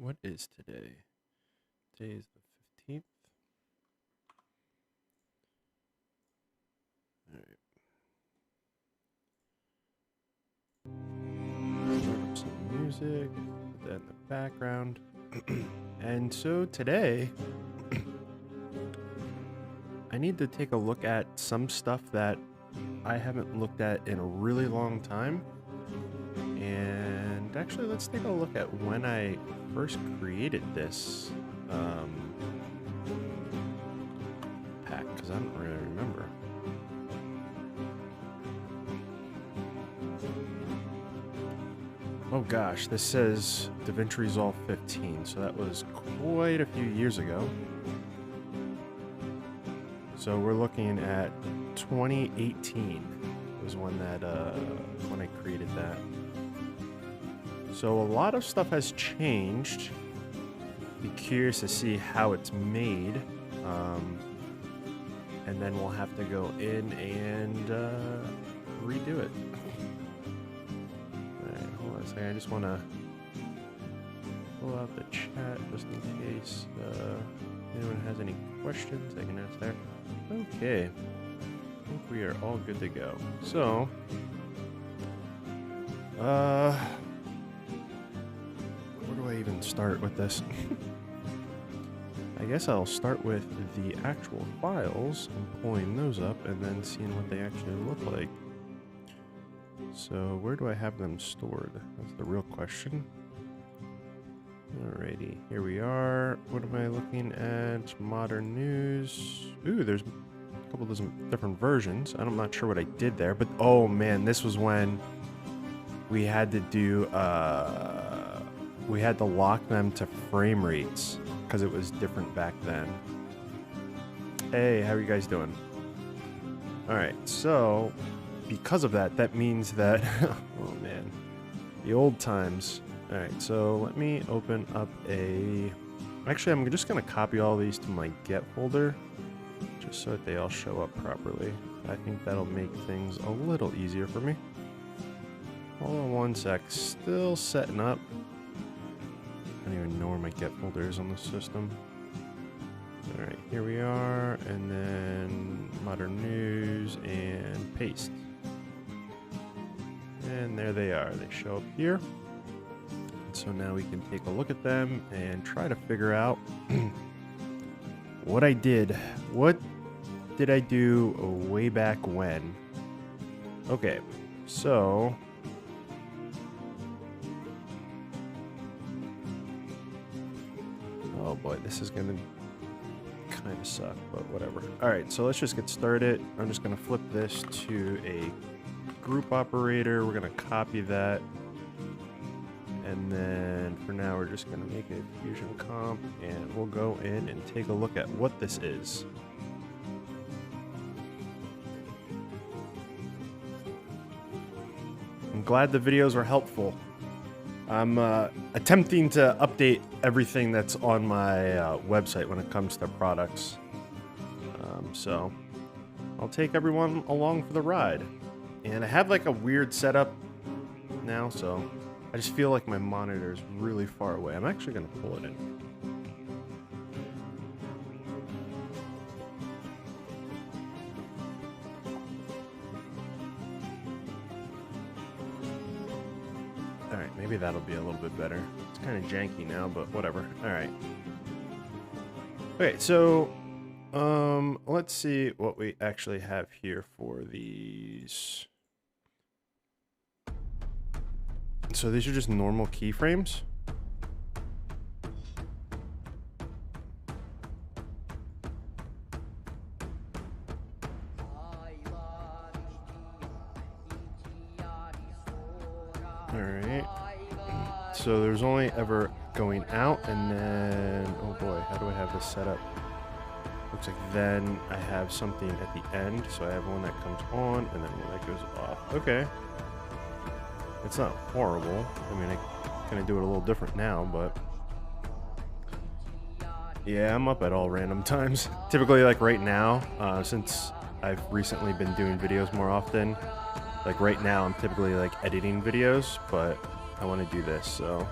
What is today? Today is the 15th. All right. Start up some music, put that in the background. And so today, I need to take a look at some stuff that I haven't looked at in a really long time. And actually, let's take a look at when I first created this pack, because I don't really remember. Oh gosh, this says DaVinci Resolve 15, so that was quite a few years ago. So we're looking at 2018 was when that when I created that. So a lot of stuff has changed. Be curious to see how it's made, and then we'll have to go in and redo it. All right, hold on a second. I just want to pull out the chat just in case anyone has any questions I can ask there. Okay, I think we are all good to go. So, where do I even start with this? I guess I'll start with the actual files and pulling those up and then seeing what they actually look like. So where do I have them stored? That's the real question. Alrighty, here we are. What am I looking at? Modern news. Ooh, there's a couple of different versions. I'm not sure what I did there, but oh man, this was when we had to do, we had to lock them to frame rates because it was different back then. Hey, how are you guys doing? Alright, so because of that, that means that, oh man, the old times. Alright, so let me open up actually I'm just going to copy all these to my get folder, just so that they all show up properly. I think that'll make things a little easier for me. Hold on one sec, still setting up. I don't even know where my get folder is on the system. Alright, here we are, and then modern news and paste. And there they are, they show up here. So now we can take a look at them and try to figure out what I did. What did I do way back when? Okay, so oh boy, this is gonna kind of suck, but whatever. All right, so let's just get started. I'm just gonna flip this to a group operator. We're gonna copy that. And then for now, we're just going to make a fusion comp and we'll go in and take a look at what this is. I'm glad the videos were helpful. I'm attempting to update everything that's on my website when it comes to products. So I'll take everyone along for the ride. And I have like a weird setup now, so I just feel like my monitor is really far away. I'm actually going to pull it in. Alright, maybe that'll be a little bit better. It's kind of janky now, but whatever. Alright. Okay, so let's see what we actually have here for these. So these are just normal keyframes. Alright. So there's only ever going out and then, oh boy, how do I have this set up? Looks like then I have something at the end. So I have one that comes on and then one that goes off. Okay. It's not horrible. I mean, I kind of do it a little different now, but yeah, I'm up at all random times. Typically, like right now, since I've recently been doing videos more often, like right now, I'm typically like editing videos, but I want to do this, so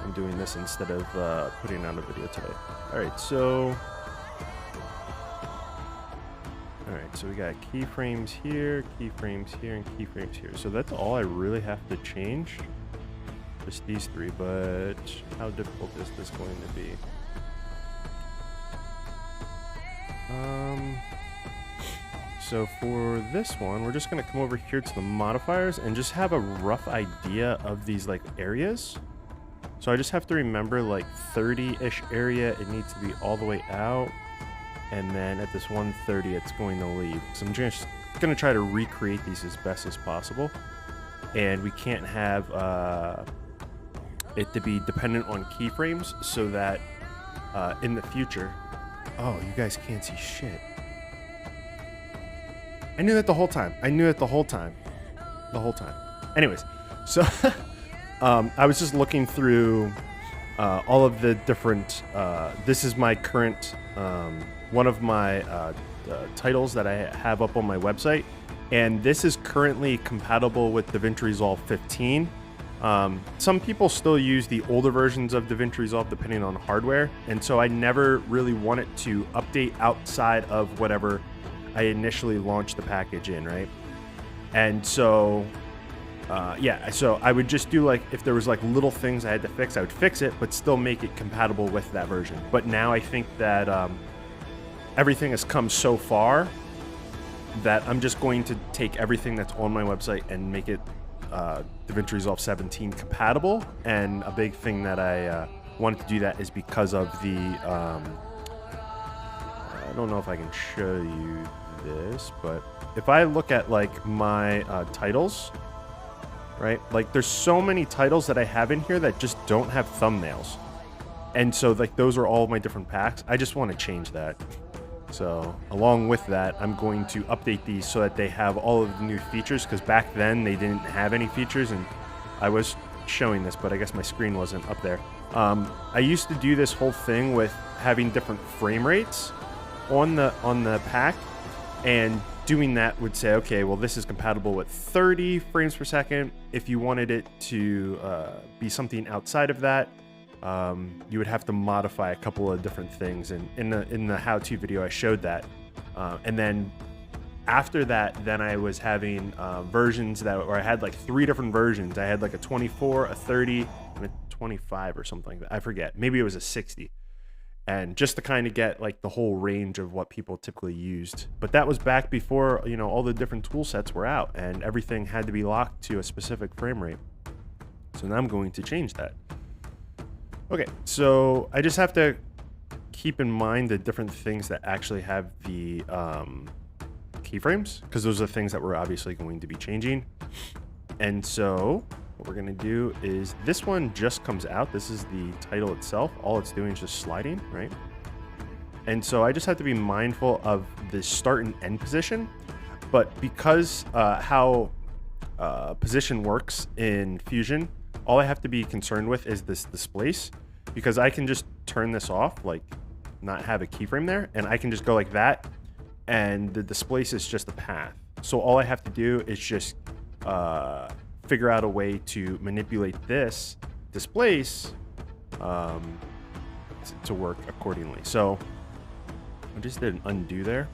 I'm doing this instead of putting out a video today. All right, so we got keyframes here, and keyframes here. So that's all I really have to change. Just these three, but how difficult is this going to be? So for this one, we're just gonna come over here to the modifiers and just have a rough idea of these like areas. So I just have to remember like 30-ish area, it needs to be all the way out. And then at this 130, it's going to leave. So I'm just gonna try to recreate these as best as possible. And we can't have it to be dependent on keyframes so that in the future, oh, you guys can't see shit. I knew that the whole time. Anyways, so I was just looking through all of the different, this is my current, one of my titles that I have up on my website. And this is currently compatible with DaVinci Resolve 15. Some people still use the older versions of DaVinci Resolve depending on hardware. And so I never really wanted to update outside of whatever I initially launched the package in, right? And so, yeah, so I would just do like, if there was like little things I had to fix, I would fix it, but still make it compatible with that version. But now I think that everything has come so far that I'm just going to take everything that's on my website and make it DaVinci Resolve 17 compatible. And a big thing that I wanted to do that is because of the, I don't know if I can show you this, but if I look at like my titles, right? Like there's so many titles that I have in here that just don't have thumbnails. And so like those are all of my different packs. I just want to change that. So along with that, I'm going to update these so that they have all of the new features, because back then they didn't have any features, and I was showing this, but I guess my screen wasn't up there. I used to do this whole thing with having different frame rates on the pack, and doing that would say, okay, well, this is compatible with 30 frames per second. If you wanted it to be something outside of that, you would have to modify a couple of different things. And in the how-to video, I showed that. And then after that, then I was having versions where I had like 3 different versions. I had like a 24, a 30, and a 25 or something like that. I forget. Maybe it was a 60. And just to kind of get like the whole range of what people typically used. But that was back before, you know, all the different tool sets were out and everything had to be locked to a specific frame rate. So now I'm going to change that. Okay, so I just have to keep in mind the different things that actually have the keyframes, because those are the things that we're obviously going to be changing. And so what we're going to do is this one just comes out. This is the title itself. All it's doing is just sliding, right? And so I just have to be mindful of the start and end position. But because how position works in Fusion, all I have to be concerned with is this displace, because I can just turn this off, like not have a keyframe there, and I can just go like that, and the displace is just a path. So all I have to do is just figure out a way to manipulate this displace to work accordingly. So I just did an undo there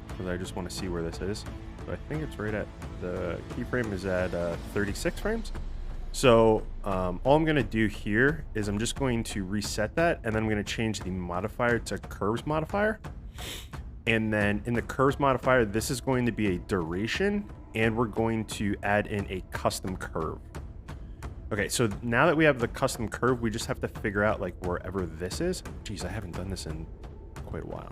because I just want to see where this is. So I think it's right at, the keyframe is at 36 frames. So all I'm going to do here is I'm just going to reset that, and then I'm going to change the modifier to curves modifier. And then in the curves modifier, this is going to be a duration, and we're going to add in a custom curve. Okay, so now that we have the custom curve, we just have to figure out like wherever this is. Geez, I haven't done this in quite a while.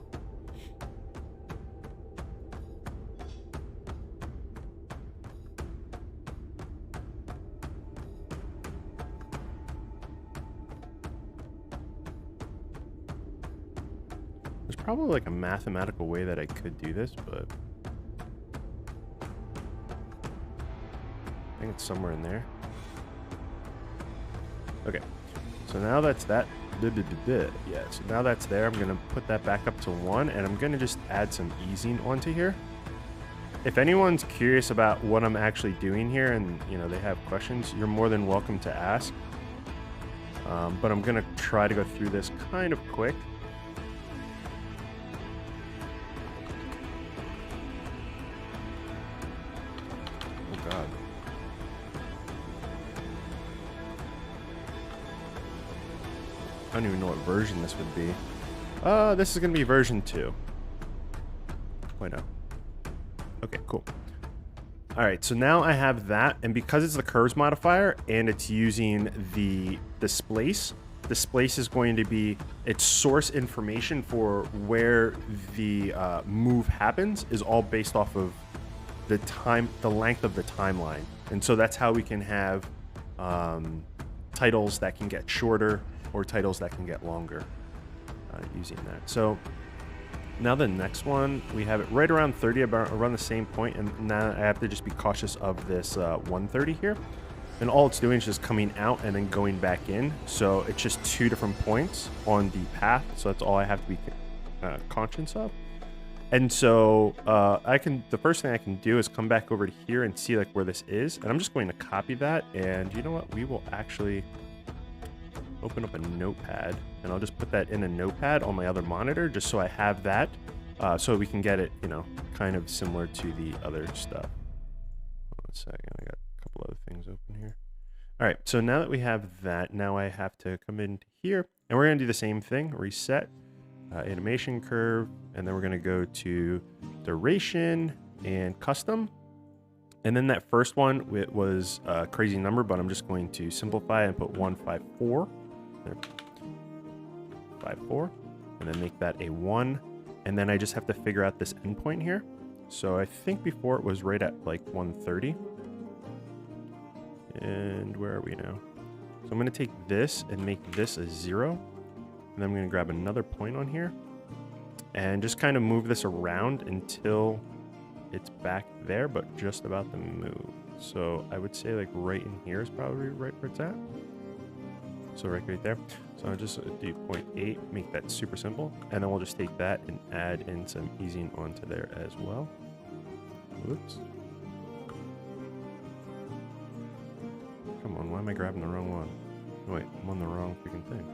There's probably like a mathematical way that I could do this, but I think it's somewhere in there. Okay, so now that's that. Yeah, so now that's there. I'm gonna put that back up to 1, and I'm gonna just add some easing onto here. If anyone's curious about what I'm actually doing here, and you know they have questions, you're more than welcome to ask. But I'm gonna try to go through this kind of quick. Oh God. I don't even know what version this would be. This is gonna be version 2. Why not? Okay, cool. All right, so now I have that, and because it's the curves modifier and it's using the displace is going to be its source information for where the move happens is all based off of the length of the timeline, and so that's how we can have titles that can get shorter or titles that can get longer using that. So now the next one, we have it right around 30, around the same point, and now I have to just be cautious of this 130 here. And all it's doing is just coming out and then going back in. So it's just 2 different points on the path. So that's all I have to be conscious of. And so the first thing I can do is come back over to here and see like where this is. And I'm just going to copy that. And you know what? We will actually open up a notepad, and I'll just put that in a notepad on my other monitor just so I have that so we can get it, you know, kind of similar to the other stuff. Hold on a second, I got a couple other things open here. All right, so now that we have that, now I have to come in here, and we're gonna do the same thing, reset, animation curve, and then we're gonna go to duration and custom. And then that first one, it was a crazy number, but I'm just going to simplify and put 154. There. 54, and then make that a 1, and then I just have to figure out this endpoint here. So I think before it was right at like 130, and where are we now? So I'm going to take this and make this a 0, and then I'm going to grab another point on here and just kind of move this around until it's back there, but just about to move. So I would say like right in here is probably right where it's at. So right there. So I'll just do 0.8, make that super simple. And then we'll just take that and add in some easing onto there as well. Whoops. Come on, why am I grabbing the wrong one? Wait, I'm on the wrong freaking thing.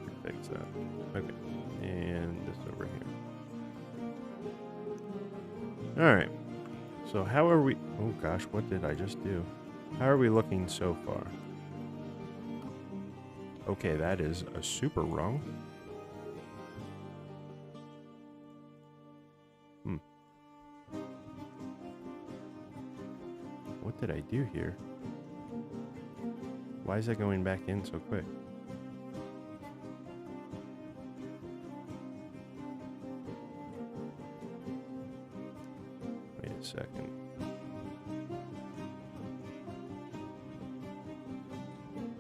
Let's fix that. Okay, and this over here. All right, so how are we, oh gosh, what did I just do? How are we looking so far? Okay, that is a super wrong. What did I do here? Why is that going back in so quick? Wait a second.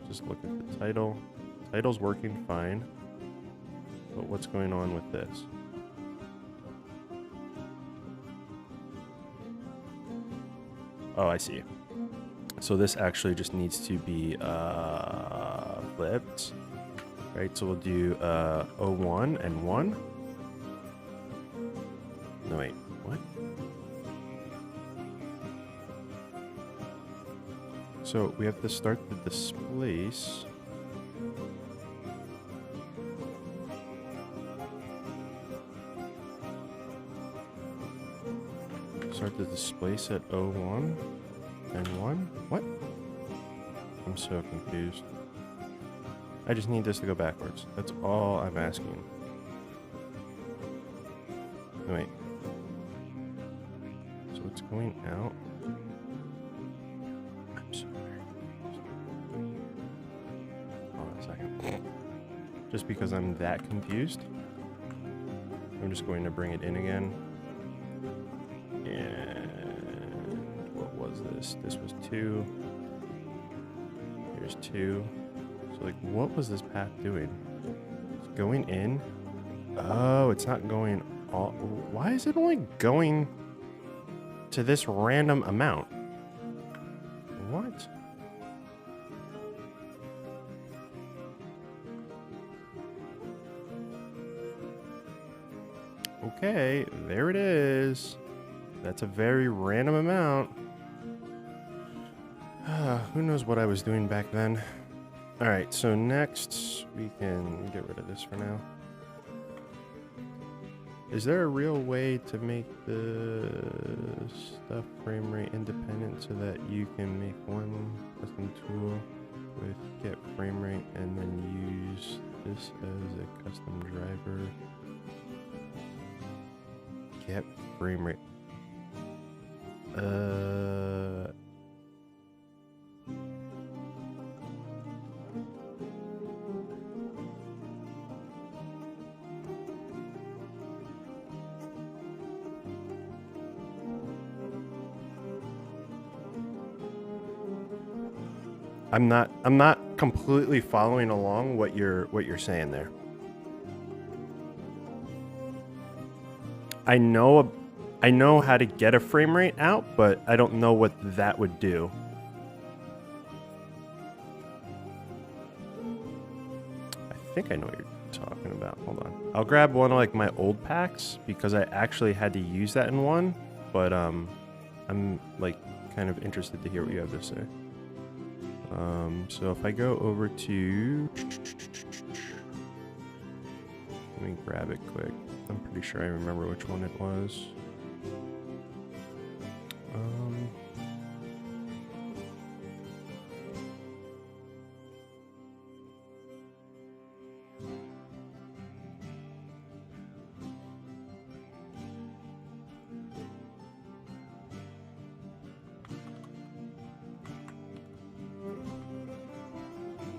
Just look at the title. Title's working fine. But what's going on with this? Oh, I see. So this actually just needs to be flipped. Right, so we'll do 01 and 1. No, wait, what? So we have to start the displace. Start the displace at 01 and 1. What? I'm so confused. I just need this to go backwards. That's all I'm asking. Wait. So it's going out. I'm sorry. Hold on a second. Just because I'm that confused, I'm just going to bring it in again. And what was this? This was 2. Here's 2. So like, what was this path doing? It's going in. Oh, it's not going all. Why is it only going to this random amount? What? Okay, there it is. That's a very random amount. Who knows what I was doing back then. All right, so next we can get rid of this for now. Is there a real way to make the stuff frame rate independent so that you can make one custom tool with get frame rate and then use this as a custom driver? Get frame rate. I'm not completely following along what you're saying there. I know how to get a frame rate out, but I don't know what that would do. I think I know what you're talking about. Hold on. I'll grab one of like my old packs because I actually had to use that in one, but I'm like kind of interested to hear what you have to say. So if I go over to, let me grab it quick. I'm pretty sure I remember which one it was.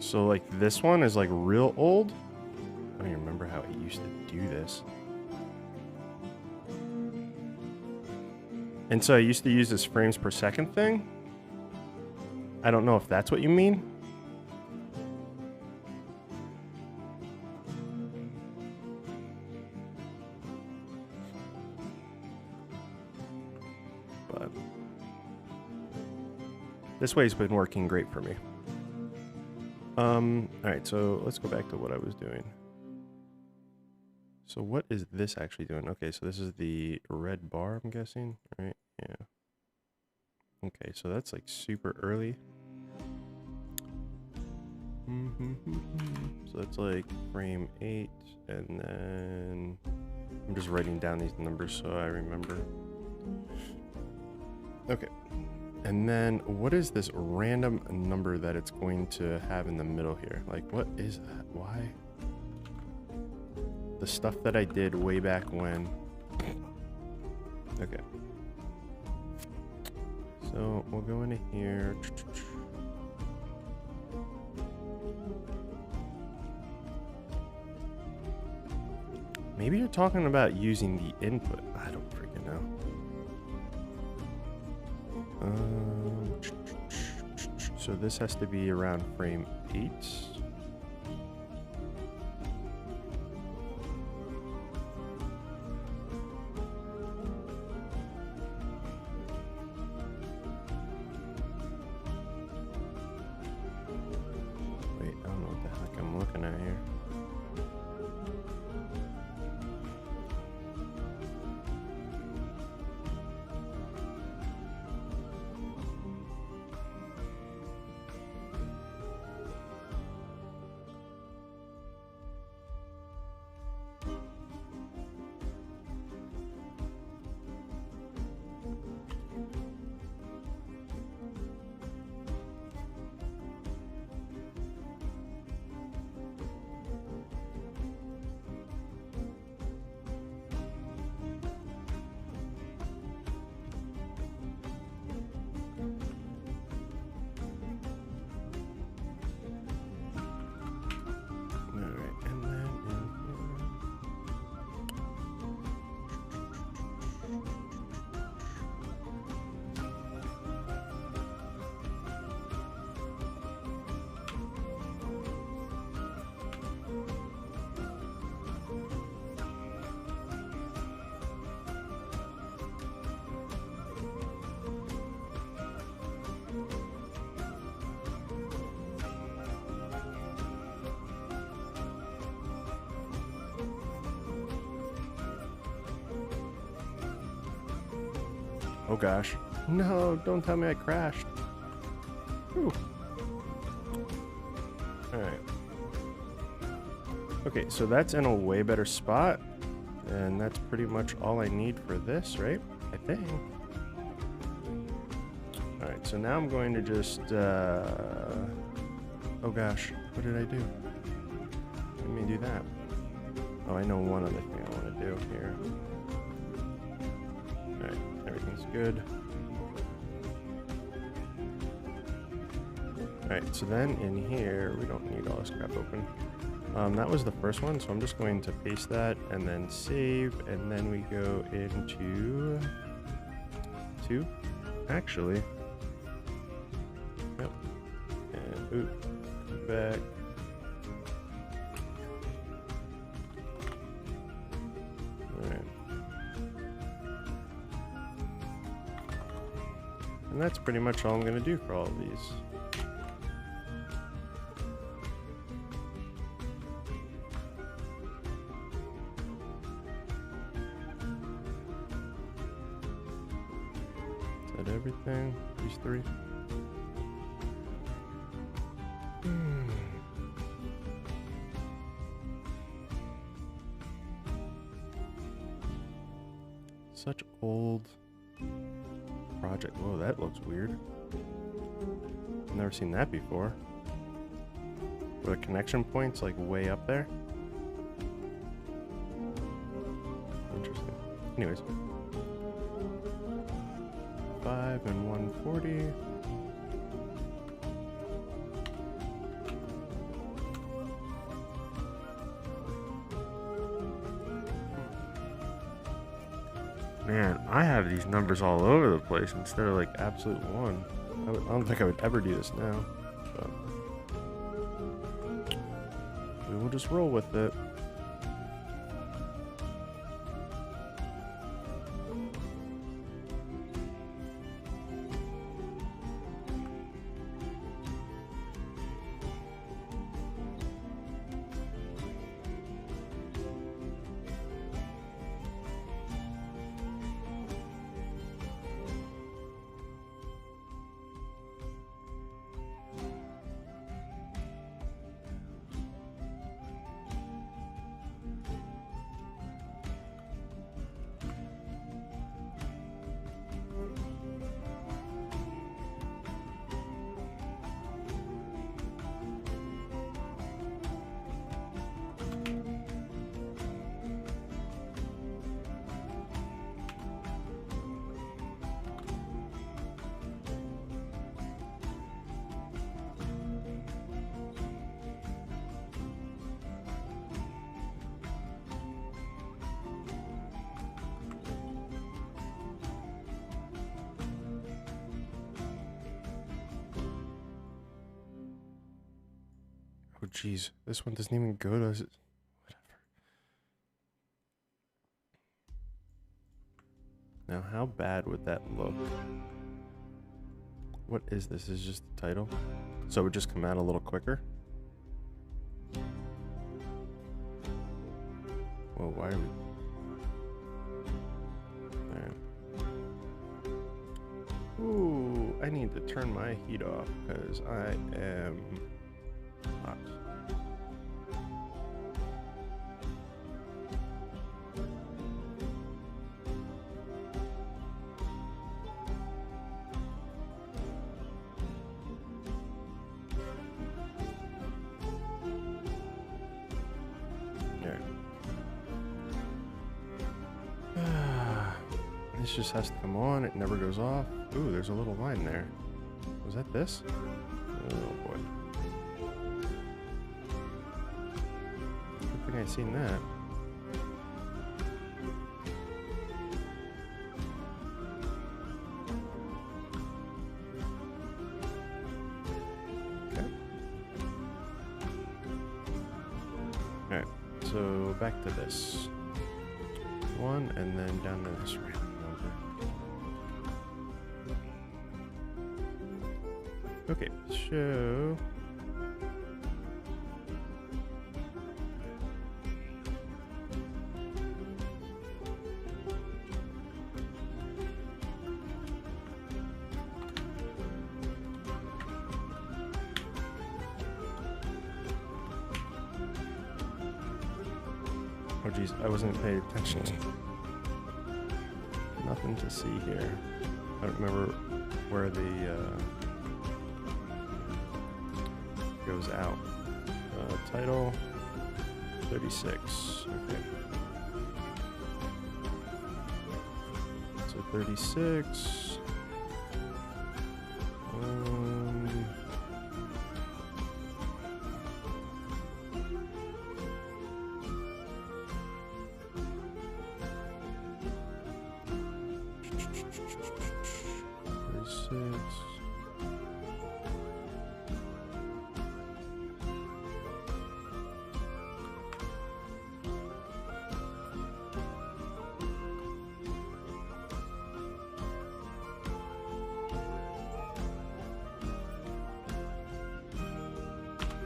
So like this one is like real old. I don't even remember how I used to do this. And so I used to use this frames per second thing. I don't know if that's what you mean. But this way's been working great for me. All right, so let's go back to what I was doing. So what is this actually doing? Okay, so this is the red bar, I'm guessing, right? Yeah. Okay, so that's like super early. So that's like frame 8, and then I'm just writing down these numbers so I remember. Okay. And then what is this random number that it's going to have in the middle here? Like, what is that? Why? The stuff that I did way back when. Okay. So we'll go into here. Maybe you're talking about using the input. I don't freaking know. So this has to be around frame 8. Wait, I don't know what the heck I'm looking at here. Oh gosh. No, don't tell me I crashed. Whew. All right. Okay, so that's in a way better spot, and that's pretty much all I need for this, right? I think. All right, so now I'm going to just, oh gosh, what did I do? Let me do that. Oh, I know one other thing I want to do here. All right, everything's good. All right, so then in here, we don't need all this crap open. That was the first one, so I'm just going to paste that and then save, and then we go into two, actually. Yep. And ooh, back. All right. And that's pretty much all I'm going to do for all of these. Everything, these three. Such old project. Whoa, that looks weird. I've never seen that before. Were the connection points like way up there? Interesting. Anyways. 5 and 140. Man, I have these numbers all over the place instead of like absolute one. I don't think I would ever do this now, but we will just roll with it. Oh, geez. This one doesn't even go to... Whatever. Now, how bad would that look? What is this? Is just the title? So it would just come out a little quicker? Whoa, why are we... There. Ooh, I need to turn my heat off because I am hot. This just has to come on, it never goes off. Ooh, there's a little line there. Was that this? Oh boy. Good thing I seen that. Okay. Alright, so back to this one and then down to this right. Okay, so Oh geez, I wasn't paying attention. Nothing to see here. I don't remember where the goes out. Title 36. Okay. So 36.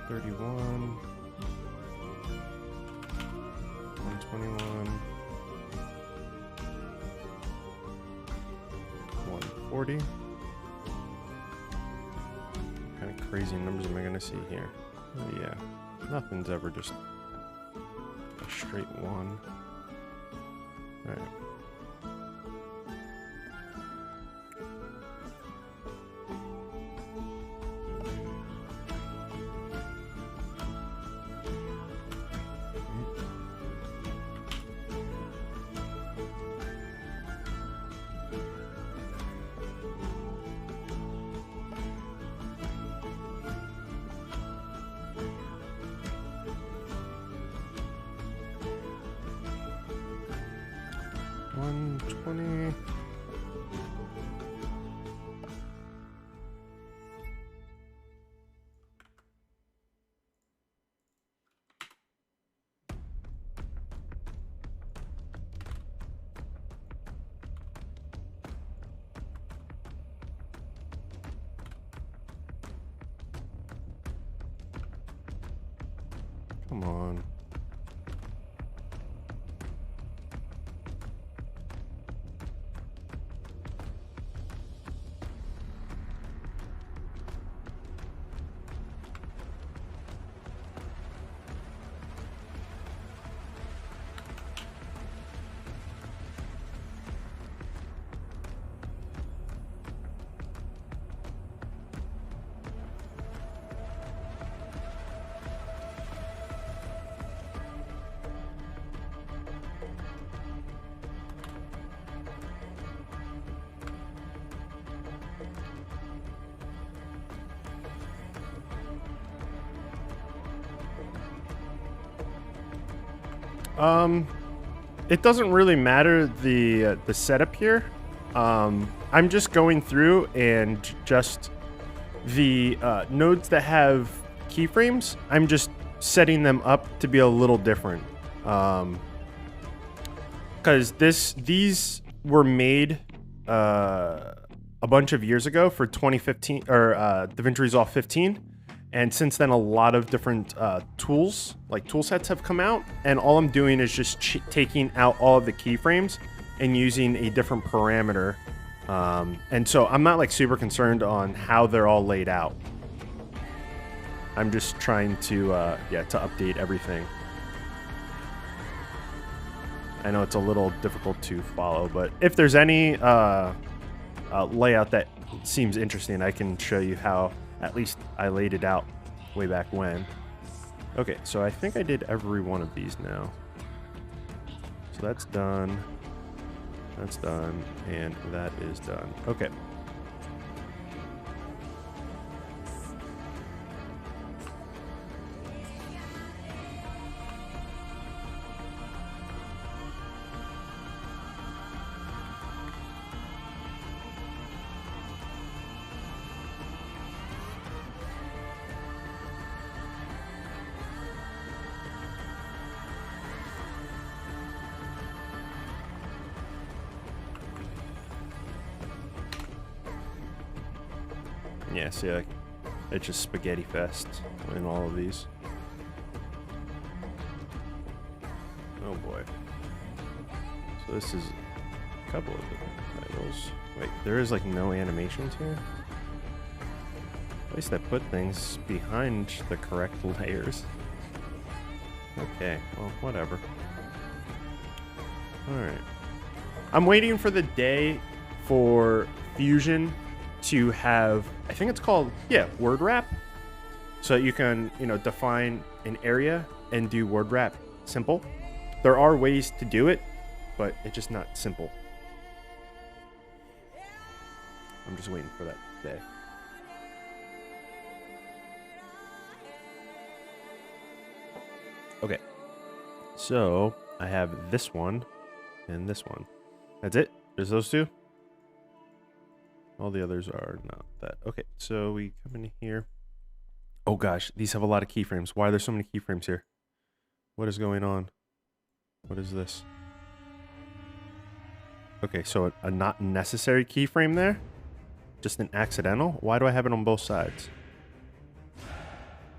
$31, $121, $140. What kind of crazy numbers am I gonna see here? Oh yeah, nothing's ever just a straight one. All right. $120. Come on. It doesn't really matter the setup here. I'm just going through and just the nodes that have keyframes, I'm just setting them up to be a little different. Because these were made a bunch of years ago for 2015 or DaVinci Resolve 15. And since then, a lot of different tools, like tool sets, have come out. And all I'm doing is just taking out all of the keyframes and using a different parameter. And so I'm not like super concerned on how they're all laid out. I'm just trying to, to update everything. I know it's a little difficult to follow, but if there's any layout that seems interesting, I can show you how at least I laid it out way back when. Okay, so I think I did every one of these now. So that's done. That's done. And that is done. Okay. Yeah, see, like, it's just spaghetti fest in all of these. Oh boy. So this is a couple of different titles. Wait, there is like no animations here? At least I put things behind the correct layers. Okay, well, whatever. All right. I'm waiting for the day for Fusion to have, I think it's called, yeah, word wrap. So you can, define an area and do word wrap simple. There are ways to do it, but it's just not simple. I'm just waiting for that day. Okay. So I have this one and this one. That's it? There's those two? All the others are not that. Okay, so we come in here. Oh gosh, these have a lot of keyframes. Why are there so many keyframes here? What is going on? What is this? Okay, so a not necessary keyframe there? Just an accidental? Why do I have it on both sides?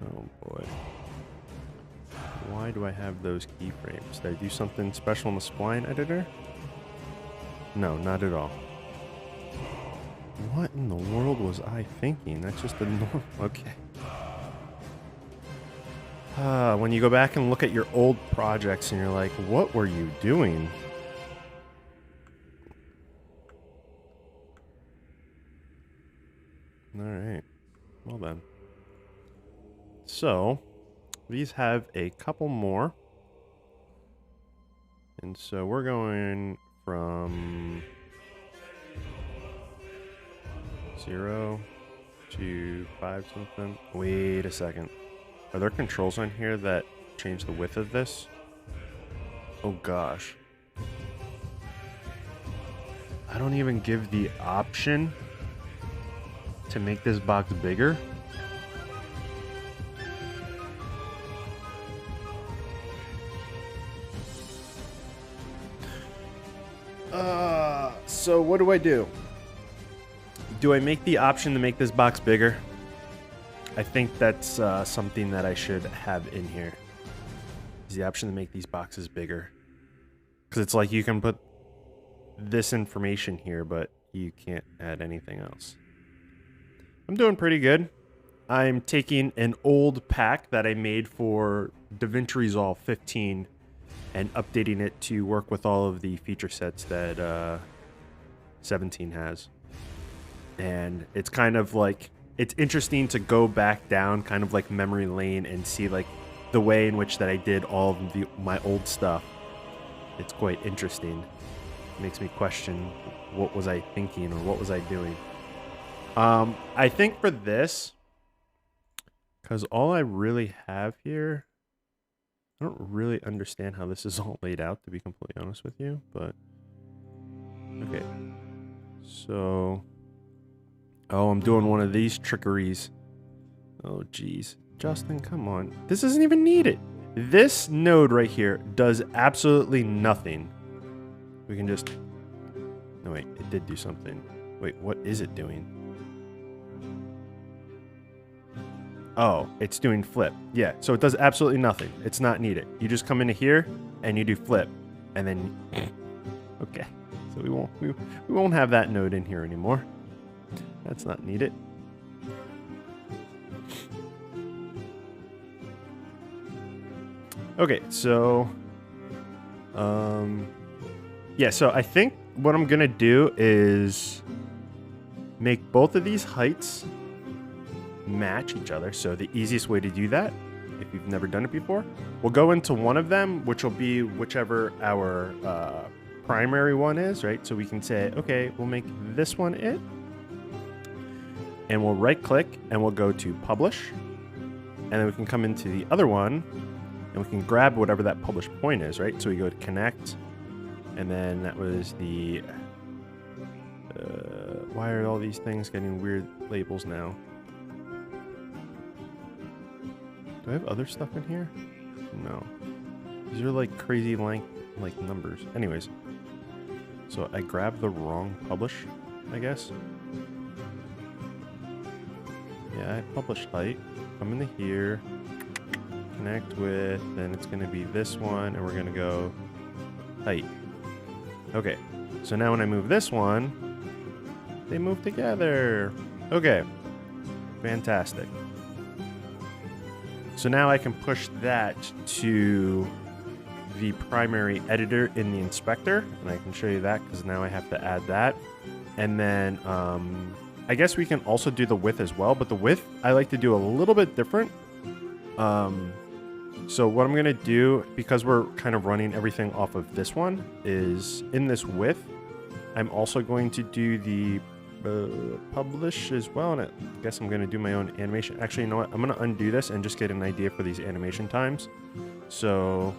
Oh boy. Why do I have those keyframes? Did I do something special in the spline editor? No, not at all. What in the world was I thinking? That's just a normal... Okay. When you go back and look at your old projects and you're like, what were you doing? Alright. Well then. So, these have a couple more. And so we're going from 0 to 5 something. Wait a second. Are there controls on here that change the width of this? Oh gosh. I don't even give the option to make this box bigger. So what do I do? Do I make the option to make this box bigger? I think that's something that I should have in here. Is the option to make these boxes bigger. Because it's like you can put this information here, but you can't add anything else. I'm doing pretty good. I'm taking an old pack that I made for DaVinci Resolve 15 and updating it to work with all of the feature sets that 17 has. And it's kind of like, it's interesting to go back down kind of like memory lane and see like the way in which that I did all of my old stuff. It's quite interesting. It makes me question, what was I thinking or what was I doing? I think for this, because all I really have here, I don't really understand how this is all laid out, to be completely honest with you, but okay. So, oh, I'm doing one of these trickeries. Oh, geez. Justin, come on. This doesn't even need it. This node right here does absolutely nothing. We can just... No, wait. It did do something. Wait, what is it doing? Oh, it's doing flip. Yeah, so it does absolutely nothing. It's not needed. You just come into here and you do flip. And then... Okay. So we won't have that node in here anymore. That's not needed. Okay, so yeah, so I think what I'm gonna do is make both of these heights match each other. So the easiest way to do that, if you've never done it before, we'll go into one of them, which will be whichever our primary one is, right? So we can say, okay, we'll make this one it, and we'll right click and we'll go to publish, and then we can come into the other one and we can grab whatever that publish point is, right? So we go to connect, and then that was the why are all these things getting weird labels now? Do I have other stuff in here? No. These are like crazy length, like numbers. Anyways, so I grabbed the wrong publish, I guess. Yeah, I published height. Come into here, connect with, then it's going to be this one, and we're going to go height. Okay, so now when I move this one, they move together. Okay, fantastic. So now I can push that to the primary editor in the inspector, and I can show you that because now I have to add that. And then I guess we can also do the width as well, but the width I like to do a little bit different. So what I'm going to do, because we're kind of running everything off of this one, is in this width, I'm also going to do the publish as well, and I guess I'm going to do my own animation. Actually, you know what? I'm going to undo this and just get an idea for these animation times. So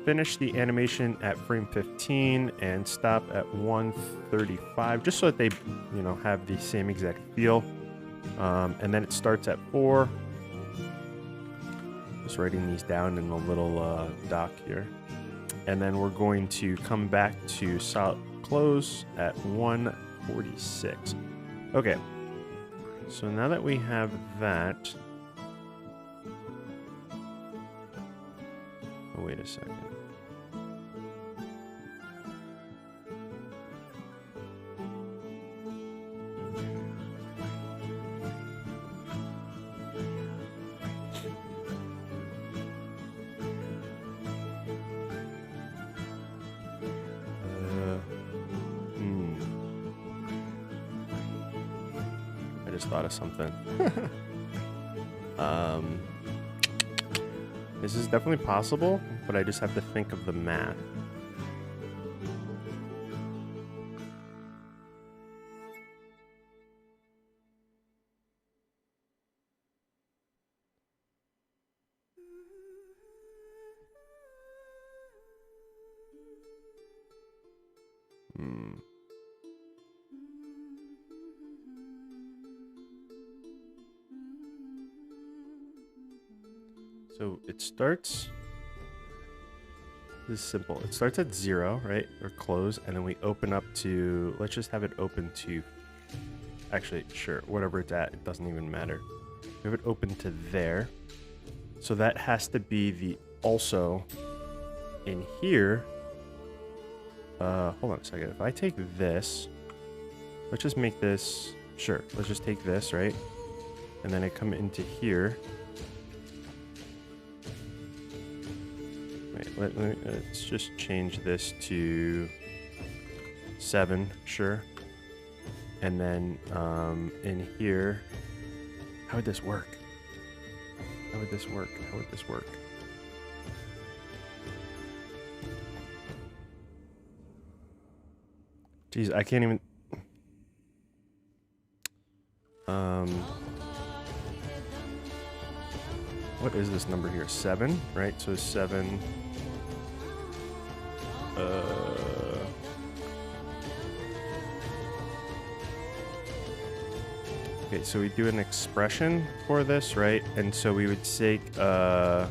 finish the animation at frame 15 and stop at 135, just so that they, you know, have the same exact feel. And then it starts at 4. Just writing these down in a little doc here. And then we're going to come back to solid close at 146. Okay. So now that we have that... Oh, wait a second. I just thought of something. This is definitely possible, but I just have to think of the math. So it starts, this is simple. It starts at 0, right? Or close, and then we open up to, let's just have it open to, actually, sure, whatever it's at, it doesn't even matter. We have it open to there. So that has to be the also in here. Hold on a second. If I take this, let's just make this, sure, let's just take this, right? And then I come into here. Let's just change this to 7, sure. And then in here, how would this work? How would this work? How would this work? Jeez, I can't even... What is this number here? 7, right? So 7... Okay, so we do an expression for this, right? And so we would take, so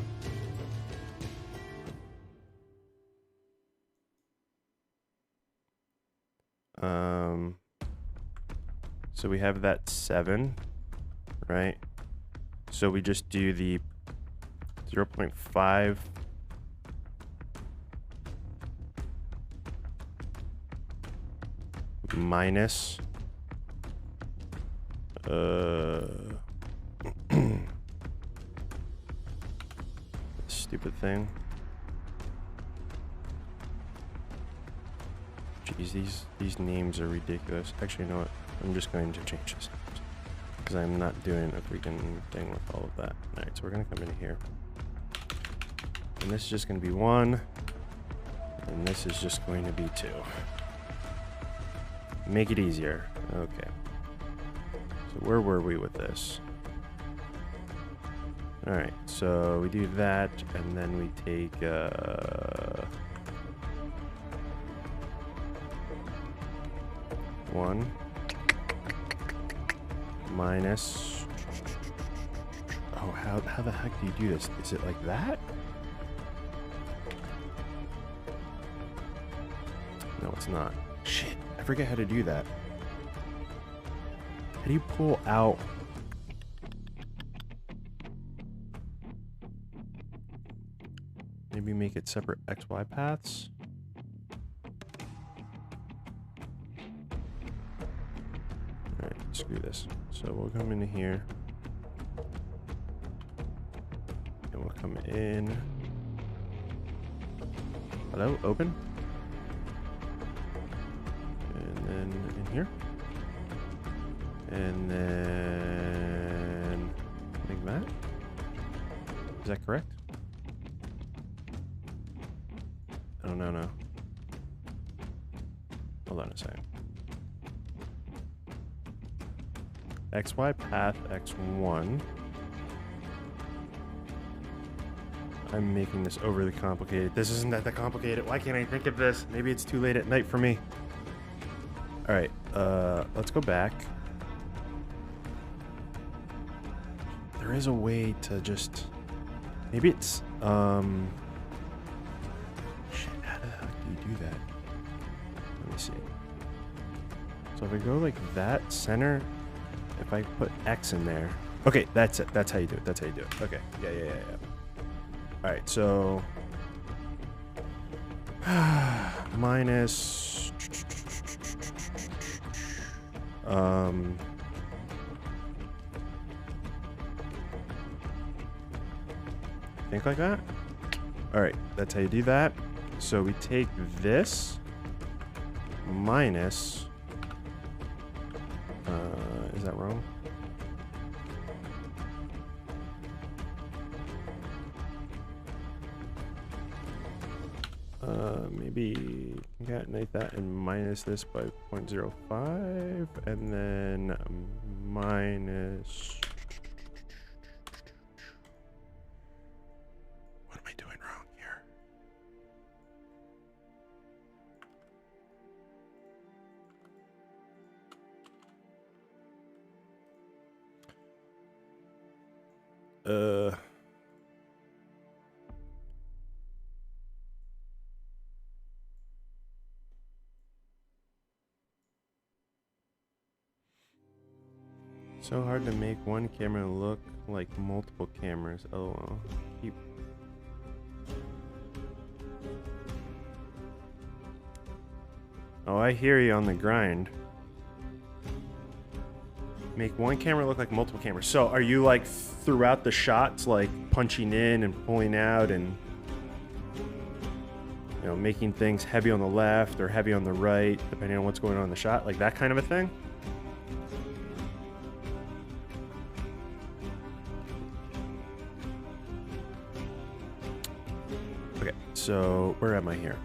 we have that 7, right? So we just do the 0.5 minus stupid thing. Jeez, these names are ridiculous. Actually, you know what? I'm just going to change this because I'm not doing a freaking thing with all of that. All right, so we're gonna come in here, and this is just gonna be 1, and this is just going to be 2. Make it easier. Okay. So where were we with this? All right, so we do that, and then we take 1 minus. Oh, how the heck do you do this? Is it like that? No, it's not. Shit, I forget how to do that. How do you pull out? Maybe make it separate XY paths. Alright, screw this. So we'll come in here. And we'll come in. Hello, open. And then in here. And then like that. Is that correct? Oh, no. Hold on a second. XY path X1. I'm making this overly complicated. This isn't that complicated. Why can't I think of this? Maybe it's too late at night for me. All right, let's go back. There is a way to just, maybe it's, shit, how the heck do you do that? Let me see. So if I go like that, center, if I put X in there. Okay, that's it. That's how you do it. That's how you do it. Okay, yeah. All right, so minus think like that. All right, that's how you do that. So we take this minus is that wrong? Maybe concatenate that and minus this by 0.05, and then minus. What am I doing wrong here? So hard to make one camera look like multiple cameras. Oh well. Keep. Oh, I hear you on the grind. Make one camera look like multiple cameras. So are you like throughout the shots, like punching in and pulling out and, you know, making things heavy on the left or heavy on the right, depending on what's going on in the shot, like that kind of a thing? Okay, so where am I here?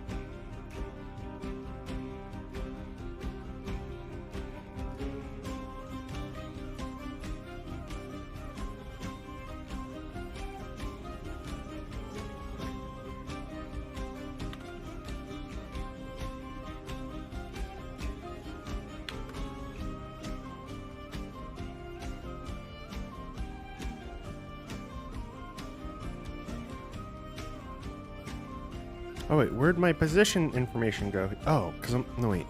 Oh wait, where'd my position information go? Oh, because I'm, no wait.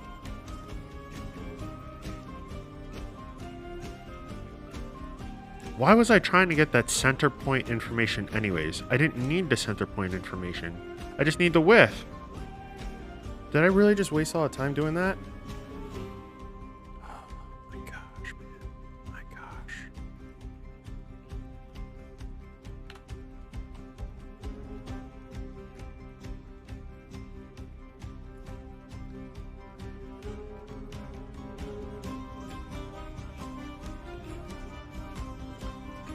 Why was I trying to get that center point information anyways? I didn't need the center point information. I just need the width. Did I really just waste all the time doing that? Oh my gosh, man. My gosh.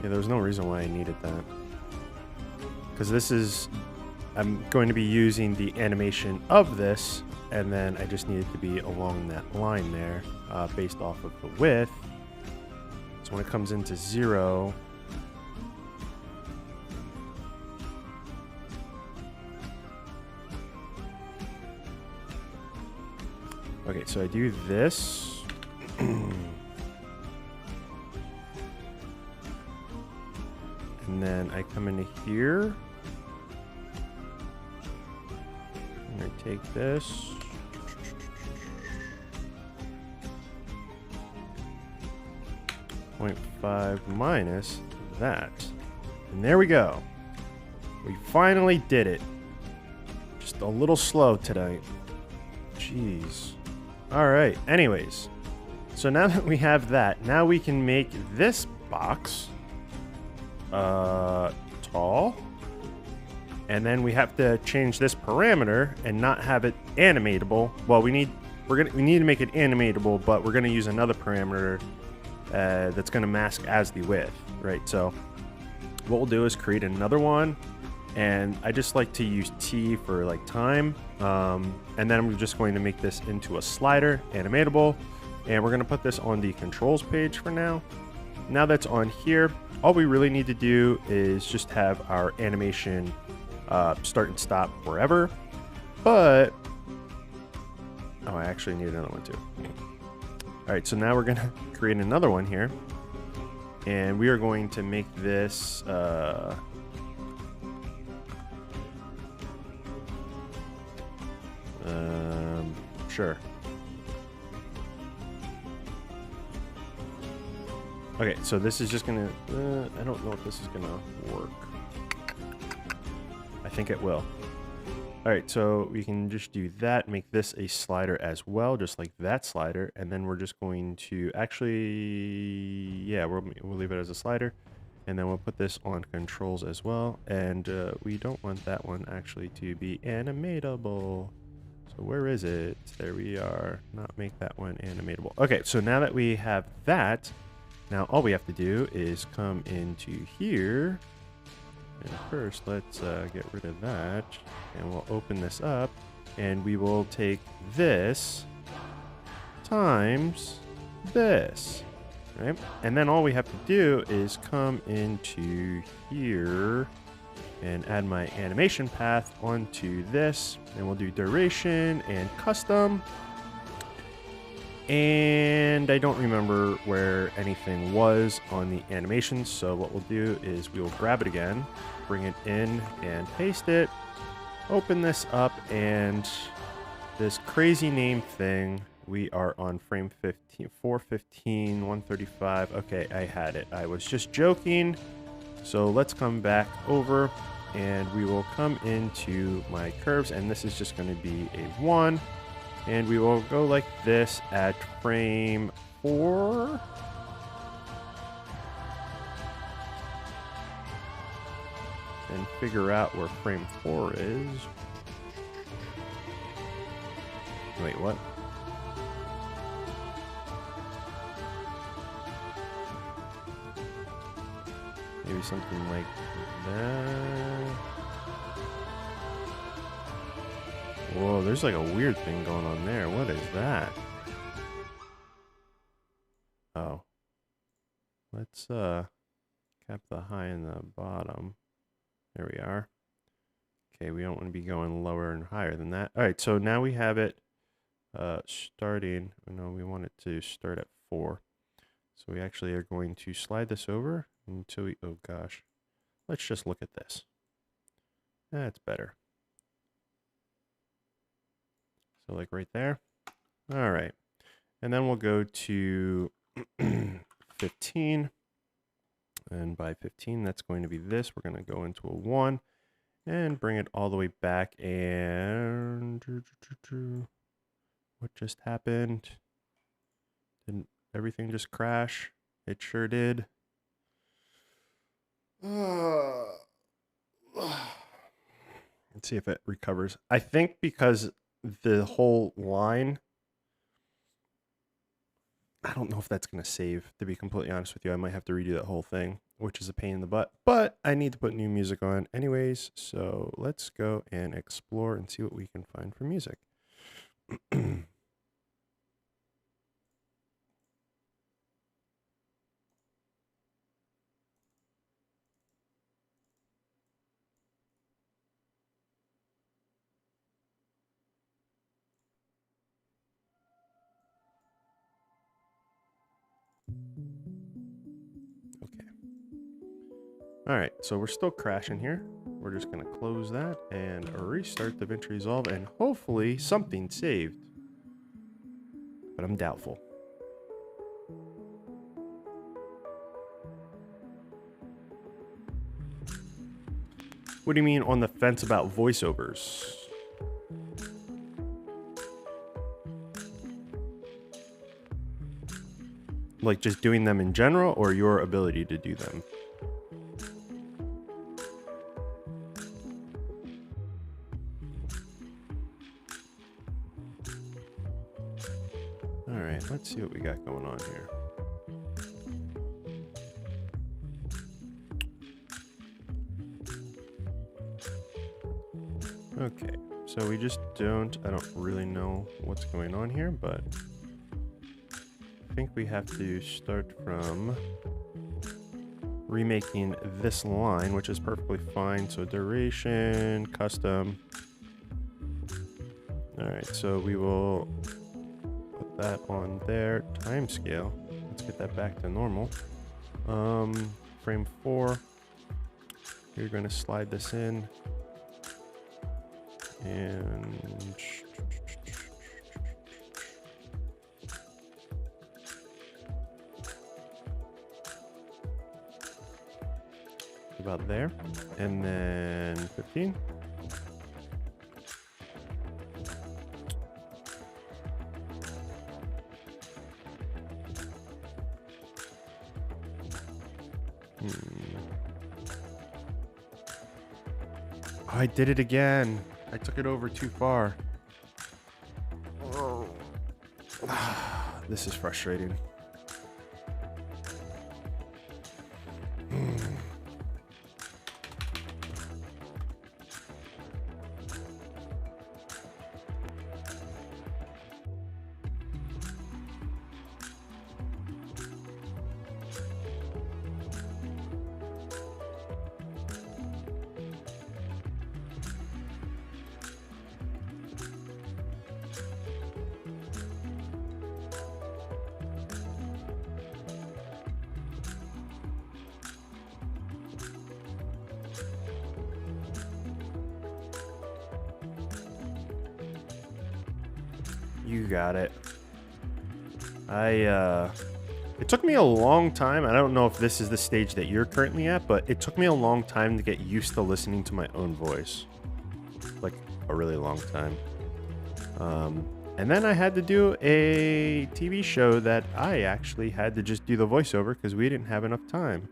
Yeah, there was no reason why I needed that. Because this is, I'm going to be using the animation of this, and then I just need it to be along that line there, based off of the width. So when it comes into 0, okay, so I do this. And then I come into here. And I take this. .5 minus that. And there we go. We finally did it. Just a little slow tonight. Jeez. Alright, anyways. So now that we have that, now we can make this box tall. And then we have to change this parameter and not have it animatable. Well, we need to make it animatable, but we're gonna use another parameter that's gonna mask as the width, right? So what we'll do is create another one, and I just like to use T for like time, and then I'm just going to make this into a slider, animatable, and we're gonna put this on the controls page for now. Now that's on here, all we really need to do is just have our animation start and stop wherever, but I actually need another one too. All right, so now we're gonna create another one here, and we are going to make this sure. Okay, so this is just gonna I don't know if this is gonna work. I think it will. All right, so we can just do that, make this a slider as well, just like that slider, and then we're just going to actually, yeah, we'll leave it as a slider, and then we'll put this on controls as well, and we don't want that one actually to be animatable. So where is it? There we are. Not make that one animatable. Okay, so now that we have that, now all we have to do is come into here. And first, let's get rid of that, and we'll open this up, and we will take this times this, right? And then all we have to do is come into here and add my animation path onto this, and we'll do duration and custom. And I don't remember where anything was on the animations, so what we'll do is we will grab it again, bring it in and paste it, open this up, and this crazy name thing, we are on frame 15, 415, 135. Okay, I had it. I was just joking. So let's come back over, and we will come into my curves, and this is just going to be a 1. And we will go like this at frame 4. And figure out where frame 4 is. Wait, what? Maybe something like that. Whoa, there's like a weird thing going on there. What is that? Oh. Let's cap the high and the bottom. There we are. Okay, we don't want to be going lower and higher than that. All right, so now we have it starting. No, we want it to start at 4. So we actually are going to slide this over until we, oh gosh. Let's just look at this. That's better. So like right there. All right. And then we'll go to 15. And by 15, that's going to be this. We're going to go into a 1 and bring it all the way back. And what just happened? Didn't everything just crash? It sure did. Let's see if it recovers. I think because the whole line, I don't know if that's going to save, to be completely honest with you. I might have to redo that whole thing, which is a pain in the butt, but I need to put new music on anyways. So let's go and explore and see what we can find for music. Okay. All right, so we're still crashing here. We're just gonna close that and restart DaVinci Resolve, and hopefully something saved, but I'm doubtful. What do you mean on the fence about voiceovers? Like just doing them in general, or your ability to do them? let's see what we got going on here. Okay, so we just I don't really know what's going on here, but I think we have to start from remaking this line, which is perfectly fine. So duration, custom. All right, so we will put that on there. Timescale, let's get that back to normal. Frame 4, you're gonna slide this in. And about there, and then 15. Oh, I did it again. I took it over too far. Oh. This is frustrating. You got it. It took me a long time. I don't know if this is the stage that you're currently at, but it took me a long time to get used to listening to my own voice. Like, a really long time. And then I had to do a TV show that I actually had to just do the voiceover because we didn't have enough time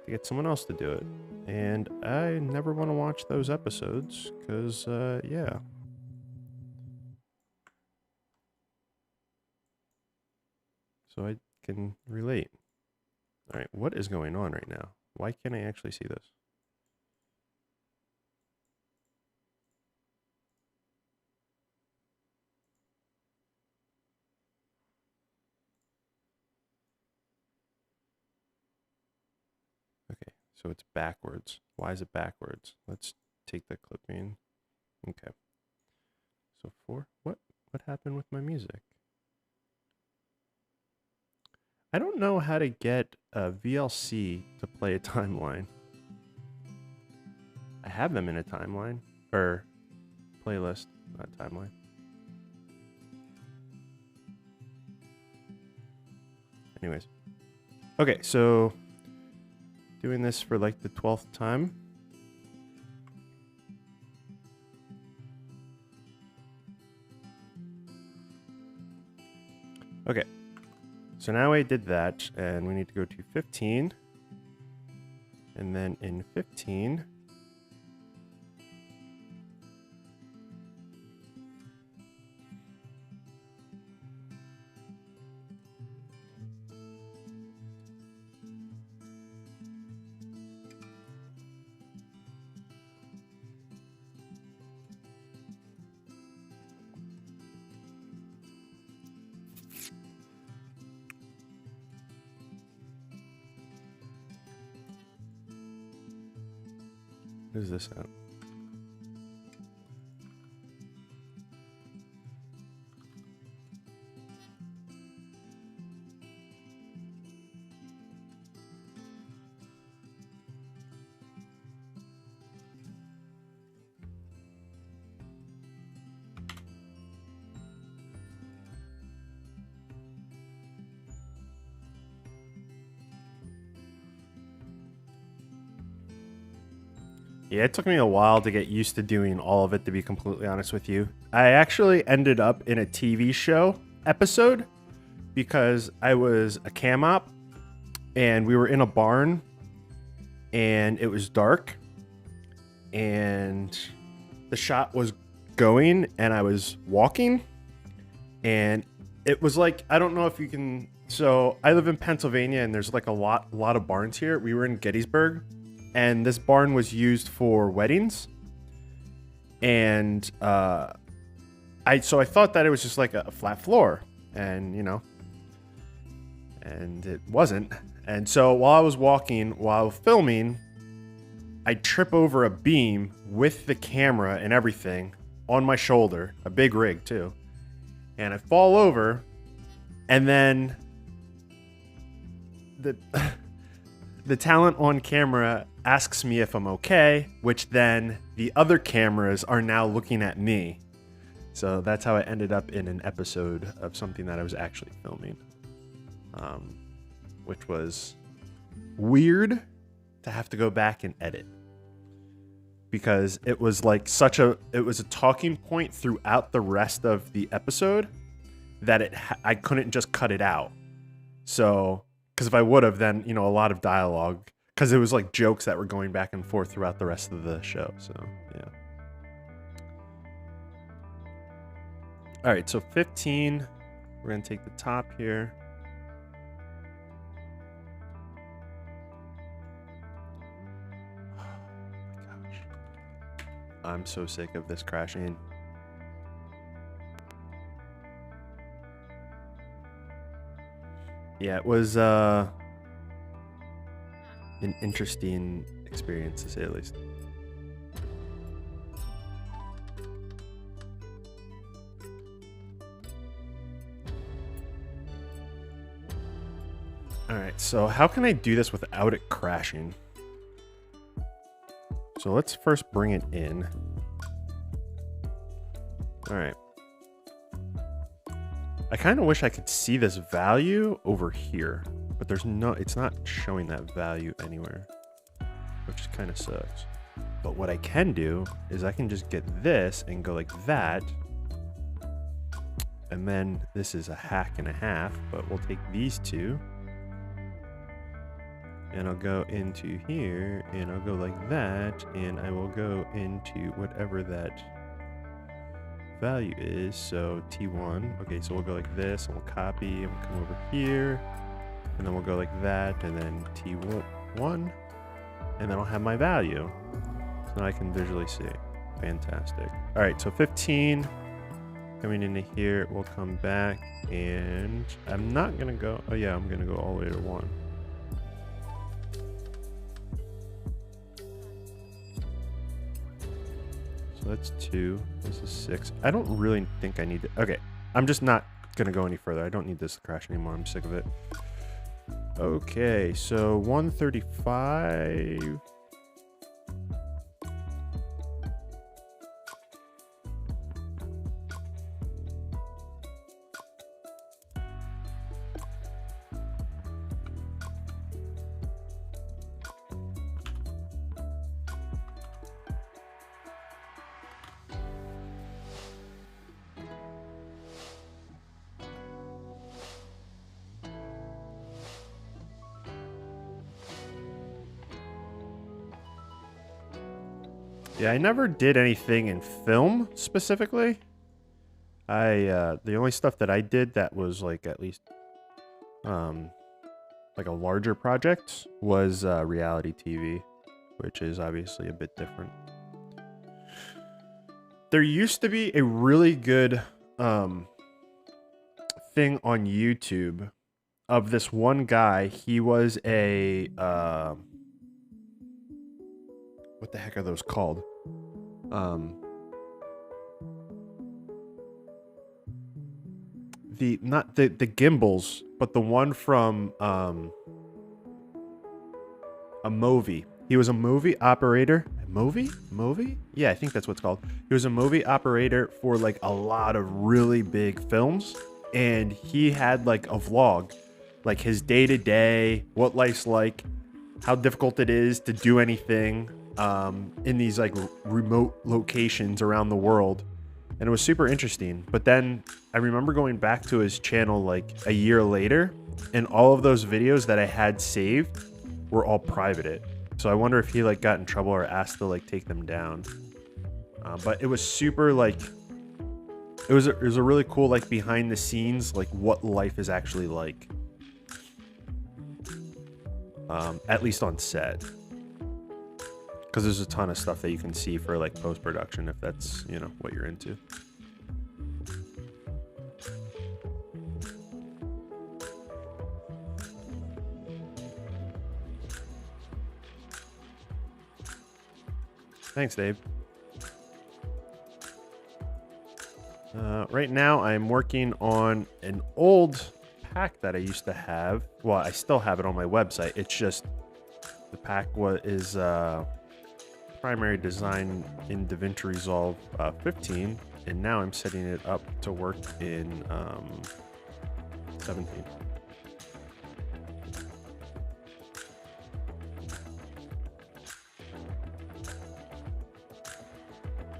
to get someone else to do it. And I never want to watch those episodes because, yeah. So I can relate. All right, what is going on right now? Why can't I actually see this? Okay, so it's backwards. Why is it backwards? Let's take the clipping. Okay. So what happened with my music? I don't know how to get a VLC to play a timeline. I have them in a timeline, or playlist, not timeline. Anyways. Okay, so doing this for like the 12th time. Okay. So now I did that, and we need to go to 15. And then in 15, what is this at? Yeah, it took me a while to get used to doing all of it, to be completely honest with you. I actually ended up in a TV show episode because I was a cam op and we were in a barn and it was dark and the shot was going and I was walking and it was like, I don't know if you can. So I live in Pennsylvania, and there's like a lot of barns here. We were in Gettysburg, and this barn was used for weddings. And so I thought that it was just like a flat floor, and and it wasn't. And so while filming, I trip over a beam with the camera and everything on my shoulder, a big rig too. And I fall over, and then the talent on camera asks me if I'm okay, which then the other cameras are now looking at me. So that's how I ended up in an episode of something that I was actually filming, which was weird to have to go back and edit, because it was like it was a talking point throughout the rest of the episode that I couldn't just cut it out. So, because if I would have, then, a lot of dialogue, because it was like jokes that were going back and forth throughout the rest of the show. So, yeah. All right, so 15, we're going to take the top here. I'm so sick of this crashing. Yeah, it was an interesting experience, to say the least. All right, so how can I do this without it crashing? So let's first bring it in. All right. I kind of wish I could see this value over here, but it's not showing that value anywhere, which kind of sucks. But what I can do is I can just get this and go like that. And then this is a hack and a half, but we'll take these two. And I'll go into here, and I'll go like that, and I will go into whatever that value is. So T1. Okay, so we'll go like this, and we'll copy, and we'll come over here, and then we'll go like that, and then T1, and then I'll have my value. So now I can visually see. Fantastic. All right, so 15 coming into here. We'll come back, and I'm not gonna go. Oh yeah, I'm gonna go all the way to 1. So that's 2. This is 6. I don't really think I need to. Okay, I'm just not gonna go any further. I don't need this to crash anymore. I'm sick of it. Okay, so 135. Yeah, I never did anything in film specifically. The only stuff that I did that was like at least like a larger project was reality TV, which is obviously a bit different. There used to be a really good thing on YouTube of this one guy. He was a what the heck are those called? Not the gimbals, but the one from a movie. He was a movie operator. Movie? Yeah, I think that's what's called. He was a movie operator for like a lot of really big films, and he had like a vlog, like his day-to-day, what life's like, how difficult it is to do anything in these like remote locations around the world. And it was super interesting. But then I remember going back to his channel like a year later, and all of those videos that I had saved were all privated. So I wonder if he like got in trouble or asked to like take them down. But it was super like it was a really cool, like, behind the scenes, like what life is actually like. At least on set. Because there's a ton of stuff that you can see for like post-production if that's, you know, what you're into. Thanks, Dave. Right now, I'm working on an old pack that I used to have. Well, I still have it on my website. It's just the pack is primary design in DaVinci Resolve 15, and now I'm setting it up to work in 17.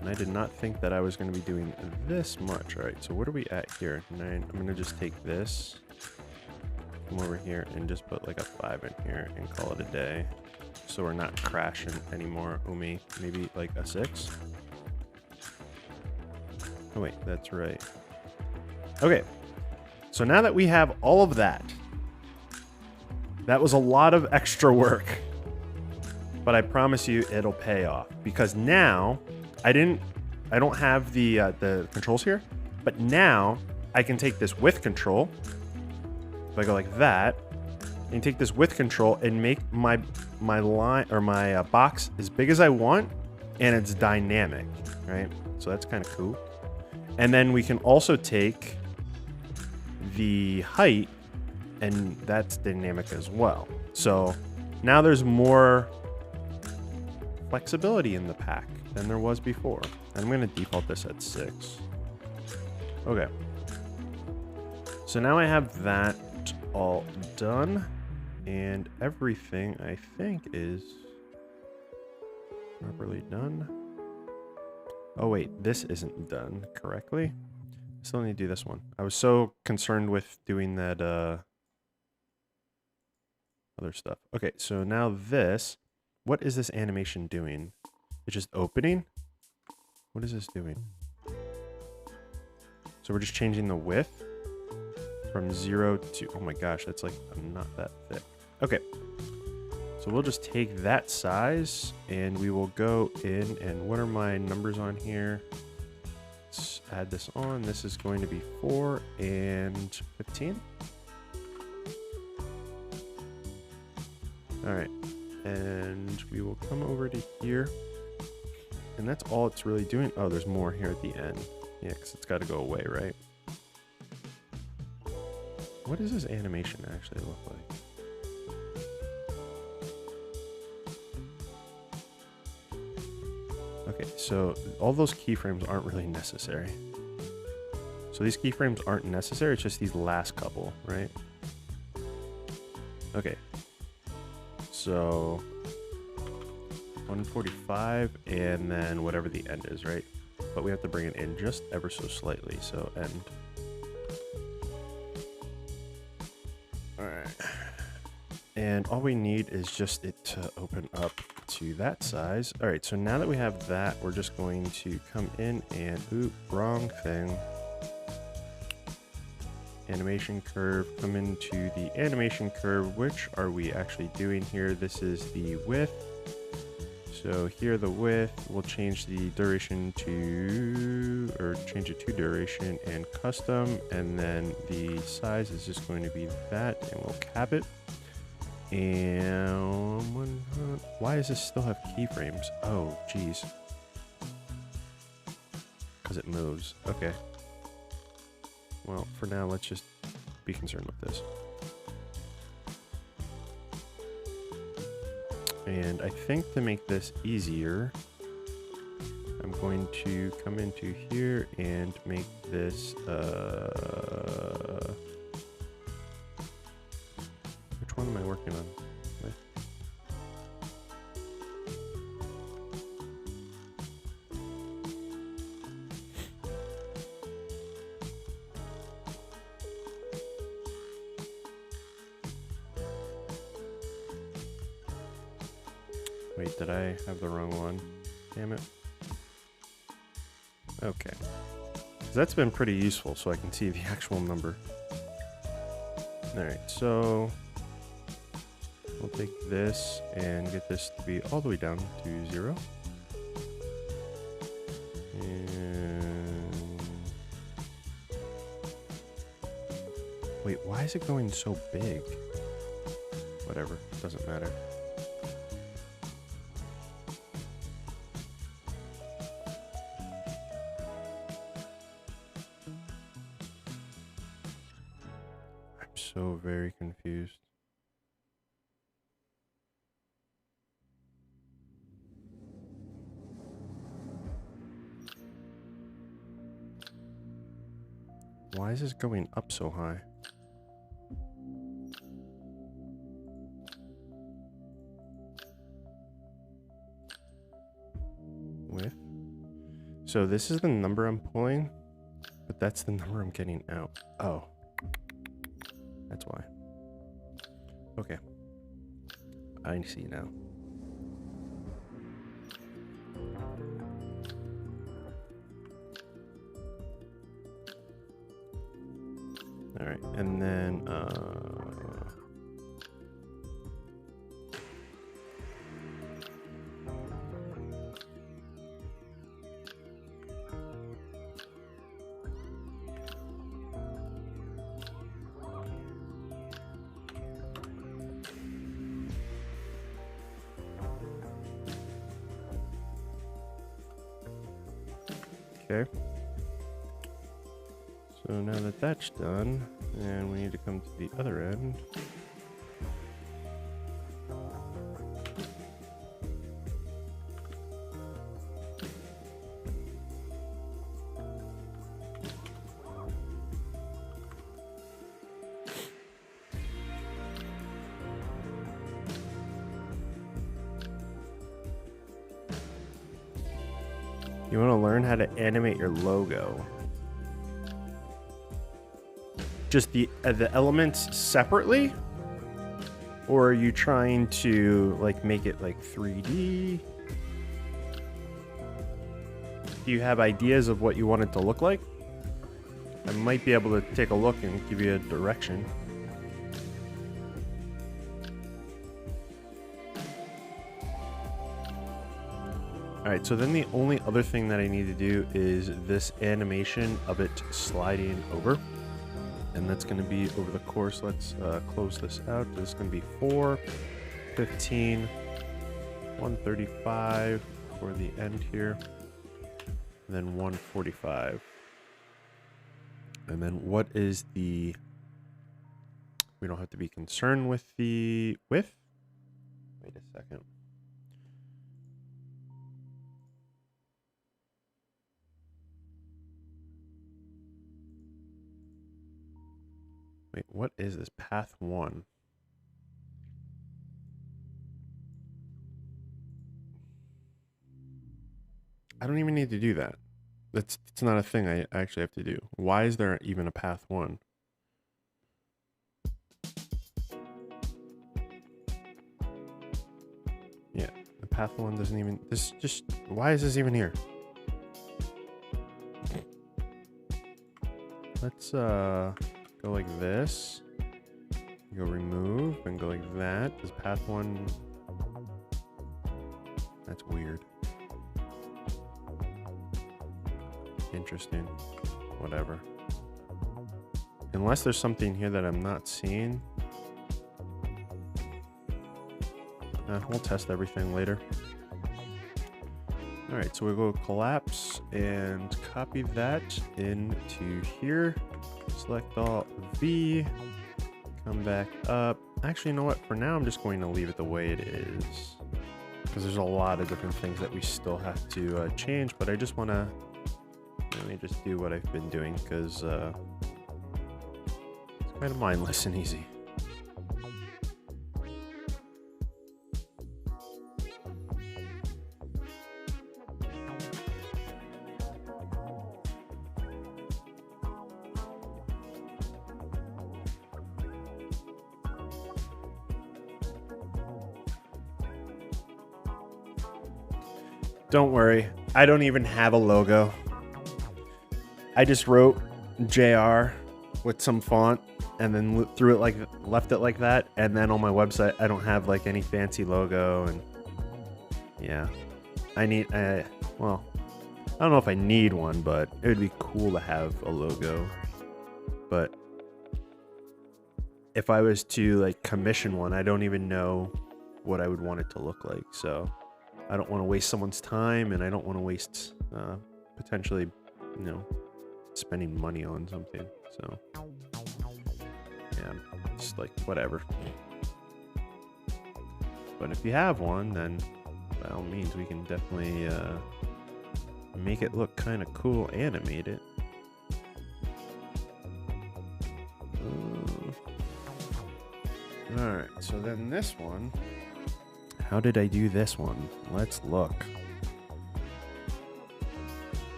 And I did not think that I was going to be doing this much. All right, so what are we at here? 9. I'm going to just take this, come over here, and just put like a 5 in here and call it a day. So we're not crashing anymore. Maybe like a 6. Oh wait, that's right. Okay, so now that we have all of that, that was a lot of extra work, but I promise you it'll pay off, because now I don't have the controls here, but now I can take this with control. If I go like that, and take this with control and make my line or my box as big as I want, and it's dynamic, right? So that's kind of cool. And then we can also take the height, and that's dynamic as well. So now there's more flexibility in the pack than there was before. I'm going to default this at 6. Okay. So now I have that all done, and everything I think is properly done. Oh wait, this isn't done correctly. I still need to do this one. I was so concerned with doing that other stuff. Okay, so now this, what is this animation doing? It's just opening? What is this doing? So we're just changing the width from 0 to, oh my gosh, that's like not that thick. Okay, so we'll just take that size and we will go in, and what are my numbers on here? Let's add this on. This is going to be 4 and 15. All right, and we will come over to here, and that's all it's really doing. Oh, there's more here at the end. Yeah, because it's got to go away, right? What does this animation actually look like? Okay, so all those keyframes aren't really necessary. So these keyframes aren't necessary, it's just these last couple, right? Okay. So 145 and then whatever the end is, right? But we have to bring it in just ever so slightly, so end. Alright. And all we need is just it to open up to that size. Alright, so now that we have that, we're just going to come in and, oop, wrong thing. Animation curve, come into the animation curve. Which are we actually doing here? This is the width. So here the width, we'll change the duration to, or change it to duration and custom, and then the size is just going to be that, and we'll cap it. And why does this still have keyframes? Oh, geez. Because it moves. Okay. Well, for now, let's just be concerned with this. And I think to make this easier, I'm going to come into here and make this, which one am I working on with? Wait, did I have the wrong one? Damn it. Okay. That's been pretty useful, so I can see the actual number. All right, so we'll take this and get this to be all the way down to 0. And wait, why is it going so big? Whatever, doesn't matter. I'm so very confused. Why is this going up so high? Width. So this is the number I'm pulling, but that's the number I'm getting out. Oh. That's why. Okay. I see now. All right, and then okay. So now that that's done, and we need to come to the other end. You want to learn how to animate your logo. Just the elements separately, or are you trying to like make it like 3D? Do you have ideas of what you want it to look like? I might be able to take a look and give you a direction. All right, so then the only other thing that I need to do is this animation of it sliding over. And that's going to be over the course. Let's close this out. This is going to be 4, 15, 135 for the end here, and then 145. And then what is the... We don't have to be concerned with the width. Wait a second. Wait, what is this? Path 1. I don't even need to do that. It's not a thing I actually have to do. Why is there even a path 1? Yeah, the path 1 doesn't even... This just... Why is this even here? Let's go like this, go remove, and go like that. Does path 1... That's weird. Interesting. Whatever. Unless there's something here that I'm not seeing. We'll test everything later. Alright, so we'll go collapse and copy that into here. Select all V, come back up. Actually, you know what? For now, I'm just going to leave it the way it is, because there's a lot of different things that we still have to change, but I just want to really just do what I've been doing, because it's kind of mindless and easy. Don't worry, I don't even have a logo. I just wrote JR with some font and then threw it like, left it like that. And then on my website, I don't have like any fancy logo. And yeah, I need, well, I don't know if I need one, but it would be cool to have a logo. But if I was to like commission one, I don't even know what I would want it to look like. So I don't want to waste someone's time, and I don't want to waste potentially, you know, spending money on something. So yeah, just like whatever. But if you have one, then by all means, we can definitely make it look kind of cool, animate it. Alright, so then this one, how did I do this one? Let's look.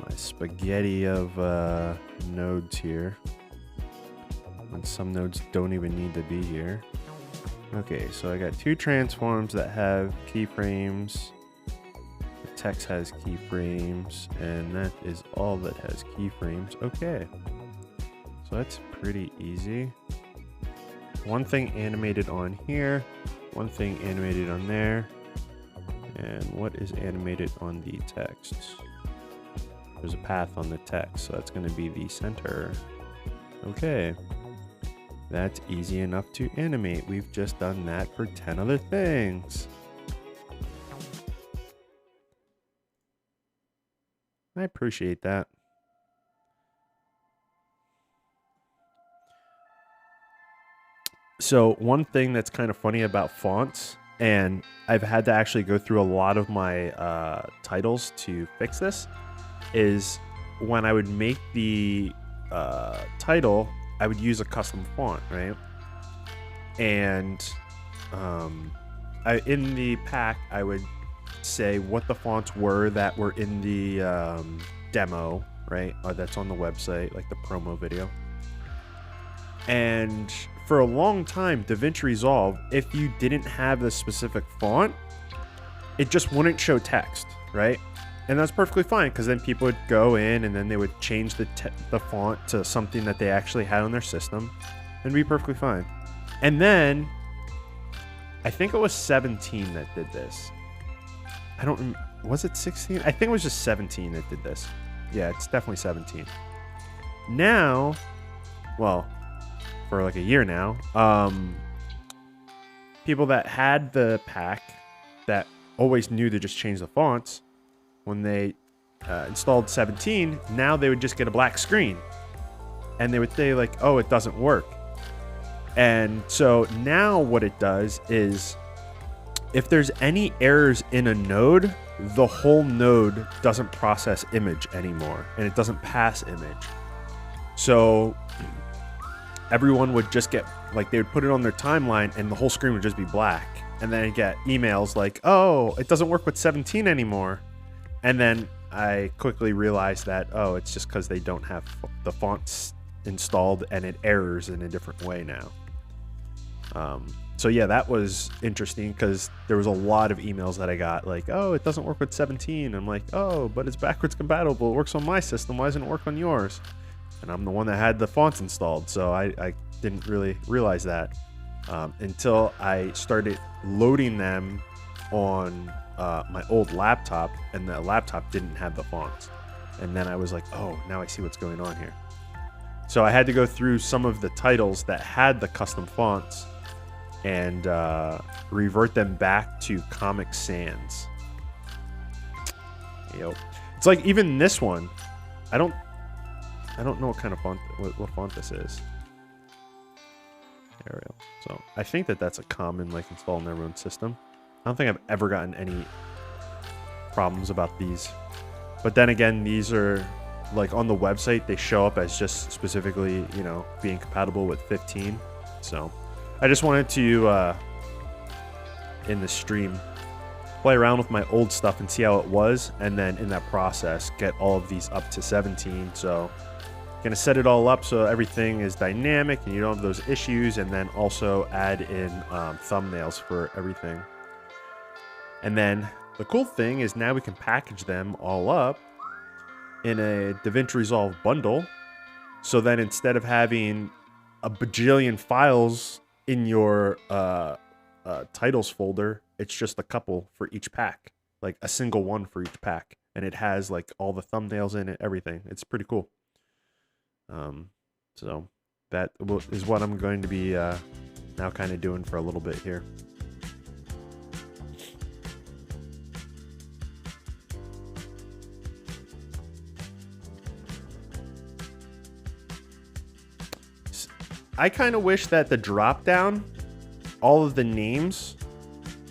My spaghetti of nodes here. And some nodes don't even need to be here. Okay, so I got two transforms that have keyframes. The text has keyframes, and that is all that has keyframes. Okay, so that's pretty easy. One thing animated on here, one thing animated on there, and what is animated on the text? There's a path on the text, so that's going to be the center. Okay, that's easy enough to animate. We've just done that for 10 other things. I appreciate that. So one thing that's kind of funny about fonts, and I've had to actually go through a lot of my titles to fix this, is when I would make the title, I would use a custom font, right? And in the pack, I would say what the fonts were that were in the demo, right? Or that's on the website, like the promo video. And for a long time, DaVinci Resolve, if you didn't have the specific font, it just wouldn't show text, right? And that's perfectly fine, because then people would go in and then they would change the font to something that they actually had on their system and be perfectly fine. And then I think it was 17 that did this. I don't, was it 16? I think it was just 17 that did this. Yeah, it's definitely 17. Now, well, for like a year now, people that had the pack that always knew to just change the fonts, when they installed 17, now they would just get a black screen and they would say like, oh, it doesn't work. And so now what it does is if there's any errors in a node, the whole node doesn't process image anymore and it doesn't pass image. So everyone would just get, like, they would put it on their timeline and the whole screen would just be black. And then I'd get emails like, oh, it doesn't work with 17 anymore. And then I quickly realized that, oh, it's just because they don't have the fonts installed and it errors in a different way now. So yeah, that was interesting because there was a lot of emails that I got like, oh, it doesn't work with 17. I'm like, oh, but it's backwards compatible. It works on my system. Why doesn't it work on yours? And I'm the one that had the fonts installed. So I didn't really realize that until I started loading them on my old laptop, and the laptop didn't have the fonts. And then I was like, oh, now I see what's going on here. So I had to go through some of the titles that had the custom fonts and revert them back to Comic Sans. Yep. It's like even this one, I don't know what kind of font, what font this is. Arial. So I think that that's a common, like, install in everyone's system. I don't think I've ever gotten any problems about these. But then again, these are, like, on the website, they show up as just specifically, you know, being compatible with 15. So I just wanted to, in the stream, play around with my old stuff and see how it was. And then in that process, get all of these up to 17. So gonna set it all up so everything is dynamic and you don't have those issues. And then also add in thumbnails for everything. And then the cool thing is now we can package them all up in a DaVinci Resolve bundle. So then instead of having a bajillion files in your titles folder, it's just a couple for each pack, like a single one for each pack, and it has like all the thumbnails in it, everything. It's pretty cool. So that is what I'm going to be now kind of doing for a little bit here. I kind of wish that the drop down, all of the names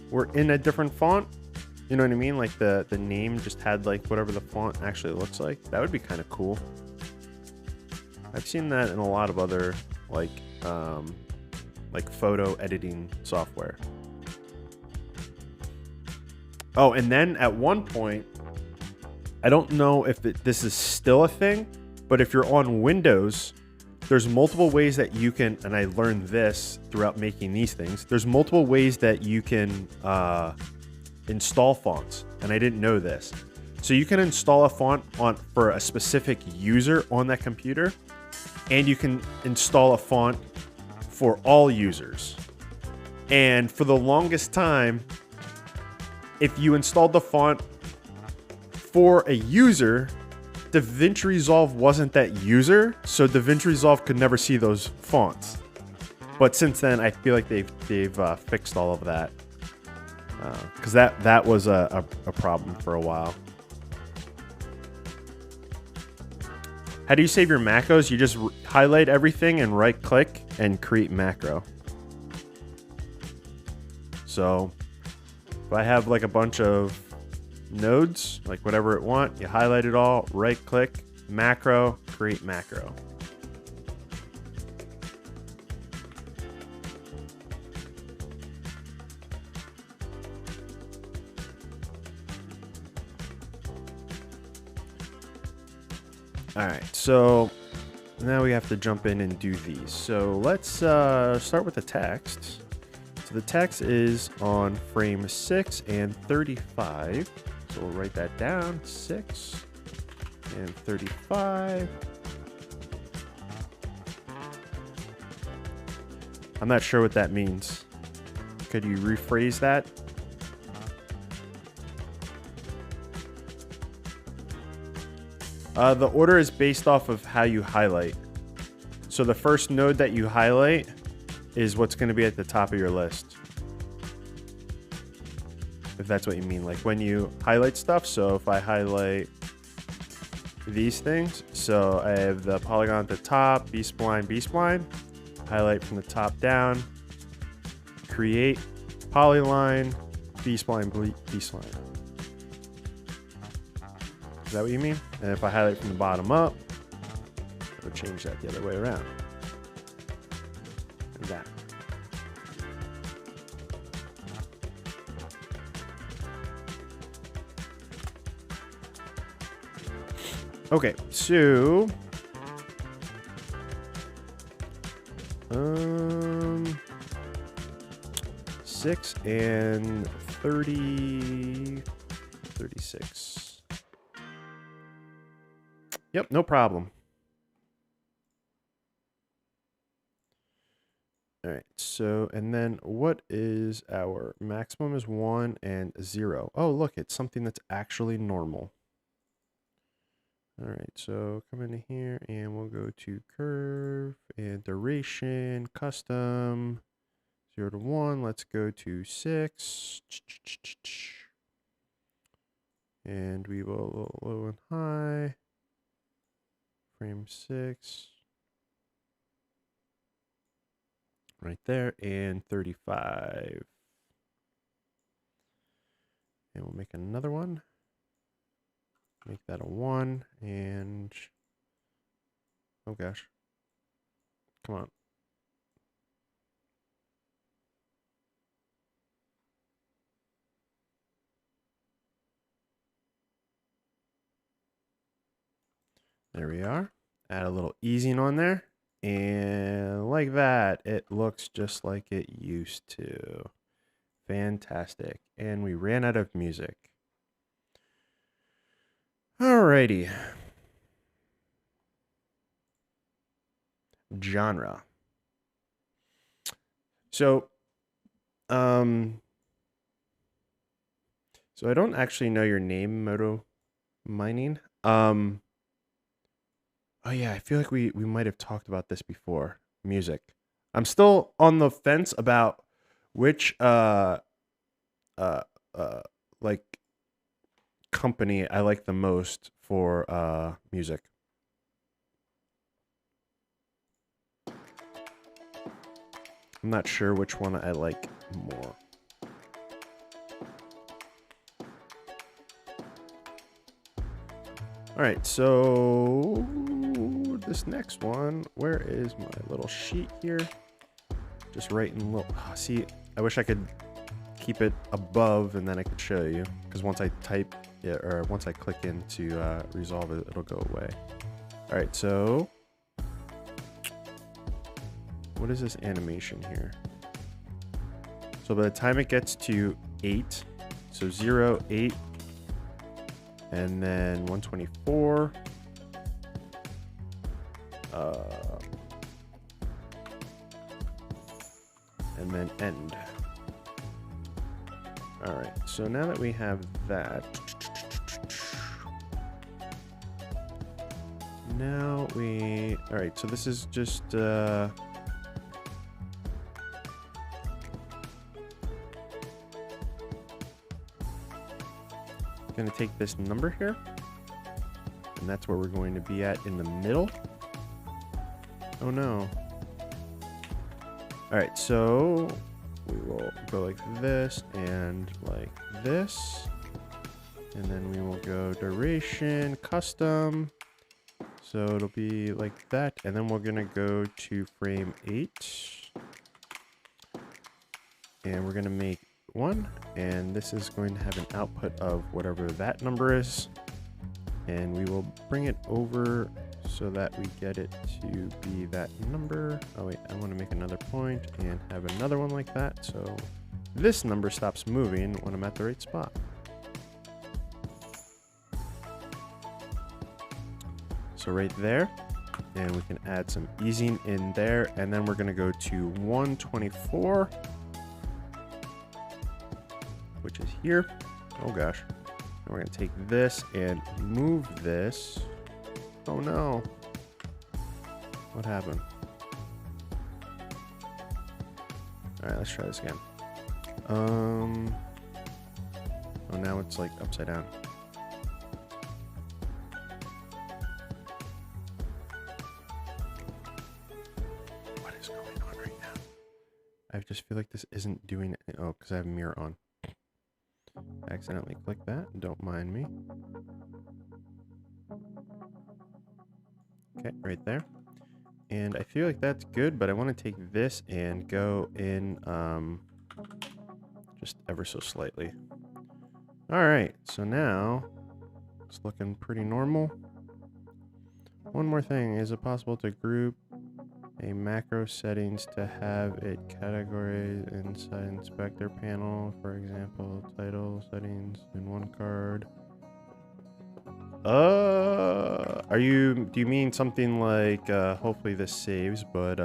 were in a different font. You know what I mean? Like the name just had like whatever the font actually looks like. That would be kind of cool. I've seen that in a lot of other like photo editing software. Oh, and then at one point, I don't know if this is still a thing, but if you're on Windows, there's multiple ways that you can, and I learned this throughout making these things, there's multiple ways that you can install fonts, and I didn't know this. So you can install a font for a specific user on that computer, and you can install a font for all users. And for the longest time, if you installed the font for a user, DaVinci Resolve wasn't that user, so DaVinci Resolve could never see those fonts. But since then, I feel like they've fixed all of that, because that was a problem for a while. How do you save your macros? You just highlight everything and right-click and create macro. So if I have like a bunch of nodes, like whatever it want, you highlight it all, right click, macro, create macro. All right, so now we have to jump in and do these. So let's start with the text. So the text is on frame 6 and 35. So we'll write that down, 6 and 35. I'm not sure what that means. Could you rephrase that? The order is based off of how you highlight. So the first node that you highlight is what's going to be at the top of your list. If that's what you mean, like when you highlight stuff. So if I highlight these things, so I have the polygon at the top, B-spline, highlight from the top down, create polyline, B-spline, B-spline. Is that what you mean? And if I highlight from the bottom up, it would change that the other way around. Like that. Okay, so 6 and 36. Yep, no problem. All right, so, and then what is our maximum is 1 and 0. Oh, look, it's something that's actually normal. All right, so come in here and we'll go to curve and duration, custom, 0 to 1. Let's go to 6. And we will low and high. Frame 6. Right there, and 35. And we'll make another one. Make that a 1, and oh gosh. Come on. There we are. Add a little easing on there. And like that, it looks just like it used to. Fantastic. And we ran out of music. Alrighty. genre. So, so I don't actually know your name, Moto Mining. Oh yeah, I feel like we might have talked about this before. Music. I'm still on the fence about which uh like company I like the most for music. I'm not sure which one I like more. All right, so this next one, where is my little sheet here? Just writing little, see, I wish I could keep it above and then I could show you, because once I type it, or once I click into Resolve it, it'll go away. All right, so what is this animation here? So by the time it gets to 8, so 0, 8, and then 124, and then end. All right, so now that we have that, now we, all right, so this is just, going to take this number here, and that's where we're going to be at in the middle. Oh no. All right, so we will go like this and like this, and then we will go duration, custom. So it'll be like that, and then we're gonna go to frame 8, and we're gonna make 1, and this is going to have an output of whatever that number is, and we will bring it over so that we get it to be that number. Oh wait, I want to make another point and have another one like that, so this number stops moving when I'm at the right spot. So right there, and we can add some easing in there, and then we're going to go to 124, which is here. Oh gosh. And we're going to take this and move this. Oh no. What happened? All right, let's try this again. Oh, now it's like upside down. What is going on right now? I just feel like this isn't doing it. Oh, because I have mirror on. I accidentally clicked that. Don't mind me. Okay, right there. And I feel like that's good, but I want to take this and go in just ever so slightly. All right, so now it's looking pretty normal. One more thing, is it possible to group a macro settings to have it categorized inside inspector panel, for example, title settings in one card? Do you mean something like, hopefully this saves, but,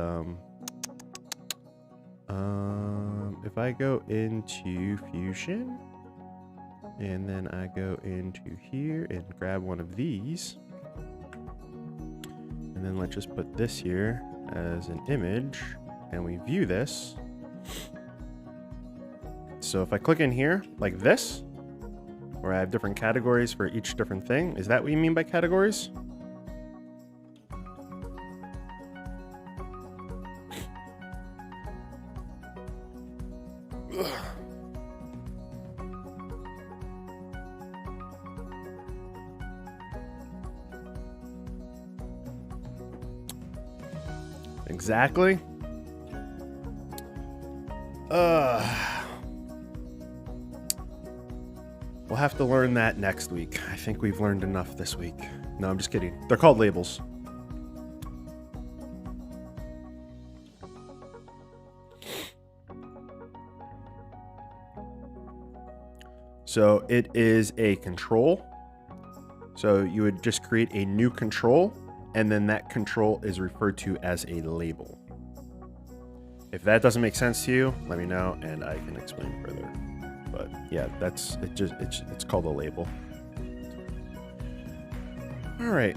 if I go into Fusion, and then I go into here and grab one of these, and then let's just put this here as an image, and we view this. So if I click in here like this, where I have different categories for each different thing, is that what you mean by categories? Exactly. We'll have to learn that next week. I think we've learned enough this week. No, I'm just kidding. They're called labels. So it is a control. So you would just create a new control, and then that control is referred to as a label. If that doesn't make sense to you, let me know and I can explain further. But yeah, that's it. It's called a label. All right.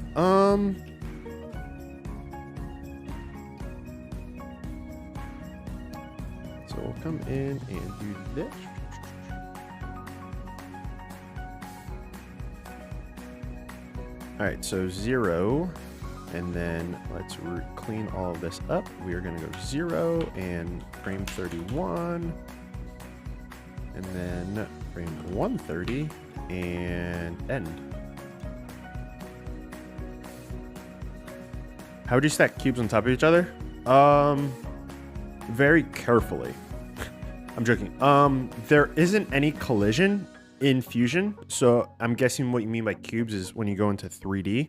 So we'll come in and do this. All right, so 0, and then let's clean all of this up. We are going to go 0 and frame 31, and then frame 130 and end. How would you stack cubes on top of each other? Very carefully. I'm joking. There isn't any collision in Fusion, so I'm guessing what you mean by cubes is when you go into 3D.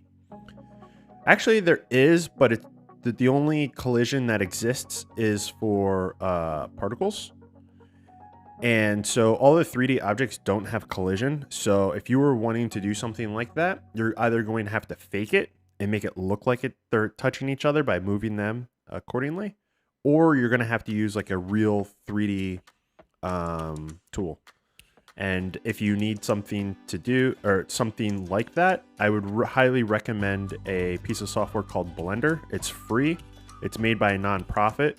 Actually, there is, but the only collision that exists is for particles. And so all the 3D objects don't have collision. So if you were wanting to do something like that, you're either going to have to fake it and make it look like they're touching each other by moving them accordingly, or you're going to have to use like a real 3D tool. And if you need something to do or something like that, I would highly recommend a piece of software called Blender. It's free, it's made by a nonprofit,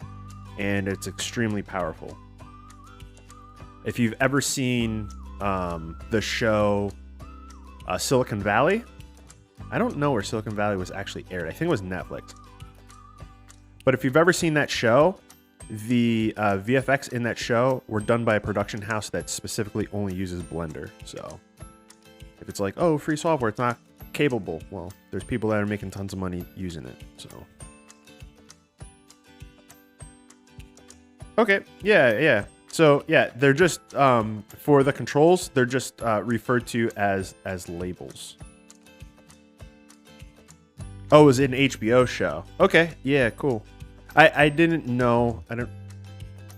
and it's extremely powerful. If you've ever seen the show Silicon Valley, I don't know where Silicon Valley was actually aired. I think it was Netflix. But if you've ever seen that show, the VFX in that show were done by a production house that specifically only uses Blender. So if it's like, oh, free software, it's not capable. Well, there's people that are making tons of money using it. So okay, yeah. So yeah, they're just for the controls, they're just referred to as labels. Oh, it was an HBO show. Okay, yeah, cool. I didn't know.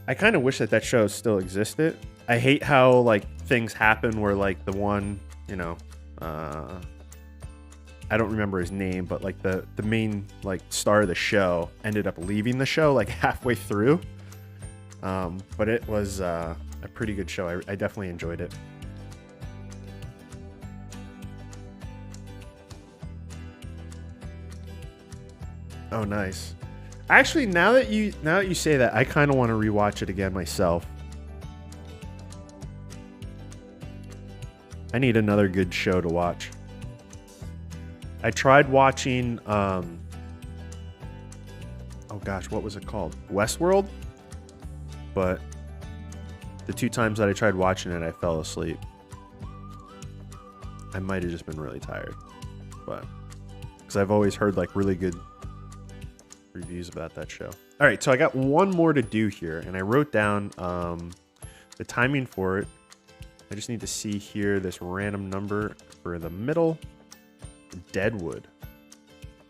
I kind of wish that show still existed. I hate how like things happen where like the one, you know, I don't remember his name, but like the main like star of the show ended up leaving the show like halfway through. But it was a pretty good show. I definitely enjoyed it. Oh, nice. Actually, now that you say that, I kind of want to rewatch it again myself. I need another good show to watch. I tried watching oh gosh, what was it called? Westworld? But the 2 times that I tried watching it, I fell asleep. I might have just been really tired. But because I've always heard like really good reviews about that show. All right, so I got one more to do here, and I wrote down the timing for it. I just need to see here this random number for the middle. Deadwood.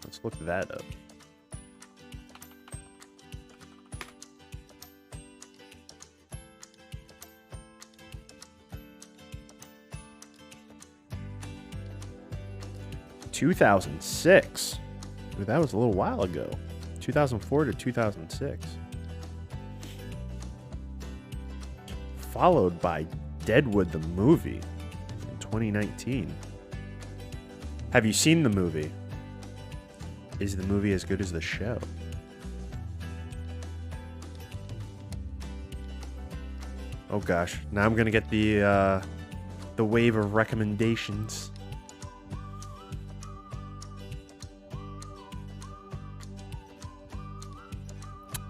Let's look that up. (2006). Ooh, that was a little while ago. 2004 to 2006. Followed by Deadwood the movie in 2019. Have you seen the movie? Is the movie as good as the show? Oh gosh, now I'm gonna get the wave of recommendations.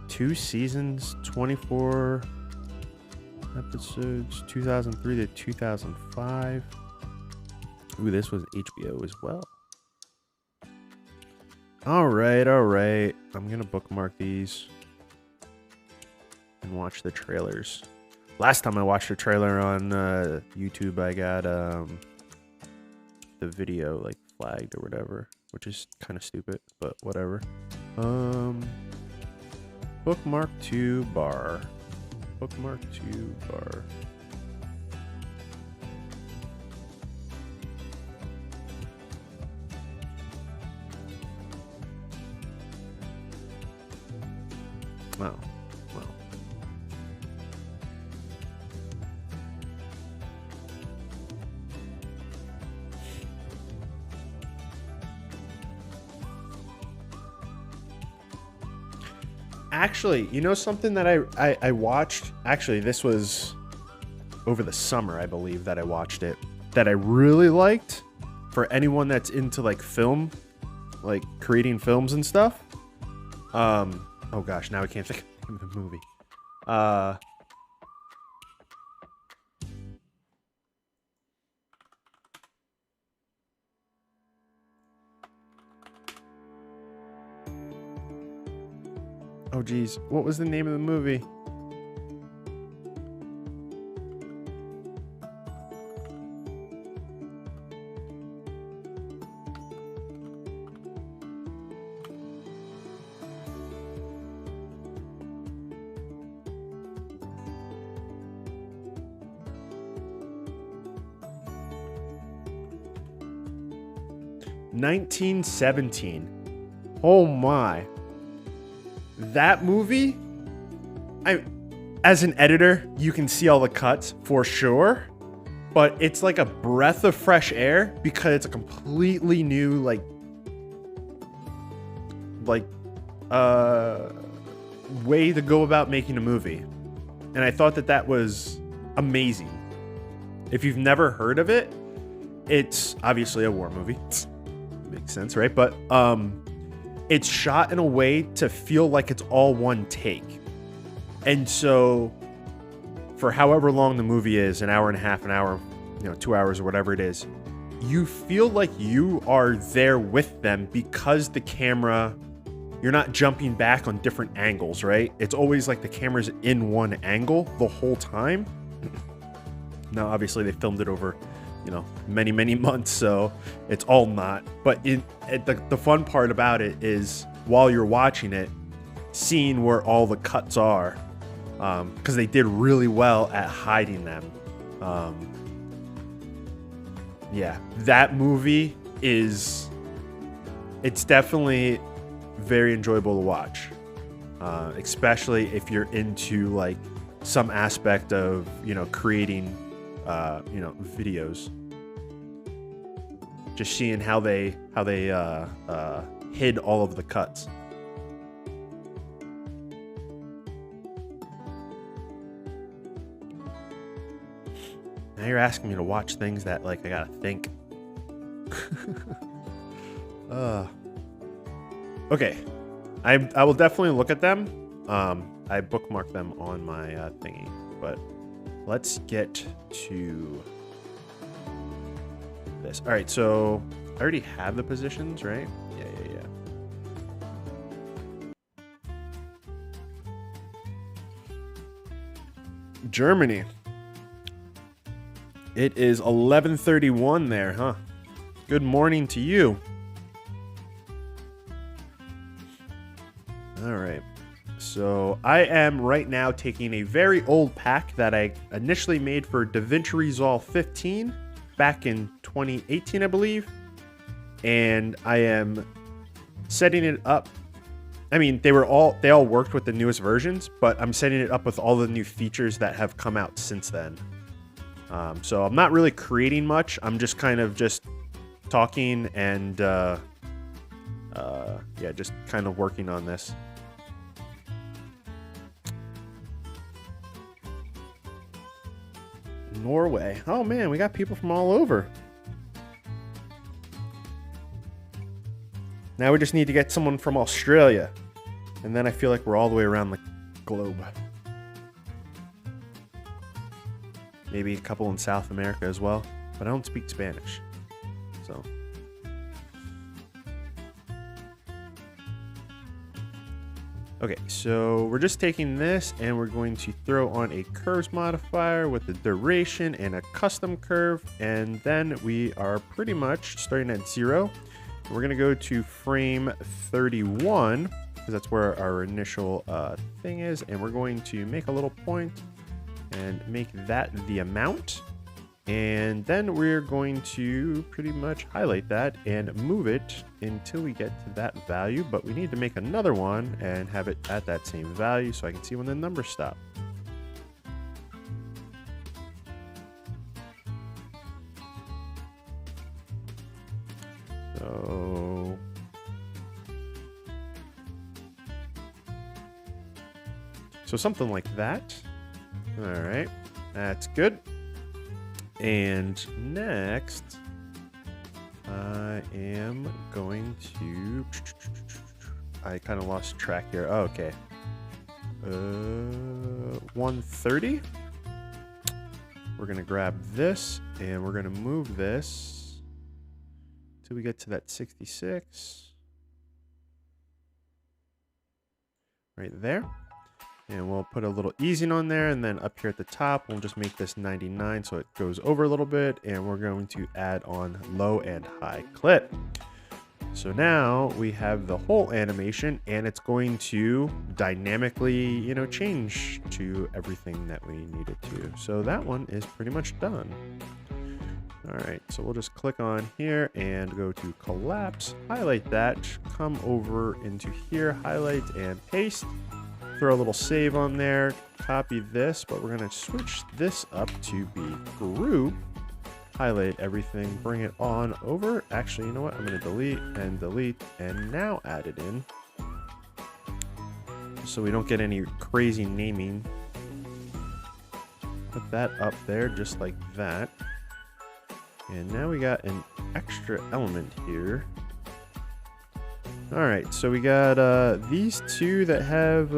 Two seasons, 24 episodes, 2003 to 2005. Ooh, this was HBO as well. All right. I'm going to bookmark these and watch the trailers. Last time I watched a trailer on YouTube, I got the video like flagged or whatever, which is kind of stupid, but whatever. Bookmark to bar. Bookmark to bar. Wow. Wow. Actually, you know something that I watched? Actually, this was over the summer, I believe, that I watched it. That I really liked for anyone that's into like film, like creating films and stuff. Oh gosh, now I can't think of the movie. Oh geez, what was the name of the movie? "1917." Oh my. That movie, as an editor, you can see all the cuts for sure, but it's like a breath of fresh air because it's a completely new way to go about making a movie. And I thought that was amazing. If you've never heard of it, it's obviously a war movie. Makes sense, right? But it's shot in a way to feel like it's all one take. And so for however long the movie is, an hour and a half, an hour, 2 hours or whatever it is, you feel like you are there with them because the camera, you're not jumping back on different angles, right? It's always like the camera's in one angle the whole time. Now, obviously they filmed it over, many, many months, so it's all not. But the fun part about it is while you're watching it, seeing where all the cuts are, because they did really well at hiding them. Yeah, that movie it's definitely very enjoyable to watch, especially if you're into like some aspect of creating videos. Just seeing how they hid all of the cuts. Now you're asking me to watch things that like I gotta think. Okay, I will definitely look at them. I bookmarked them on my thingy, but let's get to this. All right, so I already have the positions, right? Yeah. Germany. It is 11:31 there, huh? Good morning to you. All right. So I am right now taking a very old pack that I initially made for DaVinci Resolve 15 back in 2018, I believe. And I am setting it up. I mean, they all worked with the newest versions, but I'm setting it up with all the new features that have come out since then. So I'm not really creating much. I'm just kind of talking and just kind of working on this. Norway. Oh man, we got people from all over. Now we just need to get someone from Australia. And then I feel like we're all the way around the globe. Maybe a couple in South America as well. But I don't speak Spanish. So. Okay, so we're just taking this and we're going to throw on a curves modifier with the duration and a custom curve. And then we are pretty much starting at 0. We're going to go to frame 31 because that's where our initial thing is. And we're going to make a little point and make that the amount. And then we're going to pretty much highlight that and move it until we get to that value. But we need to make another one and have it at that same value so I can see when the numbers stop. So something like that. All right, that's good. And next, I am going to... I kind of lost track here. Oh, okay. 130. We're going to grab this, and we're going to move this till we get to that 66. Right there. And we'll put a little easing on there, and then up here at the top, we'll just make this 99 so it goes over a little bit, and we're going to add on low and high clip. So now we have the whole animation, and it's going to dynamically, change to everything that we need it to. So that one is pretty much done. All right, so we'll just click on here and go to collapse, highlight that, come over into here, highlight and paste. Throw a little save on there, copy this, but we're going to switch this up to be group, highlight everything, bring it on over. Actually, you know what? I'm going to delete, and now add it in. So we don't get any crazy naming. Put that up there just like that. And now we got an extra element here. All right, so we got these two that have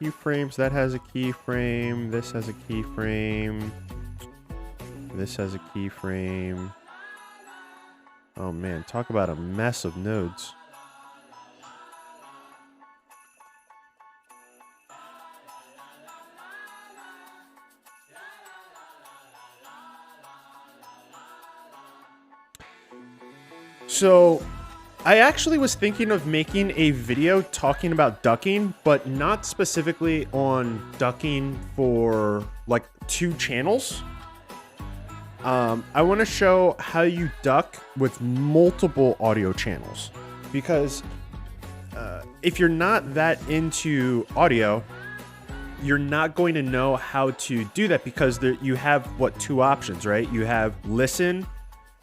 keyframes. That has a keyframe. This has a keyframe. This has a keyframe. Oh man, talk about a mess of nodes. So I actually was thinking of making a video talking about ducking, but not specifically on ducking for like 2 channels. I want to show how you duck with multiple audio channels, because if you're not that into audio, you're not going to know how to do that, because you have 2 options, right? You have listen,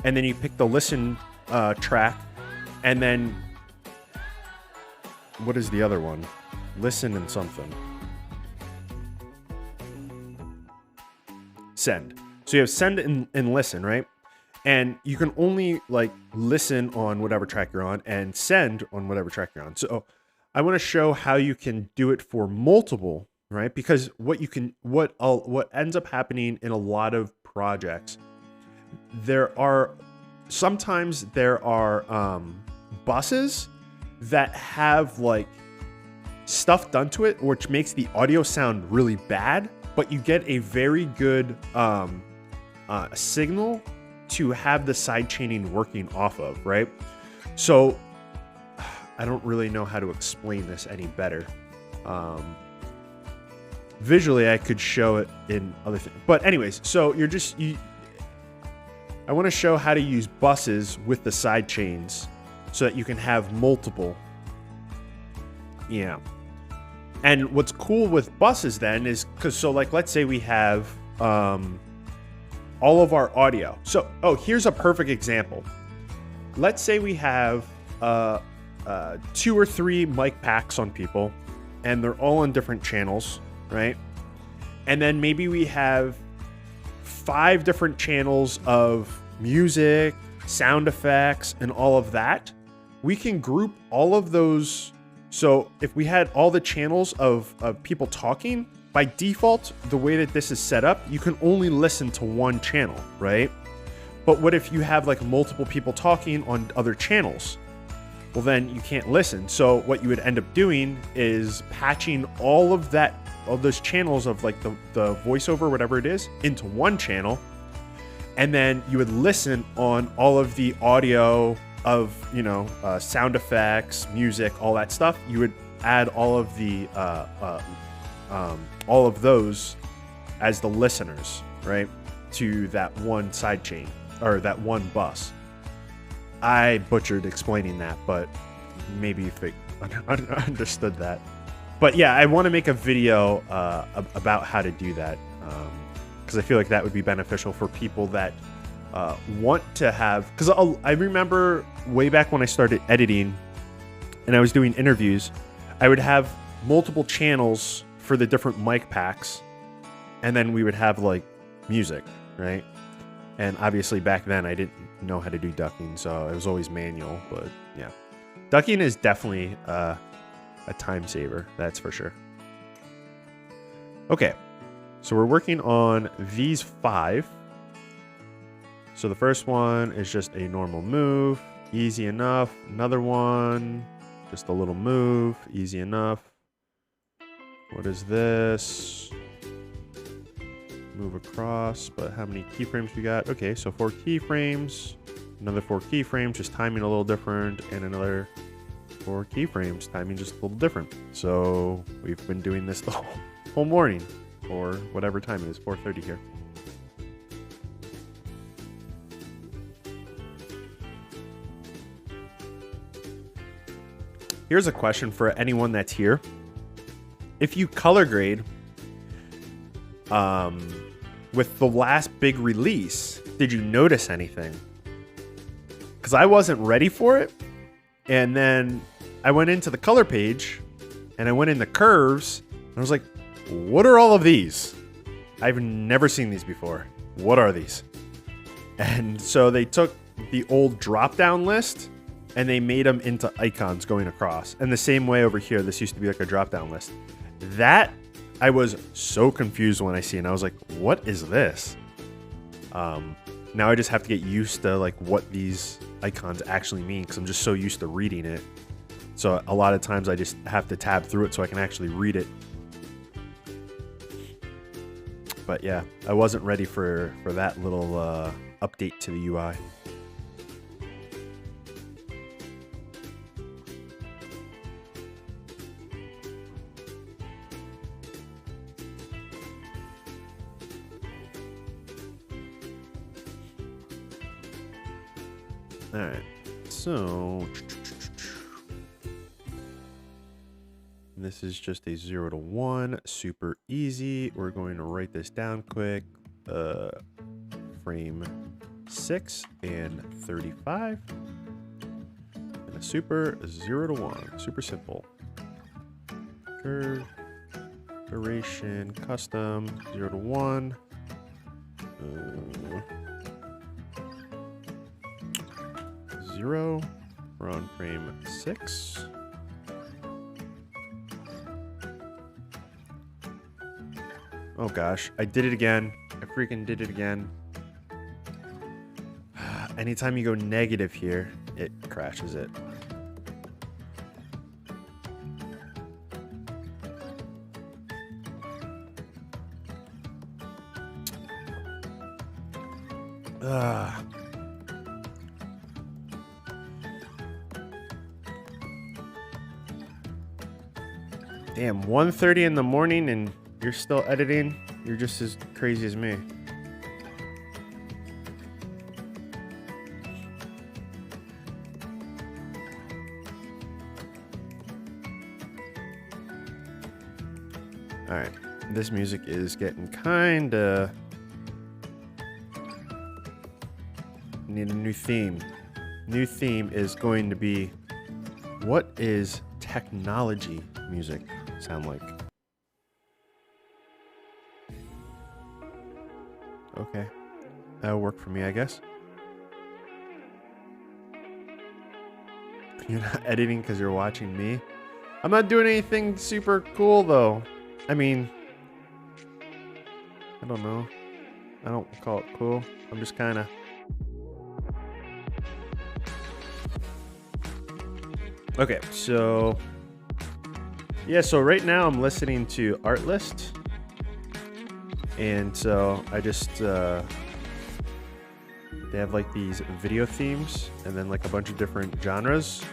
and then you pick the listen track. And then, what is the other one? Listen and something. Send. So you have send and listen, right? And you can only listen on whatever track you're on and send on whatever track you're on. So I want to show how you can do it for multiple, right? Because what ends up happening in a lot of projects, sometimes there are buses that have stuff done to it, which makes the audio sound really bad, but you get a very good signal to have the side chaining working off of, right? So I don't really know how to explain this any better. Visually, I could show it in other things, but anyways, so I want to show how to use buses with the side chains so that you can have multiple. Yeah. And what's cool with buses then is, let's say we have all of our audio. So, here's a perfect example. Let's say we have 2 or 3 mic packs on people, and they're all on different channels, right? And then maybe we have 5 different channels of music, sound effects, and all of that. We can group all of those. So if we had all the channels of people talking, by default, the way that this is set up, you can only listen to one channel, right? But what if you have multiple people talking on other channels? Well, then you can't listen. So what you would end up doing is patching all of those channels of the voiceover, whatever it is, into one channel. And then you would listen on all of the audio of, sound effects, music, all that stuff. You would add all of all of those as the listeners, right? to that one side chain or that one bus. I butchered explaining that, but maybe if it understood that. But yeah, I want to make a video about how to do that, because I feel like that would be beneficial for people that want to have, because I remember way back when I started editing and I was doing interviews, I would have multiple channels for the different mic packs, and then we would have like music, right? And obviously back then I didn't know how to do ducking, so it was always manual. But yeah, ducking is definitely a time saver, that's for sure. Okay, so we're working on these 5. So the first one is just a normal move, easy enough. Another one, just a little move, easy enough. What is this? Move across, but how many keyframes we got? Okay, so 4 keyframes, another 4 keyframes, just timing a little different, and another 4 keyframes, timing just a little different. So we've been doing this the whole morning, or whatever time it is, 4:30 here. Here's a question for anyone that's here. If you color grade, with the last big release, did you notice anything? Because I wasn't ready for it. And then I went into the color page and I went in the curves and I was like, what are all of these? I've never seen these before. What are these? And so they took the old drop-down list and they made them into icons going across. And the same way over here, this used to be like a drop-down list. That I was so confused when I see it. And I was like, what is this? Now I just have to get used to like what these icons actually mean, because I'm just so used to reading it. So a lot of times I just have to tab through it so I can actually read it. But yeah, I wasn't ready for that little update to the UI. All right, so this is just a 0 to 1, super easy. We're going to write this down quick. Frame 6 and 35, and a super 0 to 1, super simple. Curve, duration, custom 0 to 1. 0. We're on frame 6. Oh gosh, I did it again. I freaking did it again. Anytime you go negative here, it crashes it. Damn, 1:30 in the morning and you're still editing? You're just as crazy as me. Alright, this music is getting kinda... Need a new theme. New theme is going to be, what is technology music sound like? Okay, that'll work for me, I guess. You're not editing because you're watching me? I'm not doing anything super cool, though. I mean, I don't know. I don't call it cool. I'm just kind of... Okay, so... Yeah, so right now I'm listening to Artlist. And so I just, they have like these video themes and then like a bunch of different genres.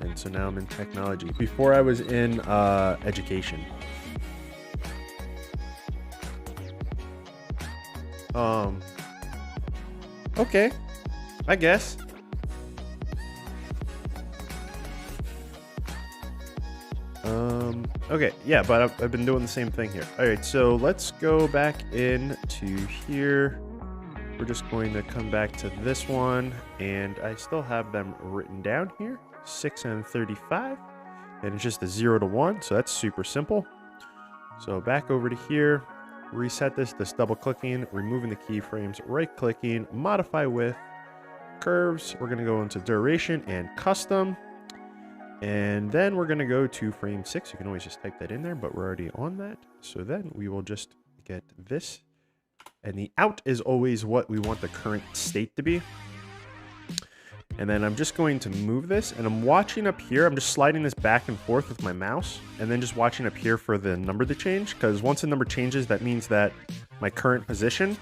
And so now I'm in technology. Before I was in Okay, I guess. Okay, yeah, but I've been doing the same thing here. All right, so let's go back into here. We're just going to come back to this one, and I still have them written down here, 6 and 35, and it's just a 0 to 1, so that's super simple. So back over to here, reset this, just double clicking, removing the keyframes, right clicking, modify with curves. We're going to go into duration and custom. And then we're going to go to frame 6. You can always just type that in there, but we're already on that. So then we will just get this. And the out is always what we want the current state to be. And then I'm just going to move this, and I'm watching up here. I'm just sliding this back and forth with my mouse, and then just watching up here for the number to change. Because once the number changes, that means that my current position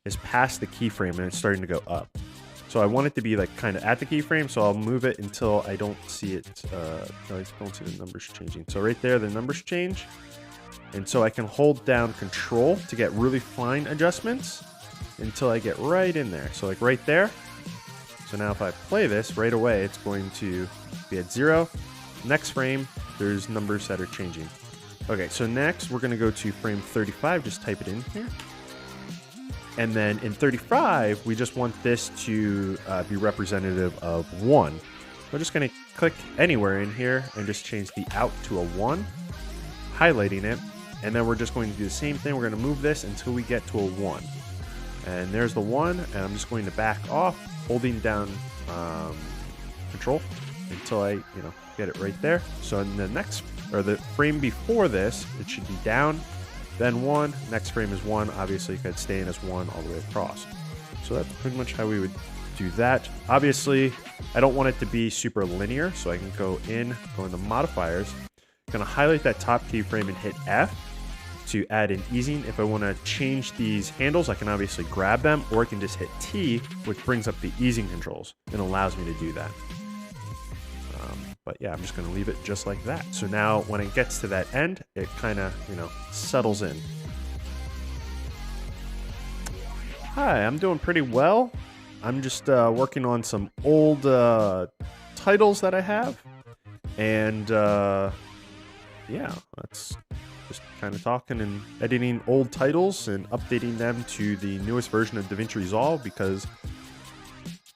is past the keyframe and it's starting to go up. So I want it to be like kind of at the keyframe, so I'll move it until I don't see it. I don't see the numbers changing. So right there, the numbers change. And so I can hold down Control to get really fine adjustments until I get right in there. So like right there. So now if I play this right away, it's going to be at 0. Next frame, there's numbers that are changing. Okay, so next we're going to go to frame 35. Just type it in here. And then in 35, we just want this to be representative of 1. We're just going to click anywhere in here and just change the out to a 1, highlighting it. And then we're just going to do the same thing. We're going to move this until we get to a 1. And there's the 1. And I'm just going to back off, holding down Control until I, get it right there. So in the next, or the frame before this, it should be down. Then 1, next frame is 1. Obviously, you could stay in as 1 all the way across. So that's pretty much how we would do that. Obviously, I don't want it to be super linear, so I can go into modifiers. I'm going to highlight that top keyframe and hit F to add an easing. If I want to change these handles, I can obviously grab them, or I can just hit T, which brings up the easing controls and allows me to do that. But yeah, I'm just going to leave it just like that. So now when it gets to that end, it kind of, settles in. Hi, I'm doing pretty well. I'm just working on some old titles that I have. And yeah, that's just kind of talking and editing old titles and updating them to the newest version of DaVinci Resolve, because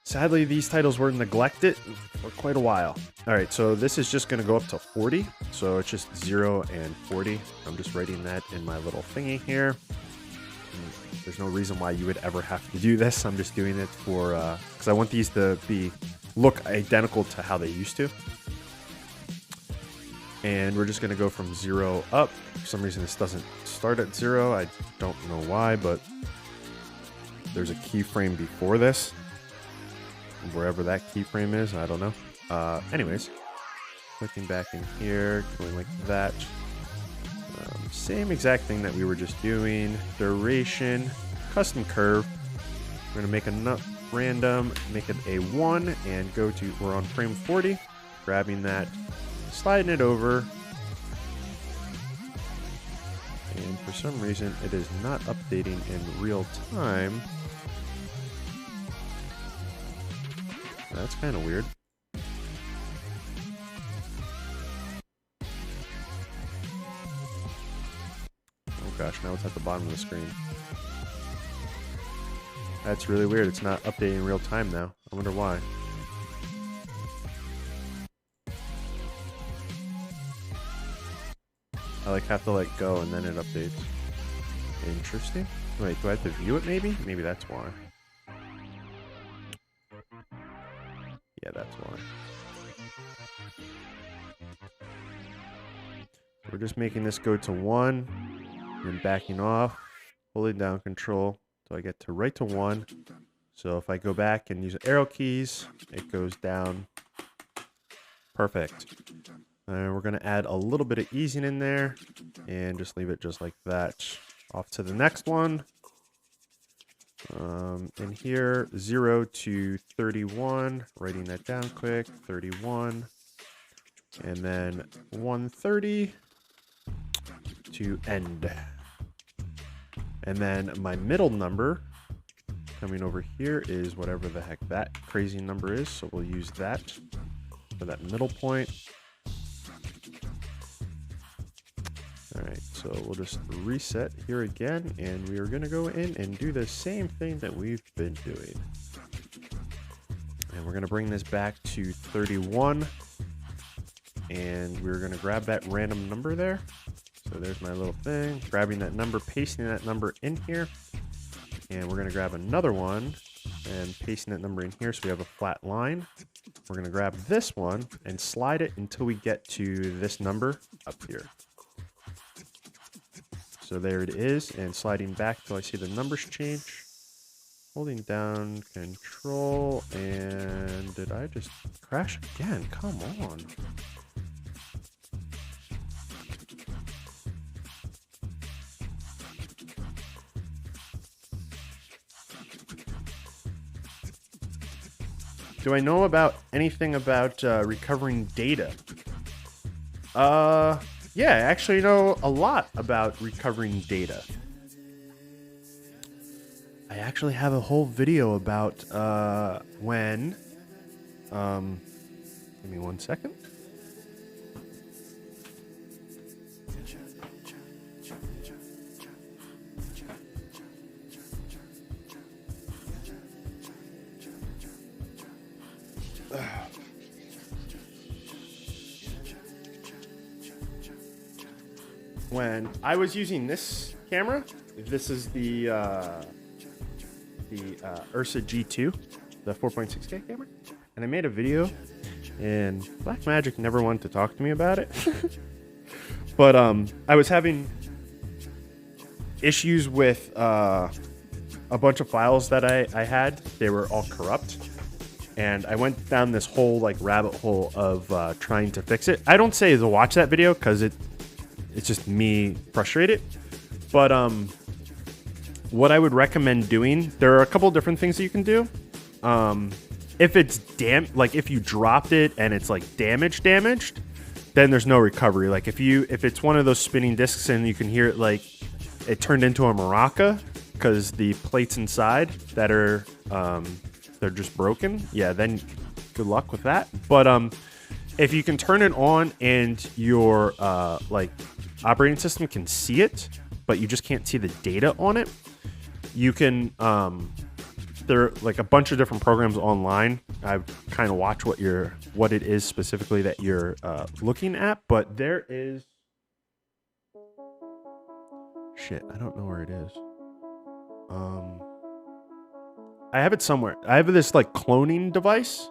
sadly, these titles were neglected for quite a while. All right, so this is just going to go up to 40. So it's just 0 and 40. I'm just writing that in my little thingy here. There's no reason why you would ever have to do this. I'm just doing it for because I want these to look identical to how they used to. And we're just going to go from 0 up. For some reason, this doesn't start at 0. I don't know why, but there's a keyframe before this. Wherever that keyframe is, I don't know. Anyways, clicking back in here, going like that. Same exact thing that we were just doing. Duration, custom curve. We're gonna make a random, make it a 1, and we're on frame 40. Grabbing that, sliding it over. And for some reason, it is not updating in real time. That's kind of weird. Oh gosh, now it's at the bottom of the screen. That's really weird. It's not updating in real time now. I wonder why. I have to let go and then it updates. Interesting. Wait, do I have to view it maybe? Maybe that's why. Yeah, that's why. We're just making this go to 1, and backing off, holding down Control so I get to right to 1. So if I go back and use arrow keys, it goes down. Perfect. And we're going to add a little bit of easing in there and just leave it just like that. Off to the next one. In here, 0 to 31, writing that down quick, 31, and then 130 to end. And then my middle number coming over here is whatever the heck that crazy number is. So we'll use that for that middle point. All right, so we'll just reset here again, and we are going to go in and do the same thing that we've been doing. And we're going to bring this back to 31, and we're going to grab that random number there. So there's my little thing, grabbing that number, pasting that number in here, and we're going to grab another one and pasting that number in here so we have a flat line. We're going to grab this one and slide it until we get to this number up here. So there it is, and sliding back till I see the numbers change. Holding down control, and did I just crash again? Come on. Do I know about anything about recovering data? Yeah, I actually know a lot about recovering data. I actually have a whole video about when... give me 1 second. When I was using this camera, this is the Ursa G2, the 4.6K camera, and I made a video, and Blackmagic never wanted to talk to me about it. But I was having issues with a bunch of files that I had. They were all corrupt, and I went down this whole like rabbit hole of trying to fix it. I don't say to watch that video because it's just me frustrated, but what I would recommend doing, there are a couple different things that you can do. If it's like if you dropped it and it's like damaged, then there's no recovery. Like if it's one of those spinning discs and you can hear it like it turned into a maraca because the plates inside that are they're just broken, yeah, then good luck with that. But if you can turn it on and your like operating system can see it, but you just can't see the data on it, you can there are like a bunch of different programs online. I kind of watch what it is specifically that you're looking at, but there is shit, I don't know where it is. I have it somewhere. I have this like cloning device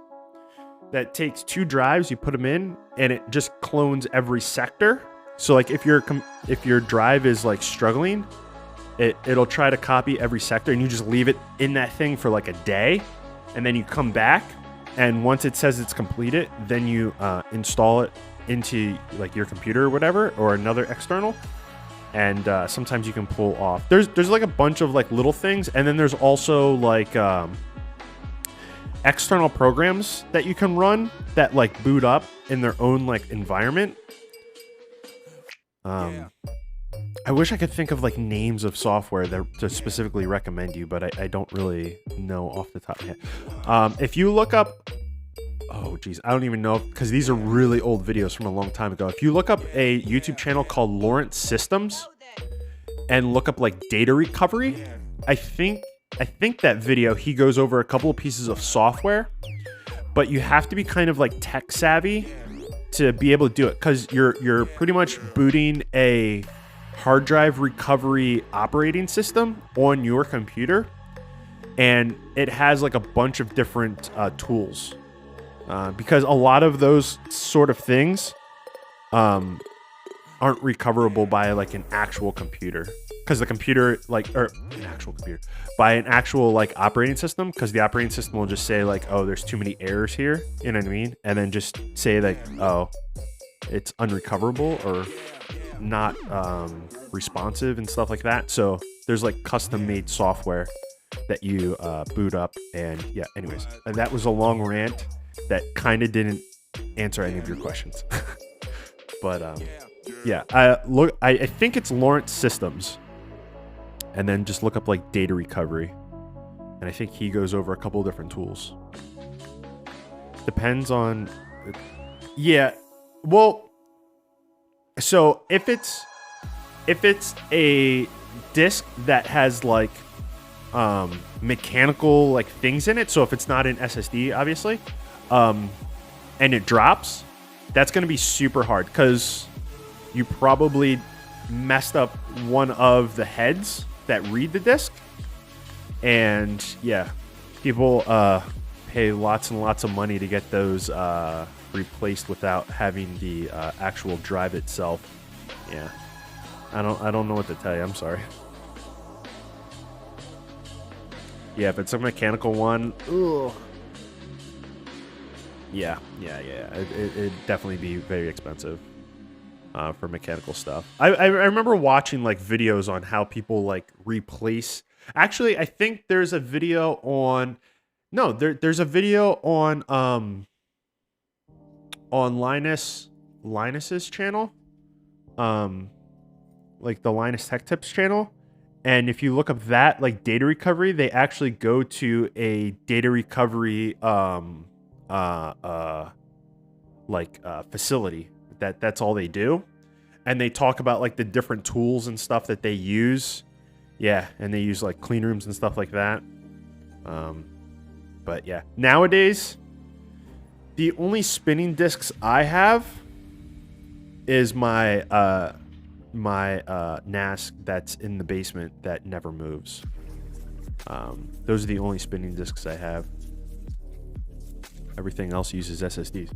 that takes 2 drives, you put them in, and it just clones every sector. So like if your drive is like struggling, it'll try to copy every sector, and you just leave it in that thing for like a day, and then you come back, and once it says it's completed, then you install it into like your computer or whatever, or another external, and sometimes you can pull off. There's like a bunch of like little things, and then there's also like external programs that you can run that like boot up in their own like environment. I wish I could think of like names of software that to specifically recommend you, but I don't really know off the top of my head. If you look up, oh geez, I don't even know, because these are really old videos from a long time ago. If you look up a YouTube channel called Lawrence Systems and look up like data recovery, I think that video, he goes over a couple of pieces of software, but you have to be kind of like tech savvy to be able to do it, because you're pretty much booting a hard drive recovery operating system on your computer, and it has like a bunch of different tools, because a lot of those sort of things aren't recoverable by like an actual computer, because the computer by an actual like operating system, because the operating system will just say like, oh, there's too many errors here, you know what I mean, and then just say like, oh, it's unrecoverable or not responsive and stuff like that. So there's like custom made software that you boot up, and yeah, anyways, that was a long rant that kind of didn't answer any of your questions. But yeah, I think it's Lawrence Systems. and then just look up like data recovery. And I think he goes over a couple of different tools. Depends on, yeah. Well, so if it's a disk that has like mechanical like things in it, so if it's not an SSD, obviously, and it drops, that's going to be super hard because you probably messed up one of the heads that read the disk. And yeah, people pay lots and lots of money to get those replaced without having the actual drive itself. Yeah, I don't know what to tell you. I'm sorry. Yeah, if it's a mechanical one, ugh. Yeah. It'd definitely be very expensive for mechanical stuff. I remember watching like videos on how people like replace. Actually, I think there's a video on. No, there's a video on Linus's channel, like the Linus Tech Tips channel. And if you look up that, like data recovery, they actually go to a data recovery facility that's all they do. And they talk about like the different tools and stuff that they use. Yeah, and they use like clean rooms and stuff like that. But yeah, nowadays, the only spinning discs I have is my NAS that's in the basement that never moves. Those are the only spinning discs I have. Everything else uses SSDs.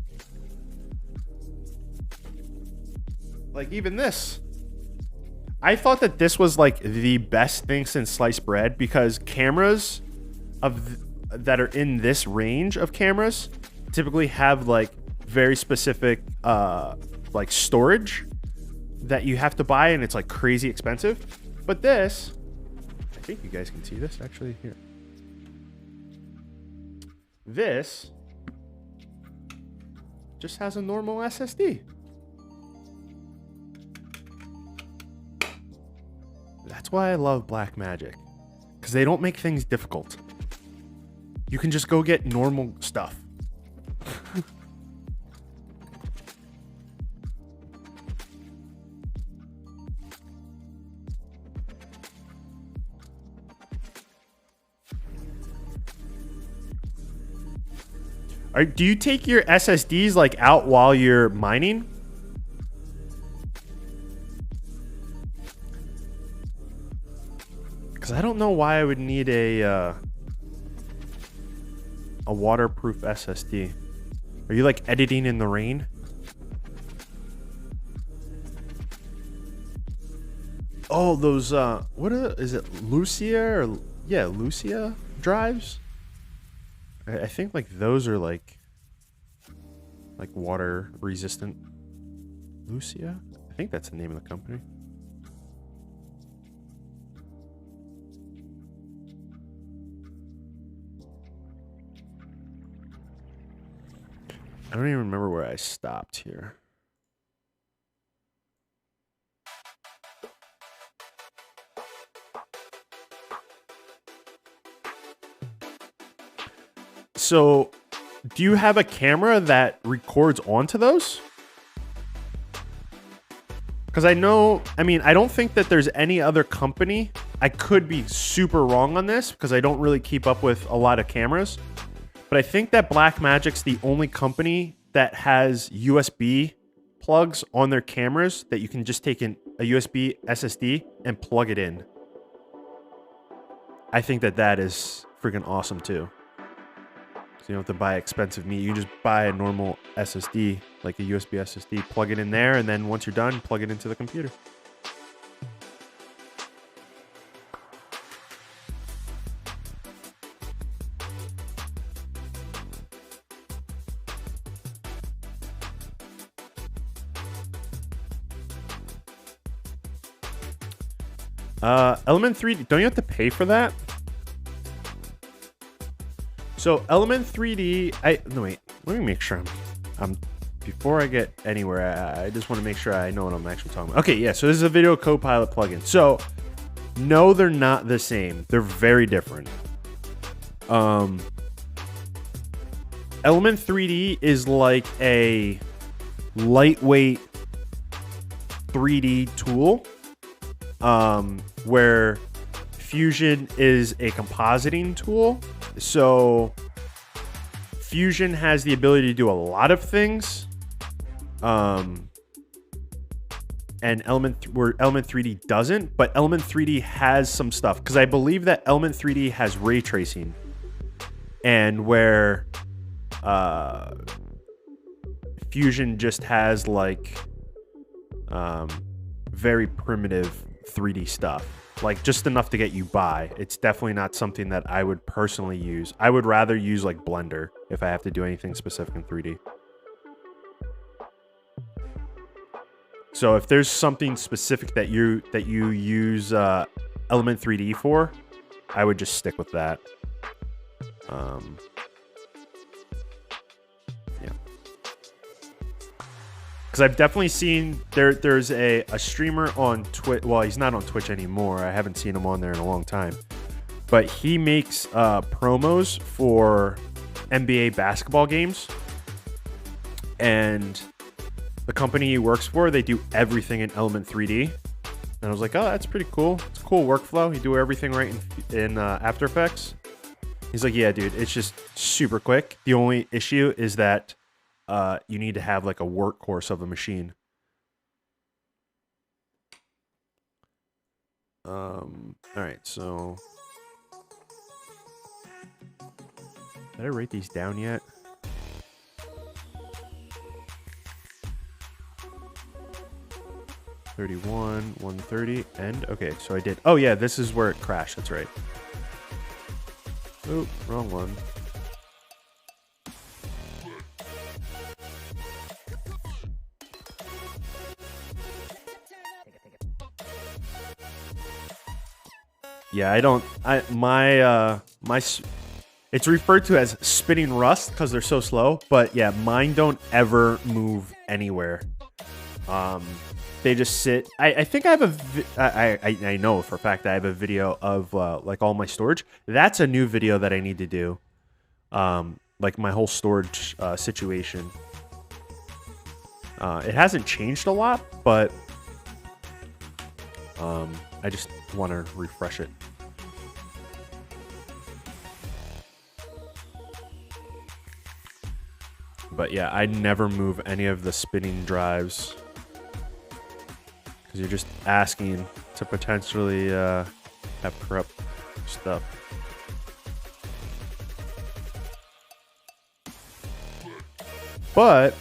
Like even this. I thought that this was like the best thing since sliced bread because cameras that are in this range of cameras typically have like very specific like storage that you have to buy, and it's like crazy expensive. But this, I think you guys can see this actually here. This just has a normal SSD. That's why I love Blackmagic, because they don't make things difficult. You can just go get normal stuff. Do you take your SSDs like out while you're mining? Because I don't know why I would need a waterproof SSD. Are you like editing in the rain? Oh, those is it Lucia or yeah, Lucia drives? I think like those are like water resistant. Lucia? I think that's the name of the company. I don't even remember where I stopped here. So, do you have a camera that records onto those? Because I don't think that there's any other company. I could be super wrong on this because I don't really keep up with a lot of cameras. But I think that Blackmagic's the only company that has USB plugs on their cameras that you can just take in a USB SSD and plug it in. I think that is freaking awesome too. So you don't have to buy expensive meat. You can just buy a normal SSD, like a USB SSD, plug it in there, and then once you're done, plug it into the computer. Element 3D, don't you have to pay for that? So Element 3D, let me make sure I'm before I get anywhere, I just want to make sure I know what I'm actually talking about. Okay, yeah, so this is a video copilot plugin. So No, they're not the same. They're very different. Element 3D is like a lightweight 3D tool, where Fusion is a compositing tool. So Fusion has the ability to do a lot of things, and Element 3D doesn't. But Element 3D has some stuff, because I believe that Element 3D has ray tracing, and where Fusion just has like very primitive 3D stuff, like just enough to get you by. It's definitely not something that I would personally use. I would rather use like Blender if I have to do anything specific in 3D. So if there's something specific that you use Element 3D for, I would just stick with that. Yeah. Because I've definitely seen there's a streamer on Twitch. Well, he's not on Twitch anymore. I haven't seen him on there in a long time. But he makes promos for NBA basketball games. And the company he works for, they do everything in Element 3D. And I was like, oh, that's pretty cool. It's a cool workflow. You do everything right in After Effects. He's like, yeah, dude, it's just super quick. The only issue is that you need to have like a workhorse of a machine. All right, so did I write these down yet? $31, $130, and okay, so I did. Oh yeah, this is where it crashed. That's right. Oop, wrong one. Yeah, it's referred to as spinning rust because they're so slow, but yeah, mine don't ever move anywhere. They just sit. I think I have I know for a fact I have a video of like all my storage. That's a new video that I need to do. Like my whole storage situation. It hasn't changed a lot, but I just want to refresh it. But yeah, I never move any of the spinning drives, because you're just asking to potentially have corrupt stuff. But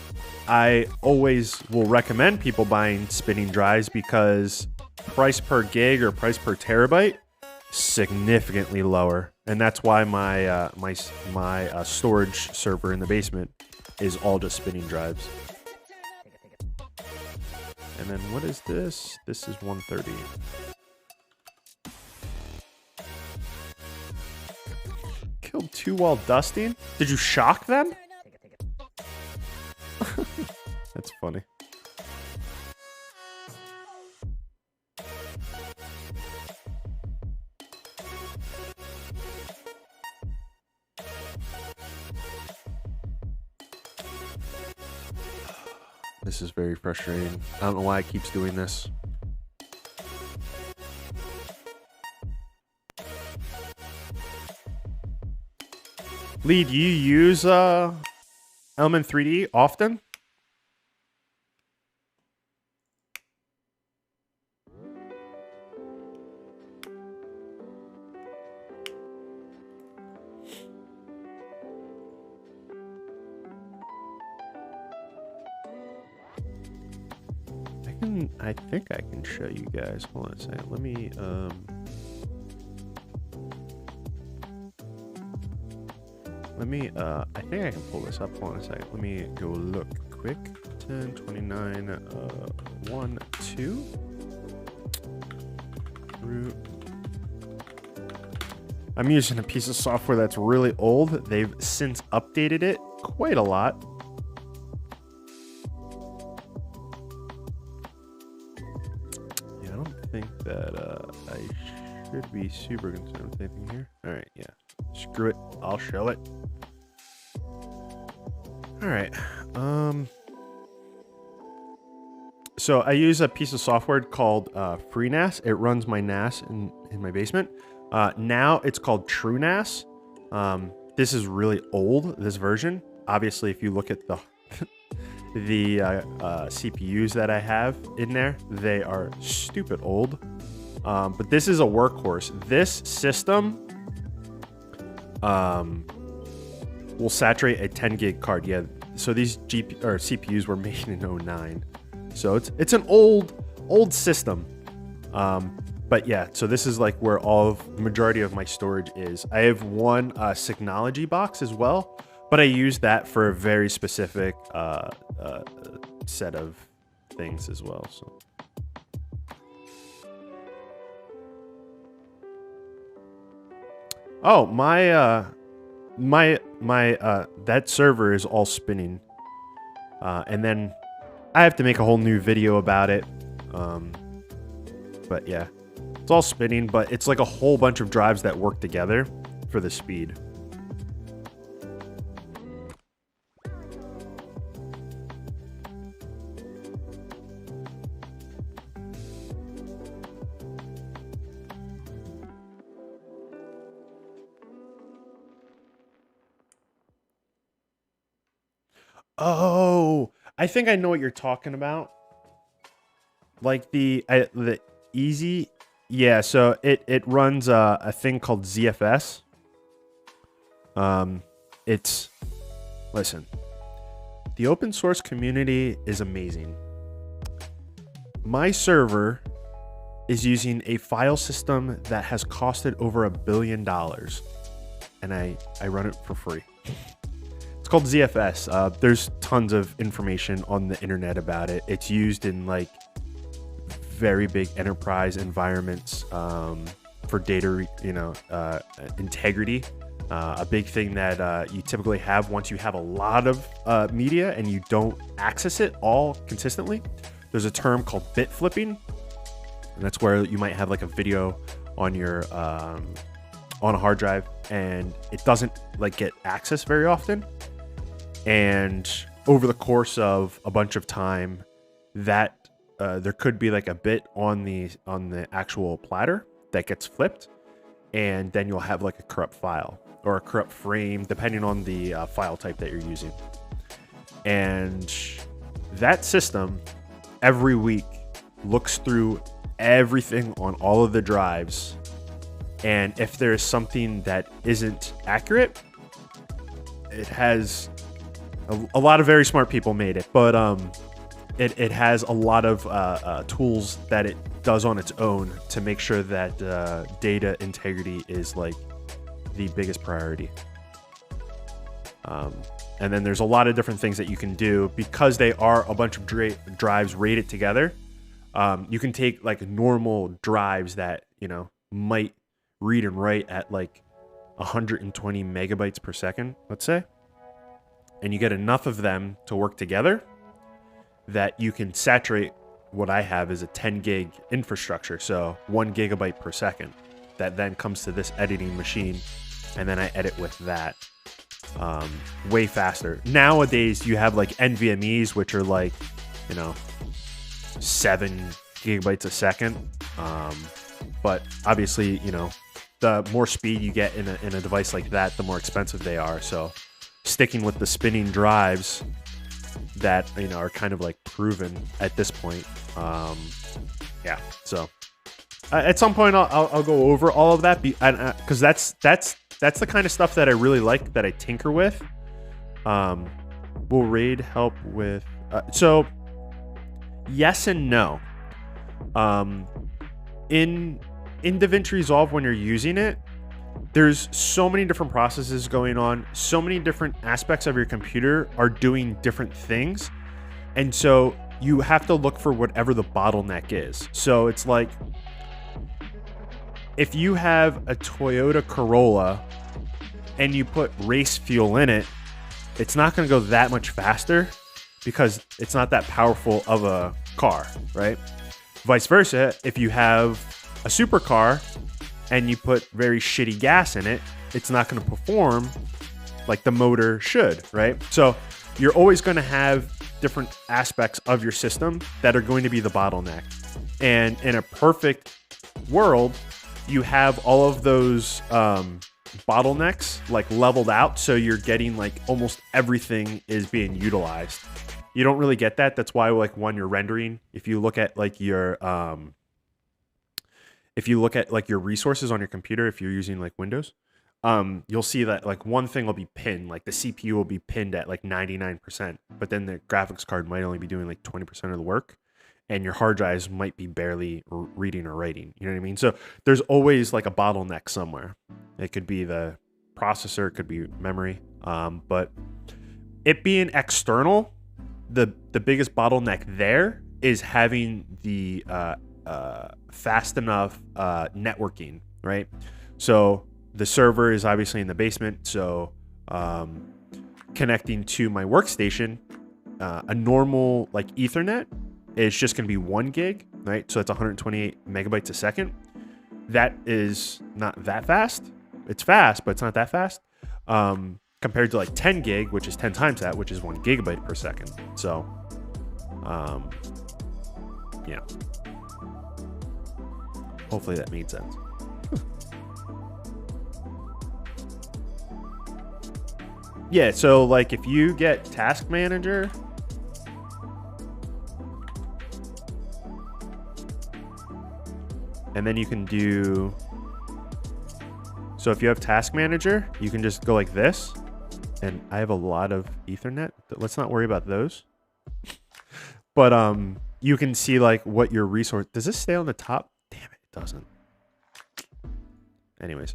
I always will recommend people buying spinning drives, because price per gig or price per terabyte significantly lower, and that's why my my storage server in the basement is all just spinning drives. And then what is this? This is 130. Killed 2 while dusting? Did you shock them? That's funny. This is very frustrating. I don't know why it keeps doing this. Lee, do you use Element 3D often? I think I can show you guys. Hold on a second. Let me I think I can pull this up. Hold on a second. Let me go look quick. 1029 1 2 root. I'm using a piece of software that's really old. They've since updated it quite a lot. I think that I super concerned with anything here. All right, yeah. Screw it. I'll show it. All right. So I use a piece of software called FreeNAS. It runs my NAS in my basement. Now it's called TrueNAS. This is really old, this version. Obviously, if you look at the the CPUs that I have in there, they are stupid old. But this is a workhorse. This system will saturate a 10 gig card. Yeah, so these CPUs were made in 09. So it's an old system. But yeah, so this is like where majority of my storage is. I have one Synology box as well, but I use that for a very specific set of things as well. So. Oh, my that server is all spinning, and then I have to make a whole new video about it. But yeah, it's all spinning, but it's like a whole bunch of drives that work together for the speed. Oh, I think I know what you're talking about. Like the easy, yeah. So it runs a thing called ZFS. Listen, the open source community is amazing. My server is using a file system that has costed over $1 billion, and I run it for free. It's called ZFS. There's tons of information on the internet about it. It's used in like very big enterprise environments for data, integrity. A big thing that you typically have once you have a lot of media and you don't access it all consistently. There's a term called bit flipping, and that's where you might have like a video on your on a hard drive and it doesn't like get accessed very often. And over the course of a bunch of time, that there could be like a bit on the actual platter that gets flipped, and then you'll have like a corrupt file or a corrupt frame, depending on the file type that you're using. And that system every week looks through everything on all of the drives, and if there's something that isn't accurate, it has a lot of very smart people made it, but it has a lot of tools that it does on its own to make sure that data integrity is like the biggest priority. And then there's a lot of different things that you can do because they are a bunch of drives rated together. You can take like normal drives that, might read and write at like 120 megabytes per second, let's say, and you get enough of them to work together that you can saturate what I have is a 10 gig infrastructure. So 1 gigabyte per second that then comes to this editing machine. And then I edit with that way faster. Nowadays, you have like NVMEs, which are like, 7 gigabytes a second. But obviously, the more speed you get in a device like that, the more expensive they are. So sticking with the spinning drives that, are kind of like proven at this point. Yeah. So at some point I'll go over all of that because that's the kind of stuff that I really like, that I tinker with. Will RAID help with, so yes and no. In DaVinci Resolve, when you're using it, there's so many different processes going on. So many different aspects of your computer are doing different things. And so you have to look for whatever the bottleneck is. So it's like, if you have a Toyota Corolla and you put race fuel in it, it's not going to go that much faster because it's not that powerful of a car, right? Vice versa, if you have a supercar and you put very shitty gas in it, it's not going to perform like the motor should, right? So you're always going to have different aspects of your system that are going to be the bottleneck. And in a perfect world, you have all of those bottlenecks like leveled out, so you're getting like almost everything is being utilized. You don't really get that. That's why, like, when you're rendering, if you look at like your resources on your computer, if you're using like Windows, you'll see that like one thing will be pinned, like the CPU will be pinned at like 99%, but then the graphics card might only be doing like 20% of the work, and your hard drives might be barely reading or writing. You know what I mean? So there's always like a bottleneck somewhere. It could be the processor, it could be memory, but it being external, the biggest bottleneck there is having the fast enough networking, right? So the server is obviously in the basement, so connecting to my workstation, a normal like Ethernet is just going to be 1 gig, right? So it's 128 megabytes a second. That is not that fast. It's fast, but it's not that fast. Compared to like 10 gig, which is 10 times that, which is 1 gigabyte per second. So, yeah. Hopefully that made sense. Yeah, so like if you get Task Manager, and then you can do, so if you have Task Manager, you can just go like this, and I have a lot of Ethernet. Let's not worry about those. But you can see like what your resource, does this stay on the top? Damn it, it doesn't. Anyways,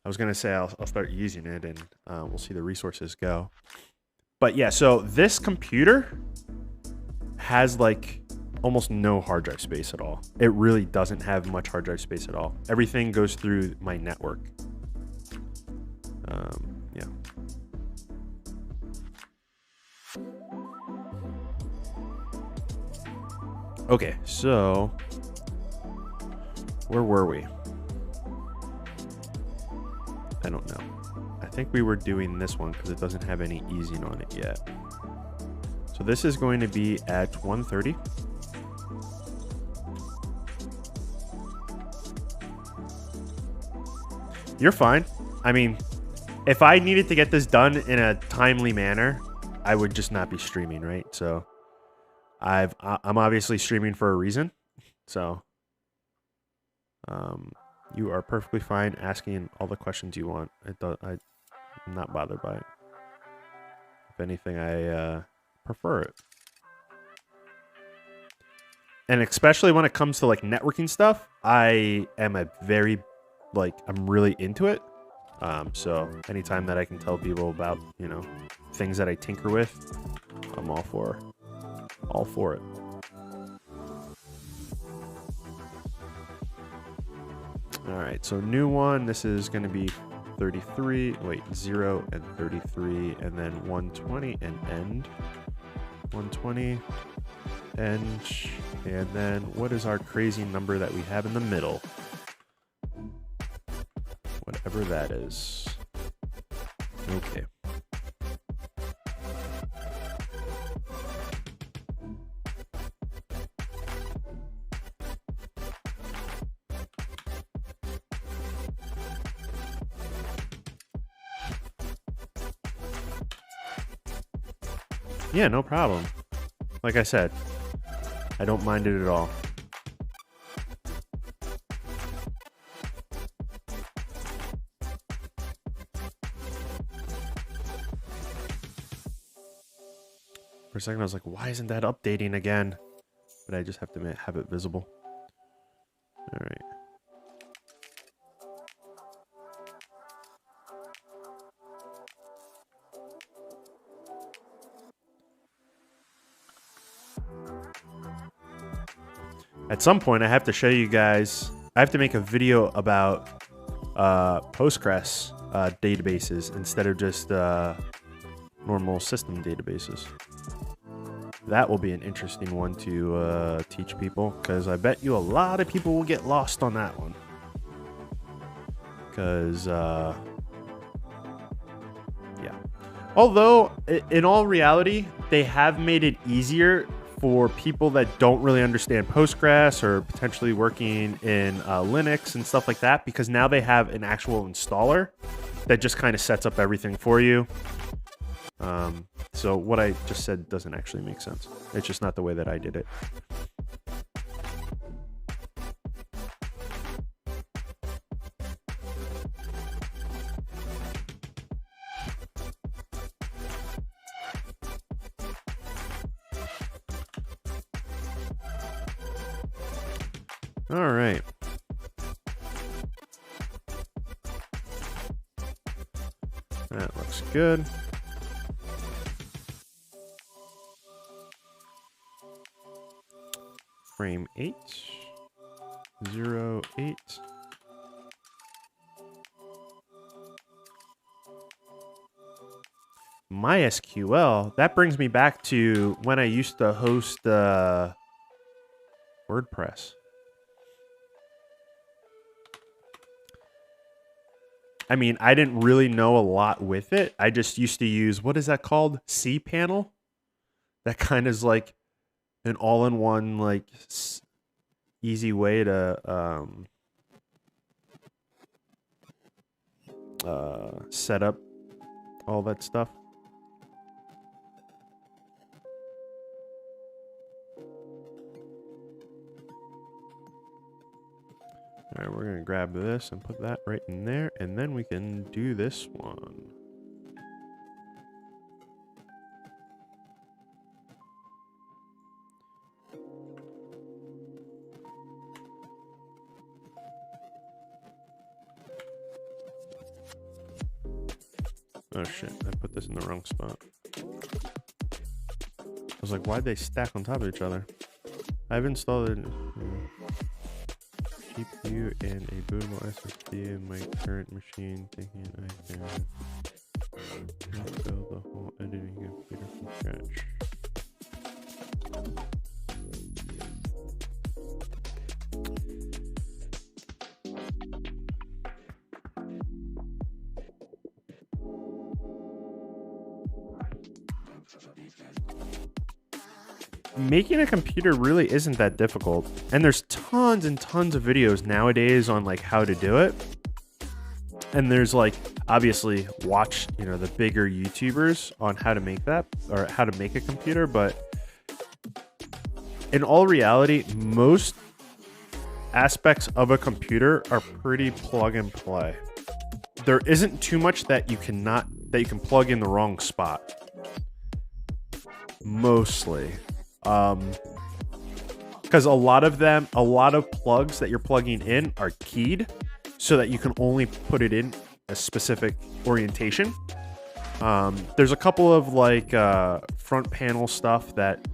I was gonna say I'll start using it, and we'll see the resources go. But yeah, so this computer has like almost no hard drive space at all. It really doesn't have much hard drive space at all. Everything goes through my network. Yeah. Okay, so where were we? I don't know. I think we were doing this one because it doesn't have any easing on it yet. So this is going to be at 130. You're fine. I mean, if I needed to get this done in a timely manner, I would just not be streaming, right? So I'm obviously streaming for a reason. So you are perfectly fine asking all the questions you want. I'm not bothered by it. If anything, I prefer it. And especially when it comes to like networking stuff, I am a very I'm really into it. So anytime that I can tell people about, you know, things that I tinker with, I'm all for it. All right, so new one, this is going to be 33, wait, 0 and 33, and then 120 and end. 120 end, and then what is our crazy number that we have in the middle? Whatever that is. Okay. Yeah, no problem. Like I said, I don't mind it at all. For a second, I was like, why isn't that updating again? But I just have to have it visible. All right. At some point, I have to show you guys, I have to make a video about Postgres databases instead of just normal system databases. That will be an interesting one to teach people, because I bet you a lot of people will get lost on that one. because yeah. Although in all reality, they have made it easier for people that don't really understand Postgres or potentially working in Linux and stuff like that, because now they have an actual installer that just kind of sets up everything for you. So what I just said doesn't actually make sense. It's just not the way that I did it. All right. That looks good. Frame 8, 0, 8. MySQL, that brings me back to when I used to host WordPress. I mean, I didn't really know a lot with it. I just used to use, what is that called? cPanel? That kind of is like an all-in-one, like, easy way to set up all that stuff. All right, we're going to grab this and put that right in there, and then we can do this one. Oh shit, I put this in the wrong spot. I was like, why'd they stack on top of each other? I've installed it. GPU and a bootable SSD in my current machine, thinking I can build the whole editing computer from scratch. Making a computer really isn't that difficult, and there's tons and tons of videos nowadays on like how to do it. And there's like, obviously watch, you know, the bigger YouTubers on how to make that or how to make a computer, but in all reality, most aspects of a computer are pretty plug and play. There isn't too much that you can plug in the wrong spot. Mostly. Because a lot of plugs that you're plugging in are keyed so that you can only put it in a specific orientation. There's a couple of like front panel stuff that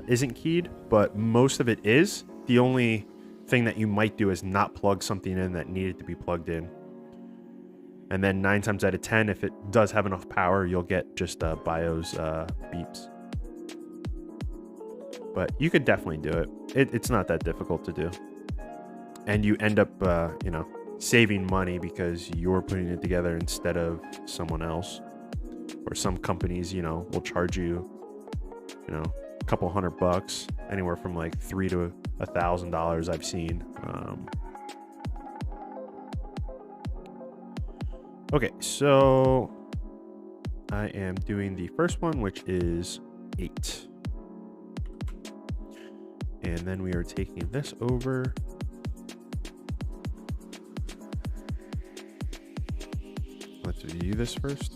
isn't keyed, but most of it is. The only thing that you might do is not plug something in that needed to be plugged in. And then 9 times out of 10, if it does have enough power, you'll get just BIOS beeps. But you could definitely do it. It's not that difficult to do. And you end up, you know, saving money because you're putting it together instead of someone else. Or some companies, you know, will charge you, you know, a couple $100, anywhere from like $3,000 to $1,000 I've seen. Okay, so I am doing the first one, which is 8. And then we are taking this over. Let's view this first.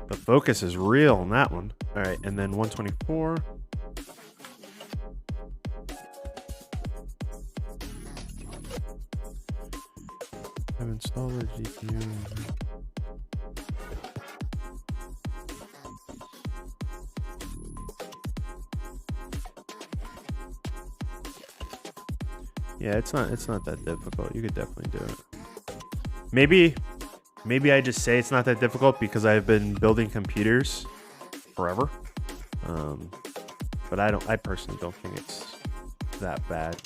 The focus is real on that one. All right, and then 124. I've installed the GPU. Yeah, it's not that difficult. You could definitely do it. Maybe Maybe I just say it's not that difficult because I've been building computers forever. But I personally don't think it's that bad.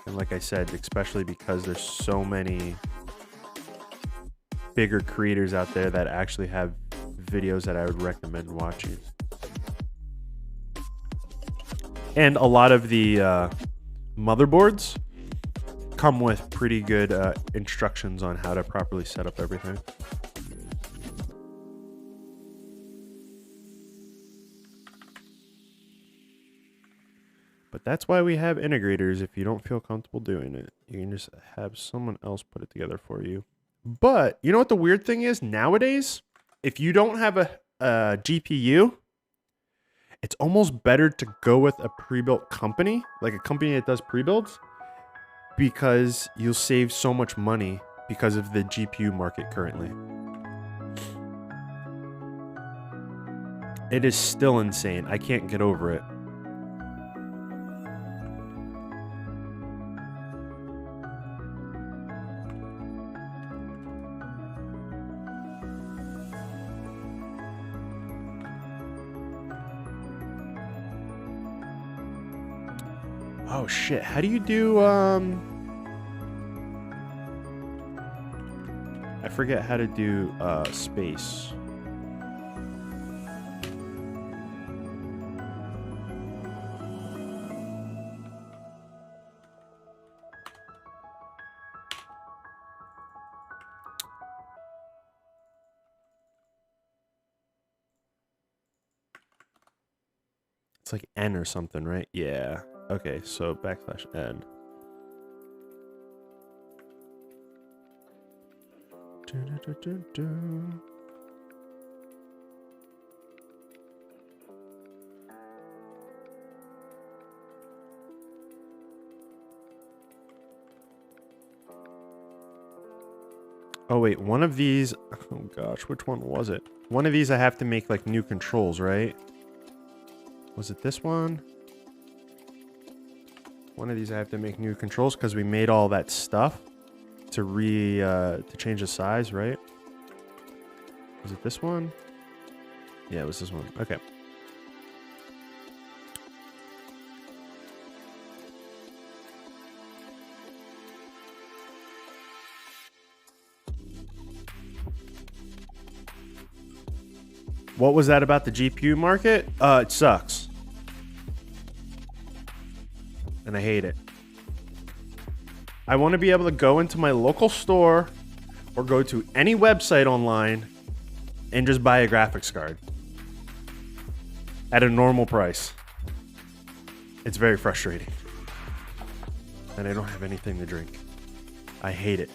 And like I said, especially because there's so many bigger creators out there that actually have videos that I would recommend watching. And a lot of the motherboards come with pretty good instructions on how to properly set up everything. But that's why we have integrators. If you don't feel comfortable doing it, you can just have someone else put it together for you. But you know what the weird thing is? Nowadays, if you don't have a GPU, it's almost better to go with a pre-built company, like a company that does pre-builds, because you'll save so much money because of the GPU market currently. It is still insane. I can't get over it. Oh shit, how do you do, I forget how to do, space. It's like N or something, right? Yeah. Okay, so \N. Oh wait, one of these, oh gosh, which one was it? One of these I have to make like new controls, right? Was it this one? One of these I have to make new controls because we made all that stuff to change the size, right? Was it this one? Yeah, it was this one. Okay. What was that about the GPU market? It sucks. And I hate it. I want to be able to go into my local store or go to any website online and just buy a graphics card at a normal price. It's very frustrating. And I don't have anything to drink. I hate it.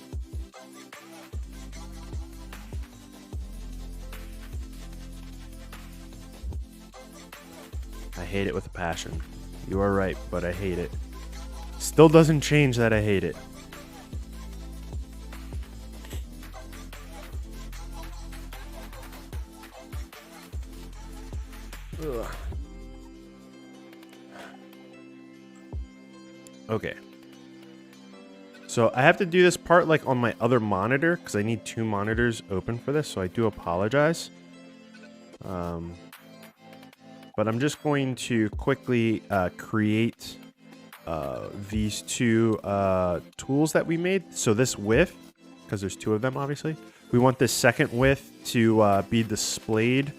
I hate it with a passion. You are right, but I hate it. Still doesn't change that I hate it. Ugh. Okay. So I have to do this part like on my other monitor because I need two monitors open for this, so I do apologize. But I'm just going to quickly create these two tools that we made. So this width, because there's two of them, obviously. We want this second width to be displayed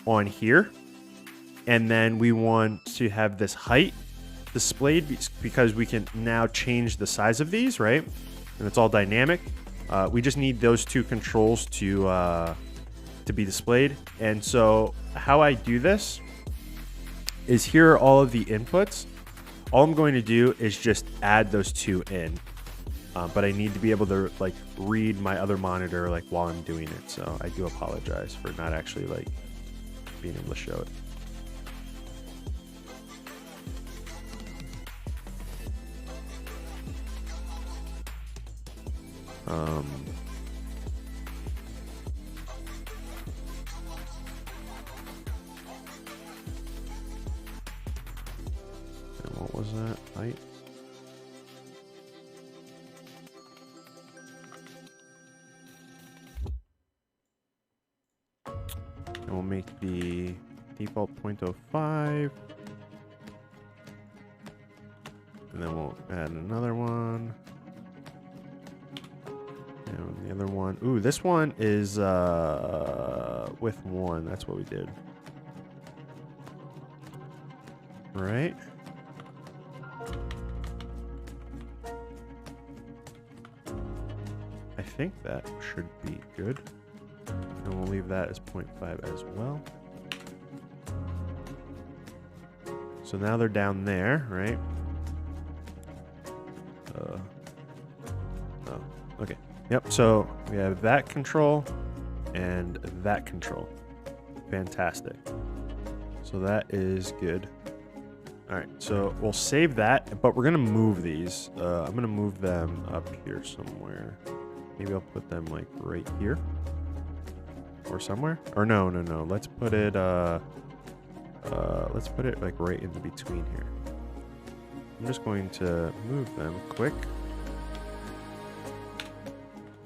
on here. And then we want to have this height displayed because we can now change the size of these, right? And it's all dynamic. We just need those two controls to be displayed. And so how I do this is here are all of the inputs. All I'm going to do is just add those two in. But I need to be able to like read my other monitor like while I'm doing it. So I do apologize for not actually like being able to show it. And what was that? Height? And we'll make the default 0.05. And then we'll add another one. And the other one. Ooh, this one is with 1. That's what we did. Right? I think that should be good. And we'll leave that as 0.5 as well. So now they're down there, right? Oh, okay. Yep, so we have that control and that control. Fantastic. So that is good. All right, so we'll save that, but we're gonna move these. I'm gonna move them up here somewhere. Maybe I'll put them like right here or somewhere. Or no. Let's put it like right in between here. I'm just going to move them quick.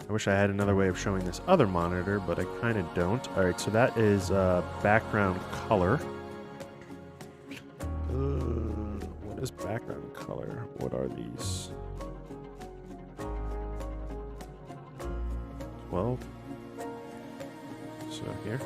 I wish I had another way of showing this other monitor, but I kind of don't. All right, so that is background color. What is background color? What are these? 12. So here.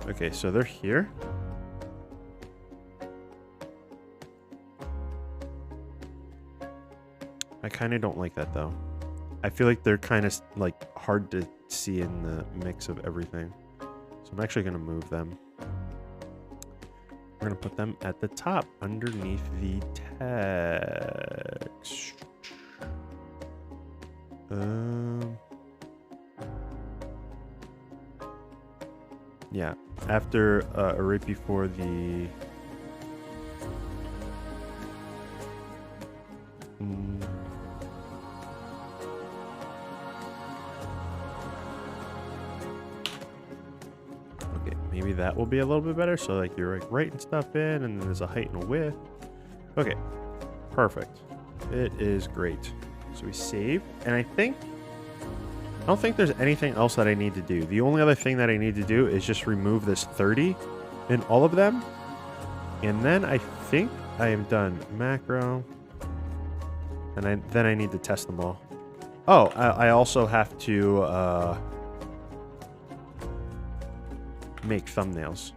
Okay, so they're here. I kind of don't like that though. I feel like they're kind of like hard to see in the mix of everything. So I'm actually going to move them. We're going to put them at the top underneath the text. Yeah, after right before the okay, maybe that will be a little bit better. So like you're like writing stuff in, and then there's a height and a width. Okay, perfect. It is great. So we save, and I don't think there's anything else that I need to do. The only other thing that I need to do is just remove this 30 in all of them. And then I think I am done. Macro. And then I need to test them all. Oh, I also have to make thumbnails.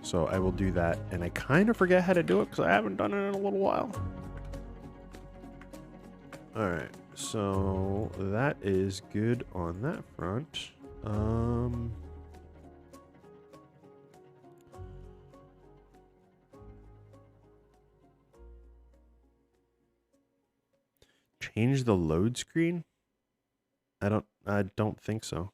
So I will do that. And I kind of forget how to do it because I haven't done it in a little while. All right. So that is good on that front. Change the load screen? I don't think so.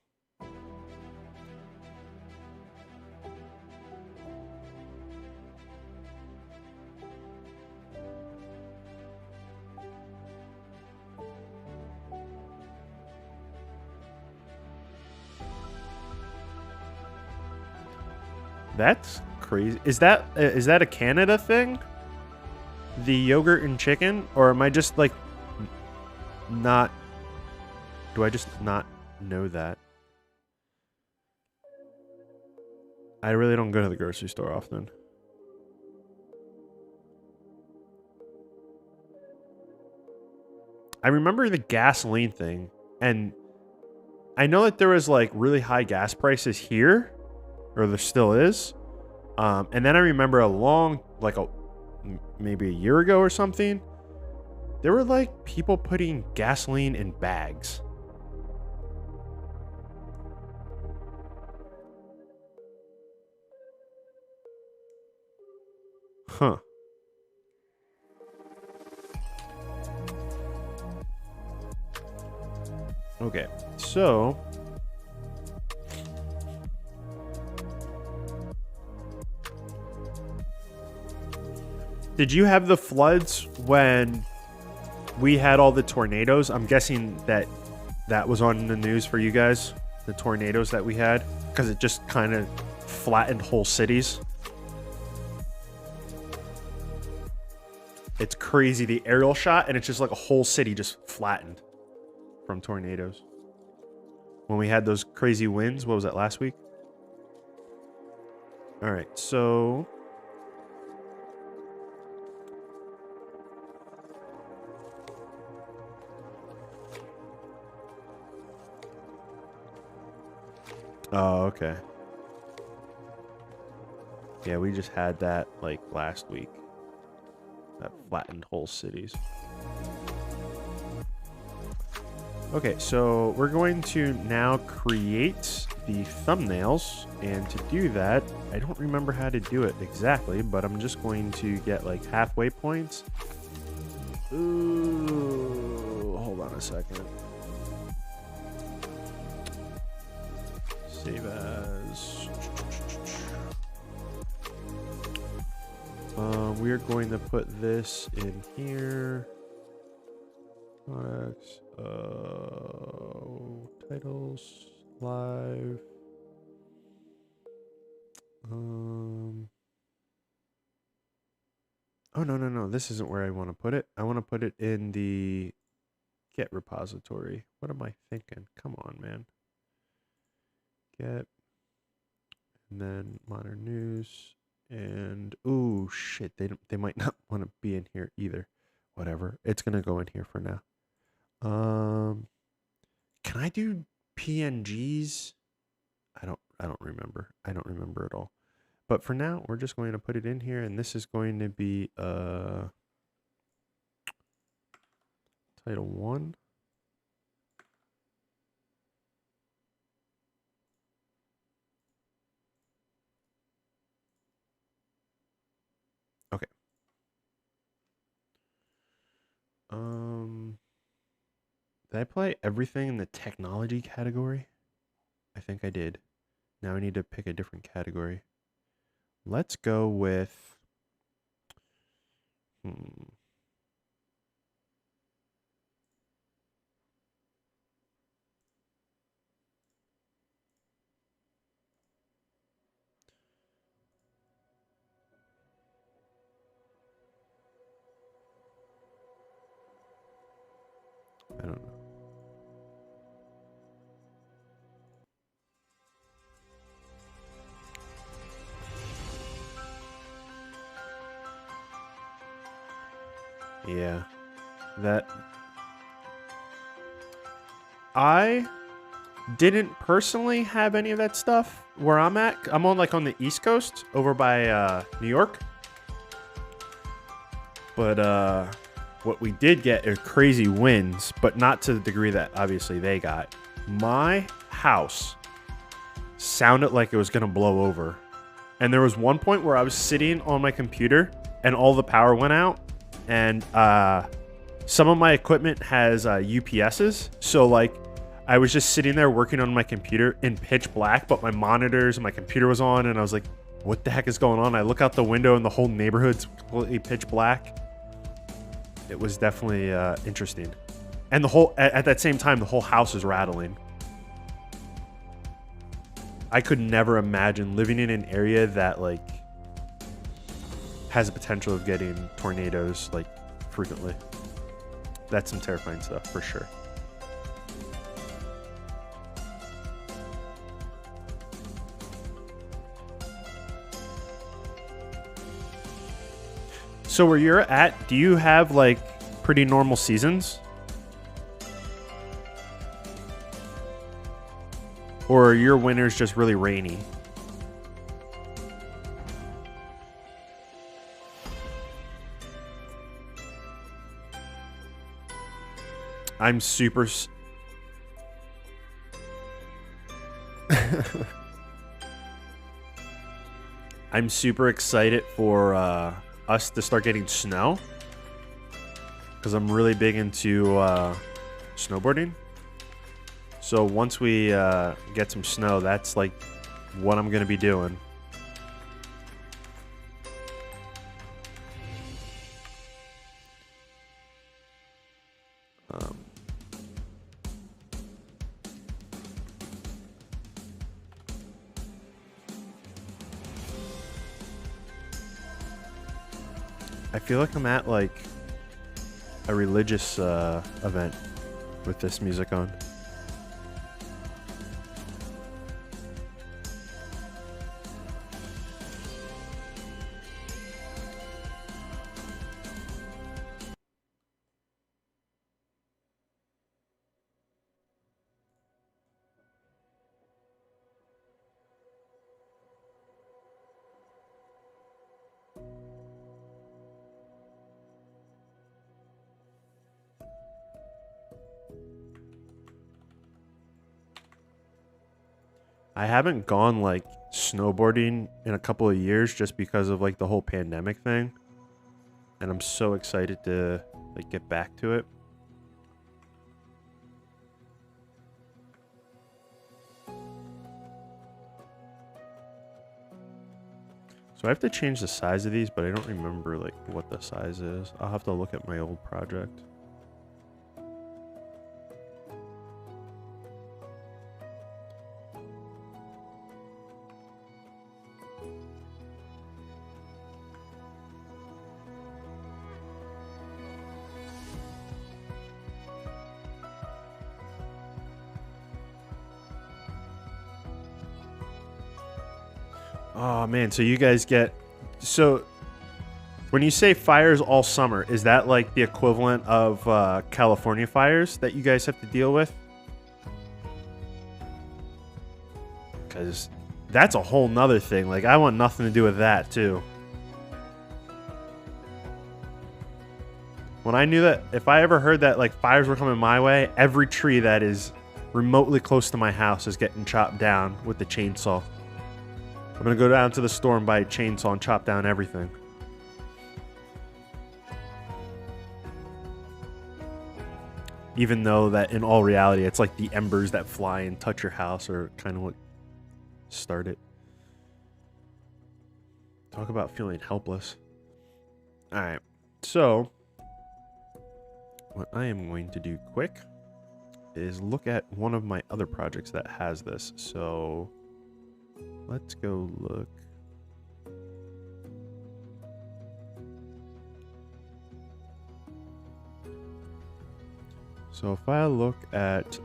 That's crazy. Is that a Canada thing? The yogurt and chicken? Or am I just like not... Do I just not know that? I really don't go to the grocery store often. I remember the gasoline thing, and I know that there was like really high gas prices here, or there still is. And then I remember maybe a year ago or something, there were like people putting gasoline in bags. Huh. Okay, so did you have the floods when we had all the tornadoes? I'm guessing that was on the news for you guys the tornadoes that we had, because it just kind of flattened whole cities. It's crazy, the aerial shot, and it's just like a whole city just flattened from tornadoes. When we had those crazy winds, what was that, last week? All right, so oh, okay. Yeah, we just had that like last week. That flattened whole cities. Okay, so we're going to now create the thumbnails, and to do that, I don't remember how to do it exactly, but I'm just going to get like halfway points. Ooh, hold on a second. Save as. We're going to put this in here. Products, titles, live. Oh, no. This isn't where I want to put it. I want to put it in the get repository. What am I thinking? Come on, man. Get. And then modern news. And, ooh, shit. They might not want to be in here either. Whatever. It's going to go in here for now. Can I do PNGs? I don't remember. I don't remember at all. But for now, we're just going to put it in here, and this is going to be title 1. Okay. Did I play everything in the technology category? I think I did. Now I need to pick a different category. Let's go with I don't know. Yeah, that I didn't personally have any of that stuff where I'm at. I'm on like on the East Coast over by New York. But what we did get are crazy winds, but not to the degree that obviously they got. My house sounded like it was going to blow over. And there was one point where I was sitting on my computer and all the power went out. And some of my equipment has UPSs. So like I was just sitting there working on my computer in pitch black, but my monitors and my computer was on. And I was like, what the heck is going on? I look out the window and the whole neighborhood's completely pitch black. It was definitely interesting. And the whole, at that same time, the whole house is rattling. I could never imagine living in an area that like has the potential of getting tornadoes like frequently. That's some terrifying stuff for sure. So where you're at, do you have like pretty normal seasons? Or are your winters just really rainy? I'm super... I'm super excited for us to start getting snow. Because I'm really big into snowboarding. So once we get some snow, that's like what I'm going to be doing. I feel like I'm at like a religious event with this music on. I haven't gone like snowboarding in a couple of years just because of like the whole pandemic thing. And I'm so excited to like get back to it. So I have to change the size of these, but I don't remember like what the size is. I'll have to look at my old project. Oh man, so you guys get, so when you say fires all summer, is that like the equivalent of California fires that you guys have to deal with? Because that's a whole nother thing. Like I want nothing to do with that too. When I knew that if I ever heard that like fires were coming my way, every tree that is remotely close to my house is getting chopped down with the chainsaw. I'm gonna go down to the store and buy a chainsaw and chop down everything. Even though that in all reality, it's like the embers that fly and touch your house are kind of what start it. Talk about feeling helpless. Alright, so what I am going to do quick is look at one of my other projects that has this. So let's go look. So if I look at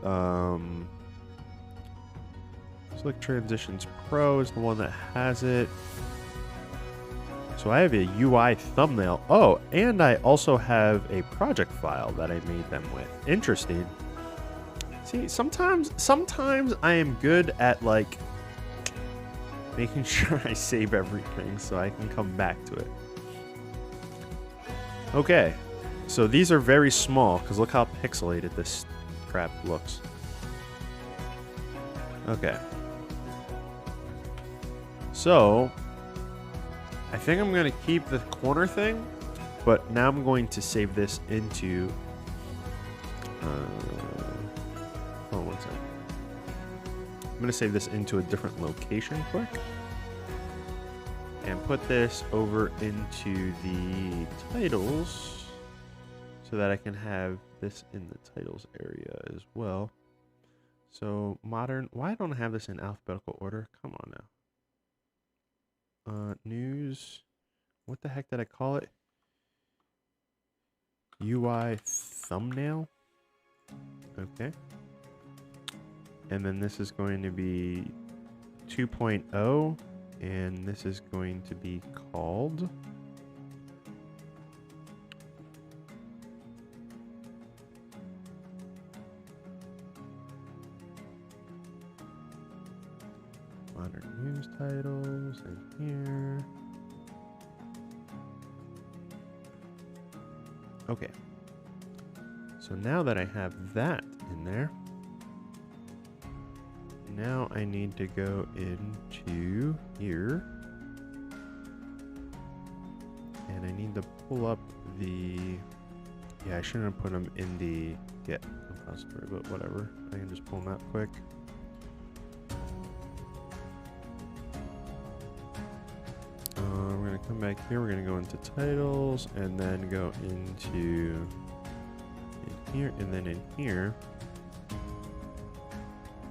Select Transitions Pro is the one that has it. So I have a UI thumbnail. Oh, and I also have a project file that I made them with. Interesting. See, sometimes I am good at like making sure I save everything so I can come back to it. Okay, so these are very small because look how pixelated this crap looks. Okay. So I think I'm going to keep the corner thing, but now I'm going to save this into hold on one second. I'm going to save this into a different location quick and put this over into the titles so that I can have this in the titles area as well. So modern, why don't I have this in alphabetical order? Come on now. News, what the heck did I call it? UI thumbnail. Okay. And then this is going to be 2.0, and this is going to be called Modern News Titles in here. Okay. So now that I have that in there, now I need to go into here and I need to pull up the, yeah, I shouldn't have put them in the get repository, but whatever. I can just pull them out quick. We're going to come back here. We're going to go into titles and then go into in here and then in here.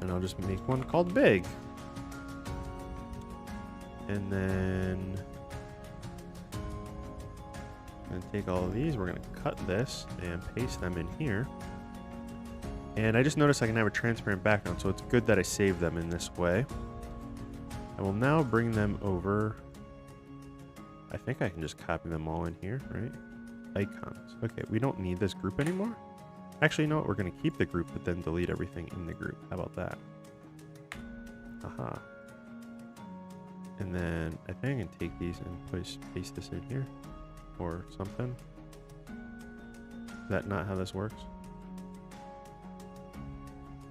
And I'll just make one called big. And then I'm gonna take all of these, we're gonna cut this and paste them in here. And I just noticed I can have a transparent background, so it's good that I saved them in this way. I will now bring them over. I think I can just copy them all in here, right? Icons. Okay, we don't need this group anymore. Actually, you know what? We're going to keep the group, but then delete everything in the group. How about that? Aha. And then I think I can take these and paste this in here or something. Is that not how this works?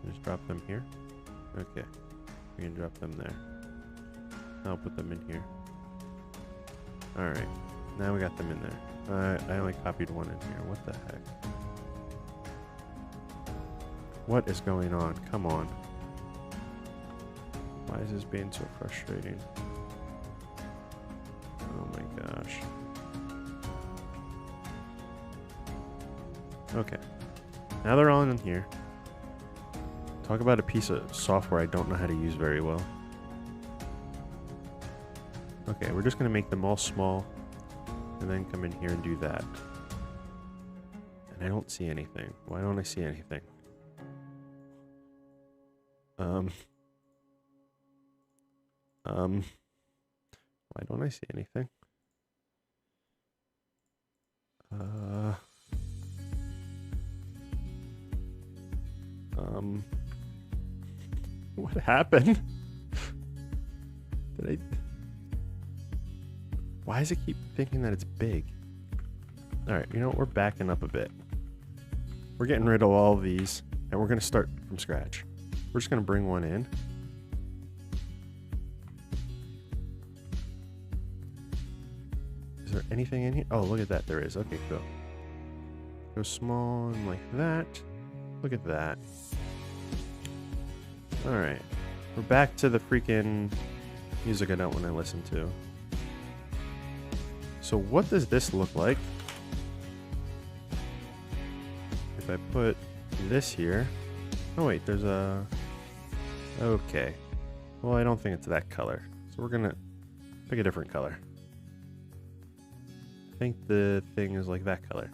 Just drop them here. Okay. We can drop them there. I'll put them in here. Alright. Now we got them in there. I only copied one in here. What the heck? What is going on? Come on. Why is this being so frustrating? Oh my gosh. Okay. Now they're all in here. Talk about a piece of software I don't know how to use very well. Okay, we're just going to make them all small and then come in here and do that. And I don't see anything. Why don't I see anything? Why don't I see anything? What happened? Did I... Why does it keep thinking that it's big? Alright, you know what? We're backing up a bit. We're getting rid of all of these, and we're going to start from scratch. We're just going to bring one in. Is there anything in here? Oh, look at that. There is. Okay, cool. Go small and like that. Look at that. Alright. We're back to the freaking music I don't want to listen to. So what does this look like if I put this here? Oh wait, there's a... Okay. Well, I don't think it's that color. So we're gonna pick a different color. I think the thing is like that color.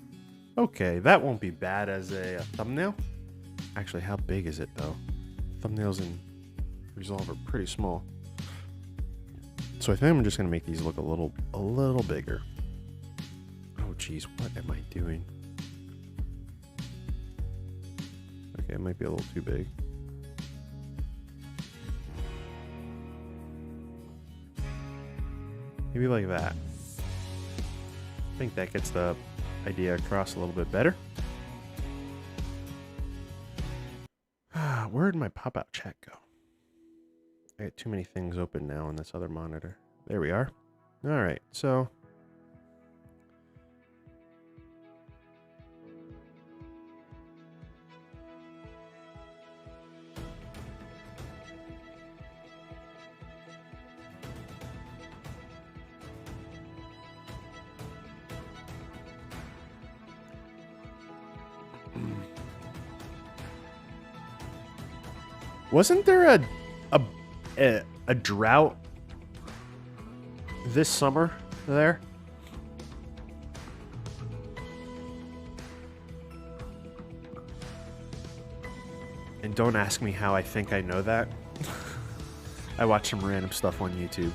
Okay, that won't be bad as a thumbnail. Actually, how big is it though? Thumbnails in Resolve are pretty small. So I think I'm just gonna make these look a little bigger. Oh geez, what am I doing? Okay, it might be a little too big. Maybe like that. I think that gets the idea across a little bit better. Where did my pop-out chat go? I got too many things open now on this other monitor. There we are. All right, so wasn't there a drought this summer there? And don't ask me how I think I know that. I watch some random stuff on YouTube.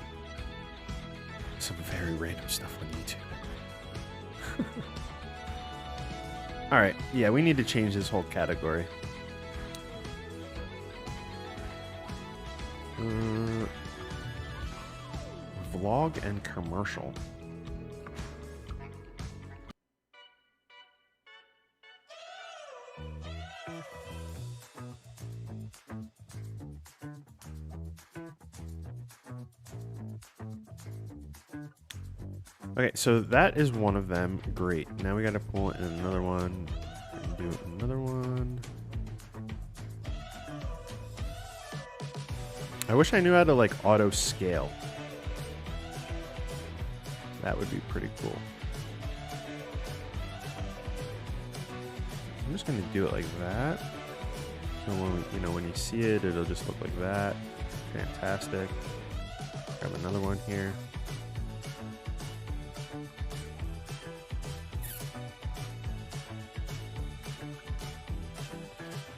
Some very random stuff on YouTube. Alright, yeah, we need to change this whole category. Vlog and commercial. Okay, so that is one of them. Great. Now we got to pull in another one and do another one. I wish I knew how to like auto scale. That would be pretty cool. I'm just gonna do it like that. So when you see it, it'll just look like that. Fantastic. Grab another one here.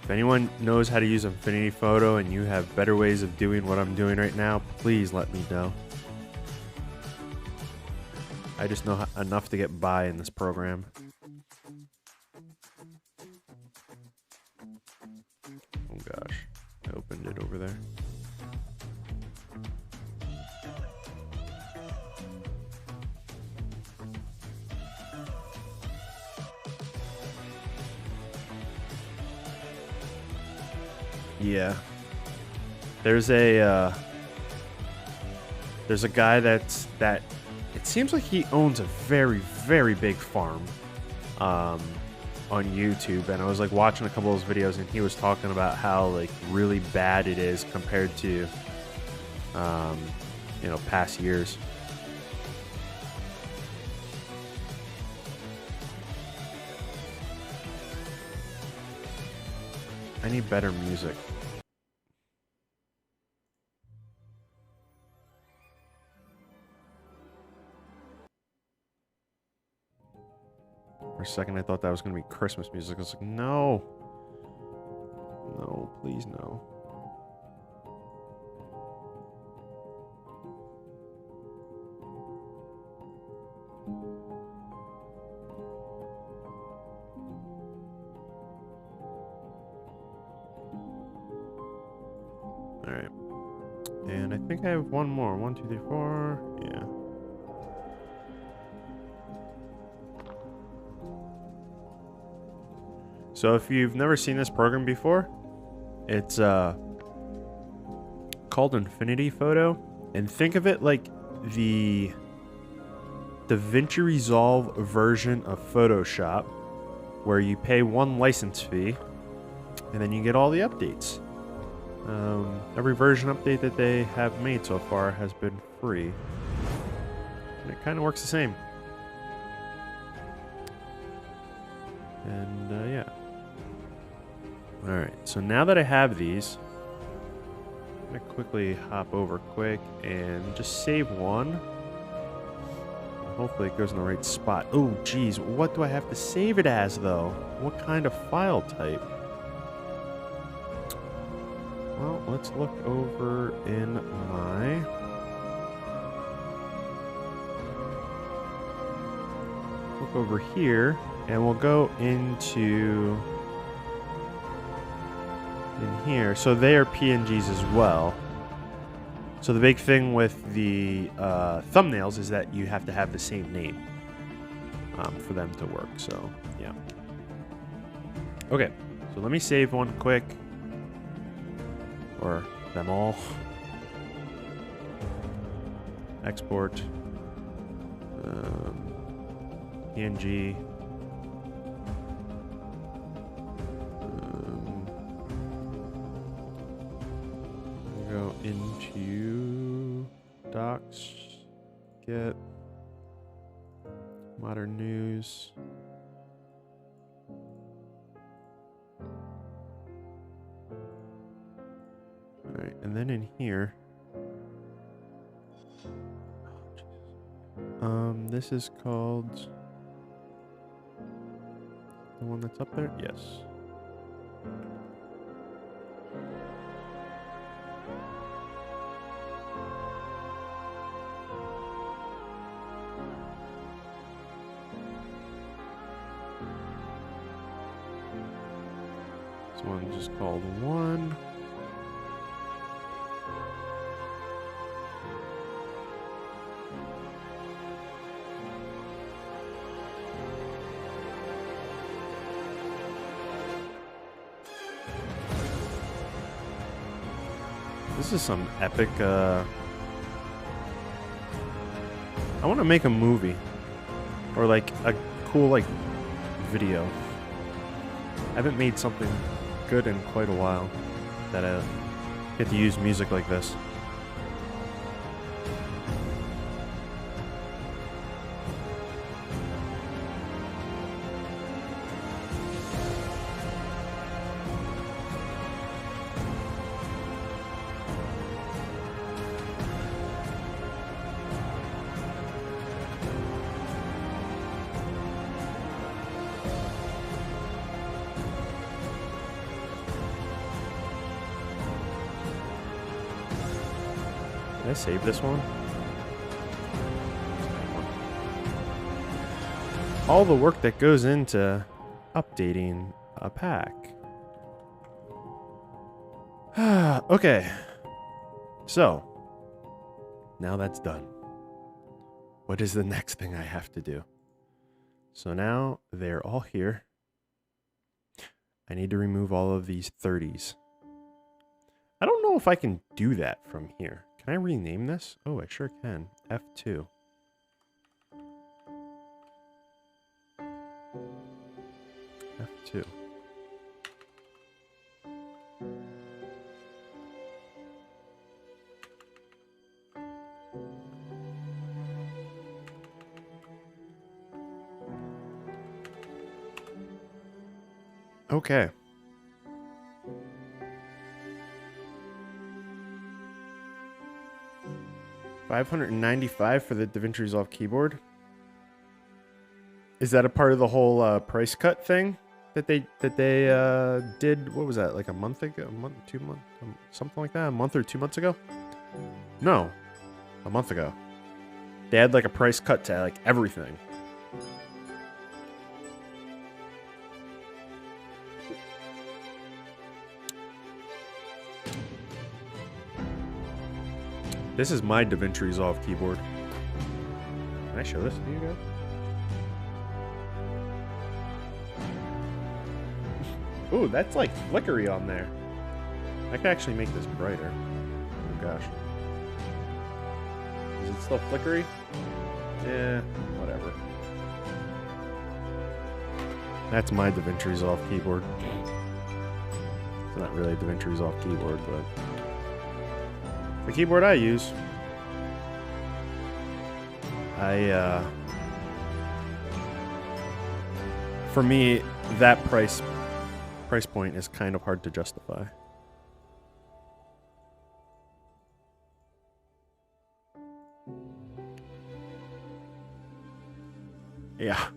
If anyone knows how to use Infinity Photo and you have better ways of doing what I'm doing right now, please let me know. I just know enough to get by in this program. Oh gosh, I opened it over there. Yeah, there's a guy that it seems like he owns a very, very big farm on YouTube, and I was like watching a couple of those videos, and he was talking about how like really bad it is compared to you know, past years. I need better music. For a second, I thought that was going to be Christmas music. I was like, no. No, please no. All right. And I think I have one more. 1, 2, 3, 4. Yeah. So if you've never seen this program before, it's called Infinity Photo, and think of it like the DaVinci Resolve version of Photoshop, where you pay one license fee and then you get all the updates. Every version update that they have made so far has been free, and it kind of works the same. And yeah. Alright, so now that I have these, I'm going to quickly hop over quick and just save one. Hopefully it goes in the right spot. Oh, geez, what do I have to save it as, though? What kind of file type? Well, let's look over in my... Look over here, and we'll go into... in here. So they are PNGs as well. So the big thing with the thumbnails is that you have to have the same name for them to work. So yeah. Okay, so let me save one quick, or them all. Export PNG. Go into docs, get modern news. All right, and then in here, this is called the one that's up there. Yes. This one just called 1. This is some epic, I want to make a movie. Or like a cool, like, video. I haven't made something good in quite a while that I get to use music like this. Can I save this one? All the work that goes into updating a pack. Okay. So, now that's done. What is the next thing I have to do? So now they're all here. I need to remove all of these 30s. I don't know if I can do that from here. Can I rename this? Oh, I sure can. F2. F2. Okay. $595 for the DaVinci Resolve keyboard. Is that a part of the whole price cut thing that they did? What was that? Like a month ago? A month, 2 months, something like that? A month or 2 months ago? No, a month ago. They had like a price cut to like everything. This is my DaVinci Resolve keyboard. Can I show this to you guys? Ooh, that's like flickery on there. I can actually make this brighter. Oh gosh. Is it still flickery? Yeah, whatever. That's my DaVinci Resolve keyboard. It's not really a DaVinci Resolve keyboard, but the keyboard I use. For me, that price point is kind of hard to justify. Yeah.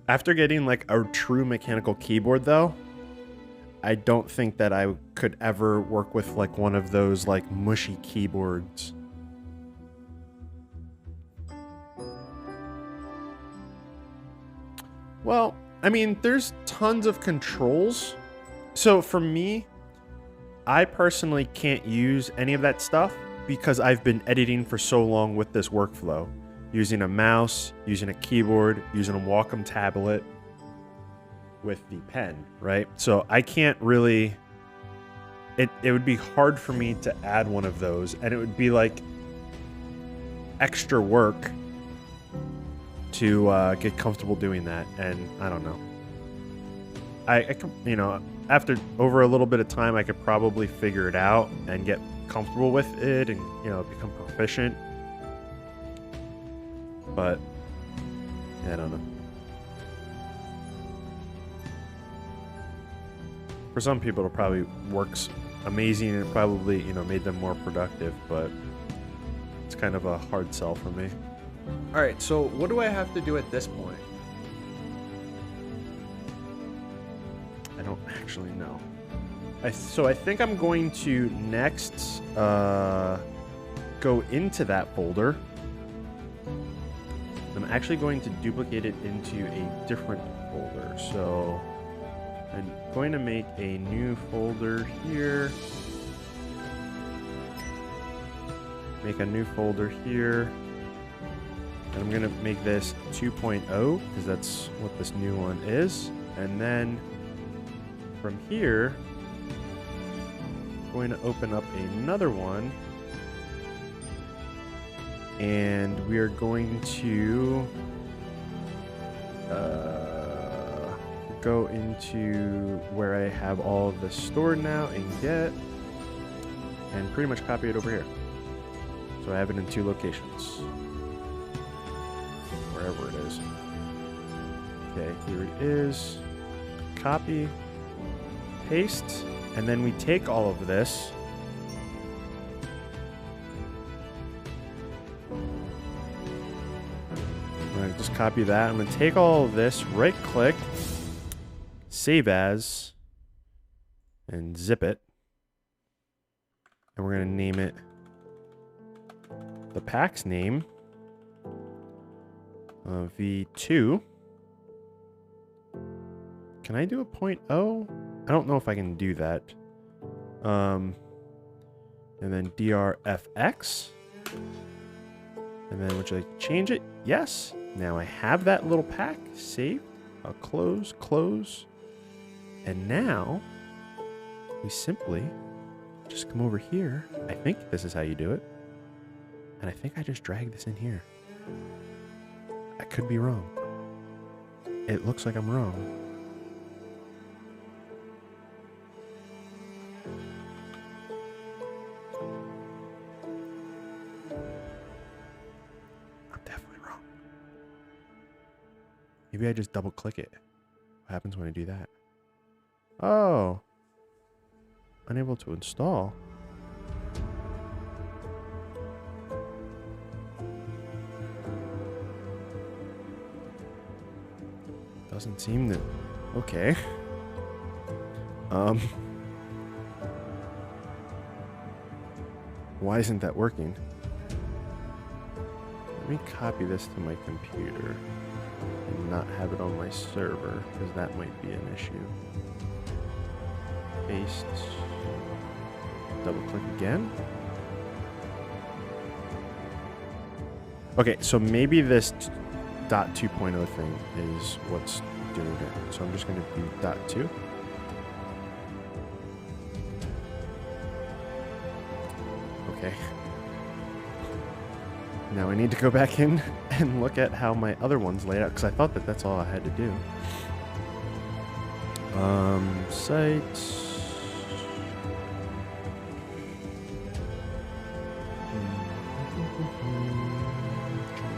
After getting like a true mechanical keyboard though, I don't think that I could ever work with like one of those like mushy keyboards. Well, I mean, there's tons of controls. So for me, I personally can't use any of that stuff because I've been editing for so long with this workflow. Using a mouse, using a keyboard, using a Wacom tablet with the pen, right? So I can't really, it would be hard for me to add one of those, and it would be like extra work to get comfortable doing that, and I don't know. I you know, after over a little bit of time, I could probably figure it out and get comfortable with it, and you know, become proficient. But yeah, I don't know. For some people, it probably works amazing and it probably, you know, made them more productive, but it's kind of a hard sell for me. All right, so what do I have to do at this point? I don't actually know. So I think I'm going to next go into that folder. I'm actually going to duplicate it into a different folder. So I'm going to make a new folder here. Make a new folder here. And I'm going to make this 2.0 because that's what this new one is. And then from here, I'm going to open up another one. And we are going to go into where I have all of this stored now and get, and pretty much copy it over here. So I have it in 2 locations. Wherever it is. Okay, here it is. Copy, paste, and then we take all of this. Just copy that. I'm going to take all of this, right click, save as, and zip it. And we're going to name it the pack's name, v2. Can I do a 0.0? I don't know if I can do that. And then drfx. And then would you like to change it? Yes. Now I have that little pack saved. I'll close. And now we simply just come over here. I think this is how you do it. And I think I just drag this in here. I could be wrong. It looks like I'm wrong. I'm definitely wrong. Maybe I just double click it. What happens when I do that? Oh. Unable to install. Doesn't seem to. Okay. Why isn't that working? Let me copy this to my computer and not have it on my server, because that might be an issue. Paste. Double click again. Okay, so maybe this .2.0 thing is what's doing it. So I'm just going to do .2. Okay. Now I need to go back in and look at how my other ones laid out, because I thought that that's all I had to do. Site.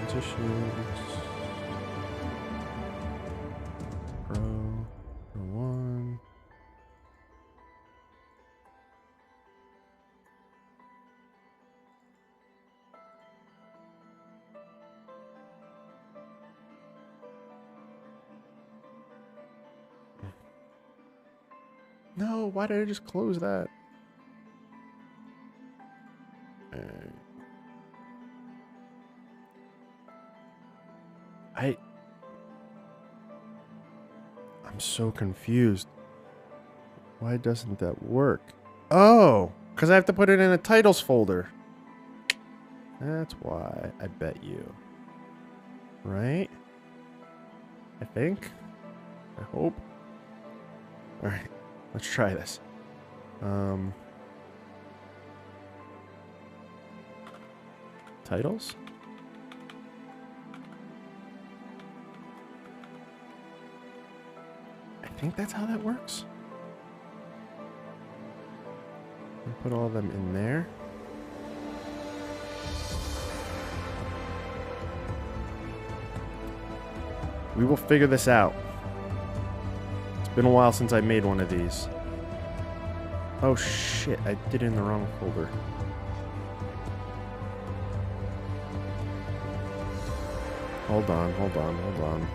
Transitions. Pro 1. No, why did I just close that? I'm so confused. Why doesn't that work? Oh, because I have to put it in a titles folder. That's why, I bet you. Right? I think. I hope. All right, let's try this. Titles? I think that's how that works. And put all of them in there. We will figure this out. It's been a while since I made one of these. Oh shit, I did it in the wrong folder. Hold on.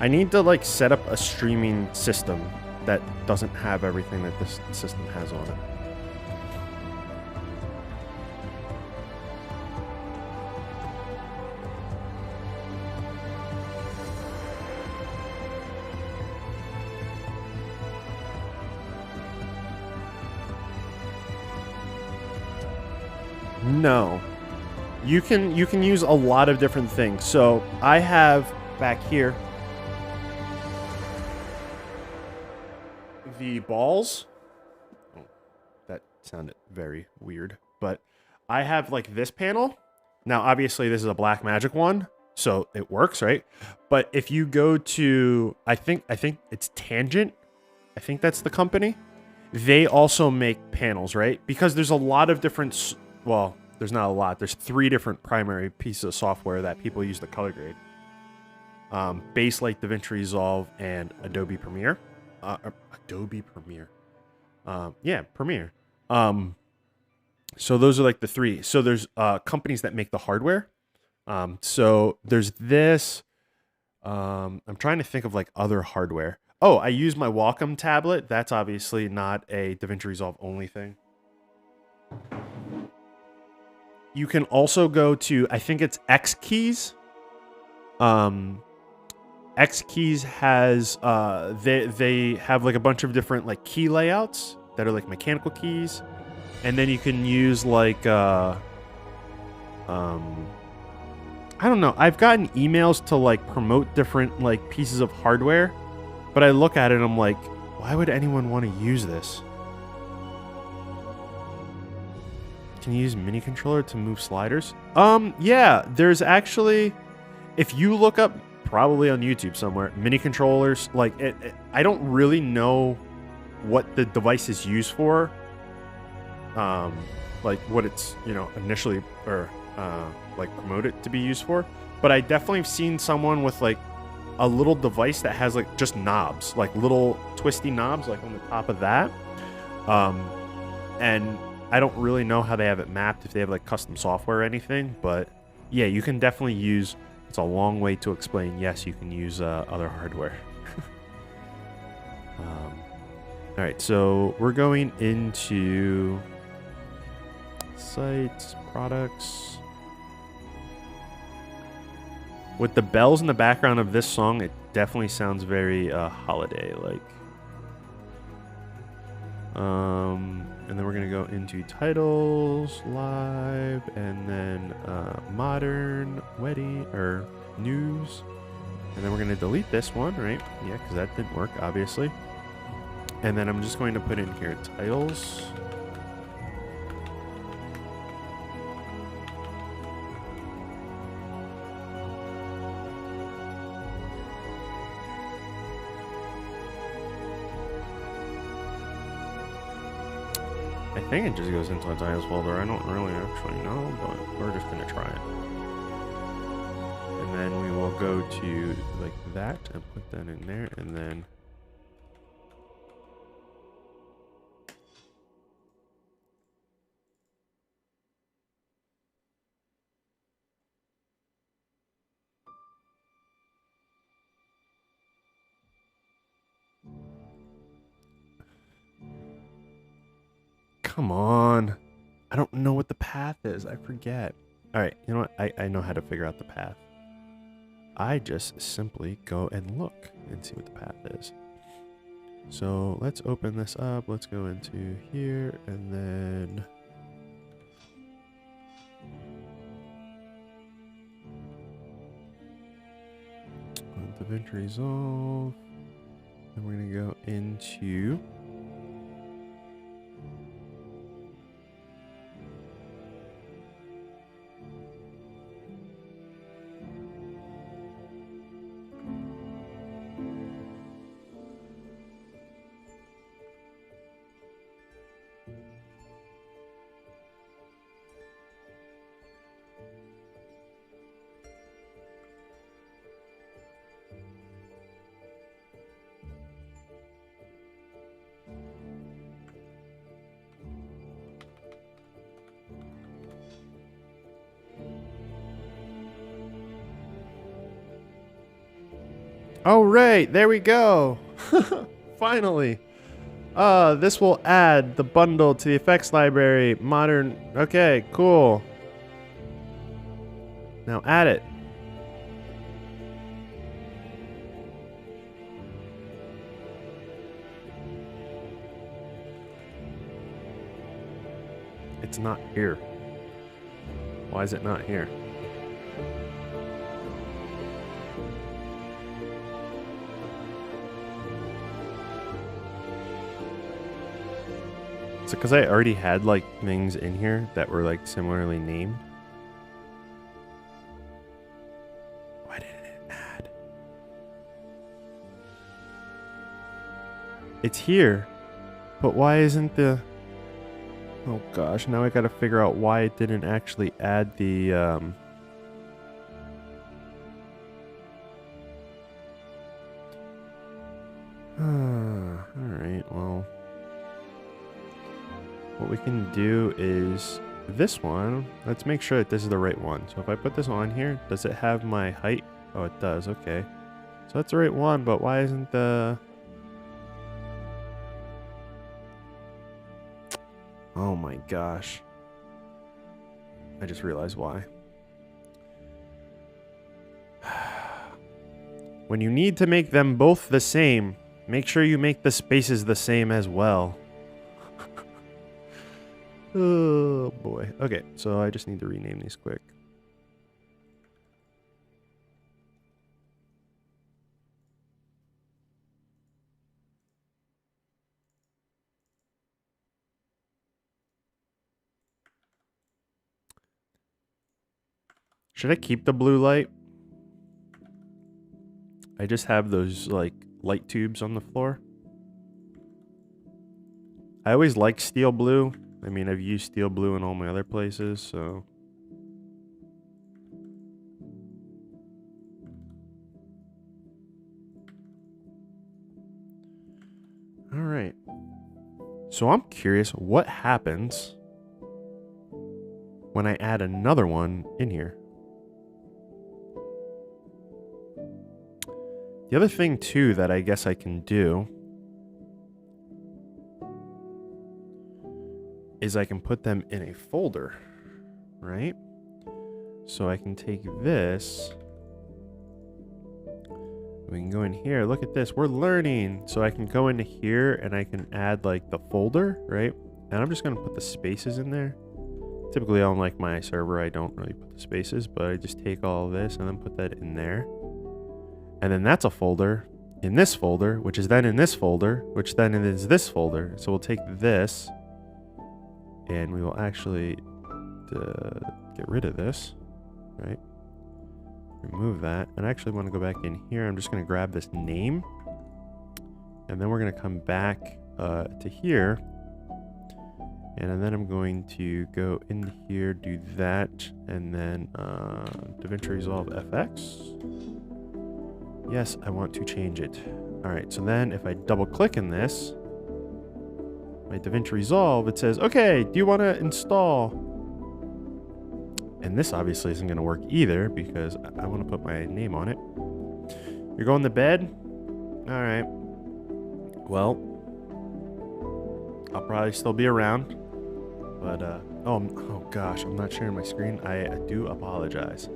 I need to like set up a streaming system that doesn't have everything that this system has on it. No. You can use a lot of different things. So I have back here the balls. Oh, that sounded very weird. But I have like this panel. Now, obviously, this is a Blackmagic one, so it works, right? But if you go to, I think it's Tangent. I think that's the company. They also make panels, right? Because there's a lot of different, well, there's not a lot. There's 3 different primary pieces of software that people use to color grade. Base like DaVinci Resolve and Adobe Premiere. Adobe Premiere. Yeah, Premiere. So those are like the 3. So there's companies that make the hardware. So there's this. I'm trying to think of like other hardware. Oh, I use my Wacom tablet. That's obviously not a DaVinci Resolve only thing. You can also go to, I think it's X Keys. X Keys has they have like a bunch of different like key layouts that are like mechanical keys, and then you can use like I don't know. I've gotten emails to like promote different like pieces of hardware, but I look at it and I'm like, why would anyone want to use this? Can you use mini controller to move sliders? Yeah, there's actually, if you look up probably on YouTube somewhere, mini controllers, like I don't really know what the device is used for. Like what it's, you know, initially or like promoted to be used for, but I definitely have seen someone with like a little device that has like just knobs, like little twisty knobs like on the top of that. And I don't really know how they have it mapped, if they have like custom software or anything, but yeah, you can definitely use, it's a long way to explain, yes, you can use other hardware. All right, so we're going into sites, products. With the bells in the background of this song, it definitely sounds very holiday-like. And then we're gonna go into titles, live, and then modern, wedding, or news. And then we're gonna delete this one, right? Yeah, because that didn't work, obviously. And then I'm just going to put in here titles. I think it just goes into a titles folder. I don't really actually know, but we're just gonna try it. And then we will go to like that and put that in there, and then come on. I don't know what the path is. I forget. All right, you know what? I know how to figure out the path. I just simply go and look and see what the path is. So let's open this up. Let's go into here and then DaVinci Resolve. And we're going to go into oh, right, there we go. Finally. This will add the bundle to the effects library. Modern. Okay, cool. Now add it. It's not here. Why is it not here? Is it because I already had like things in here that were like similarly named? Why didn't it add? It's here, but why isn't the... Oh gosh, now I gotta figure out why it didn't actually add the Alright, well, what we can do is this one. Let's make sure that this is the right one. So if I put this on here, does it have my height? Oh, it does. Okay. So that's the right one, but why isn't the... Oh my gosh. I just realized why. When you need to make them both the same, make sure you make the spaces the same as well. Oh boy. Okay, so I just need to rename these quick. Should I keep the blue light? I just have those like light tubes on the floor. I always like steel blue. I mean, I've used steel blue in all my other places, so. All right. So I'm curious what happens when I add another one in here. The other thing too that I guess I can do is I can put them in a folder, right? So I can take this. We can go in here. Look at this. We're learning. So I can go into here and I can add like the folder, right? And I'm just going to put the spaces in there. Typically on like my server, I don't really put the spaces, but I just take all of this and then put that in there. And then that's a folder in this folder, which is then in this folder, which then is this folder. So we'll take this and we will actually get rid of this, right? Remove that. And I actually want to go back in here. I'm just going to grab this name. And then we're going to come back to here. And then I'm going to go in here, do that. And then DaVinci Resolve FX. Yes, I want to change it. All right, so then if I double click in this, my DaVinci Resolve, it says, okay, do you want to install? And this obviously isn't going to work either because I want to put my name on it. You're going to bed? All right. Well, I'll probably still be around. But, oh gosh, I'm not sharing my screen. I do apologize.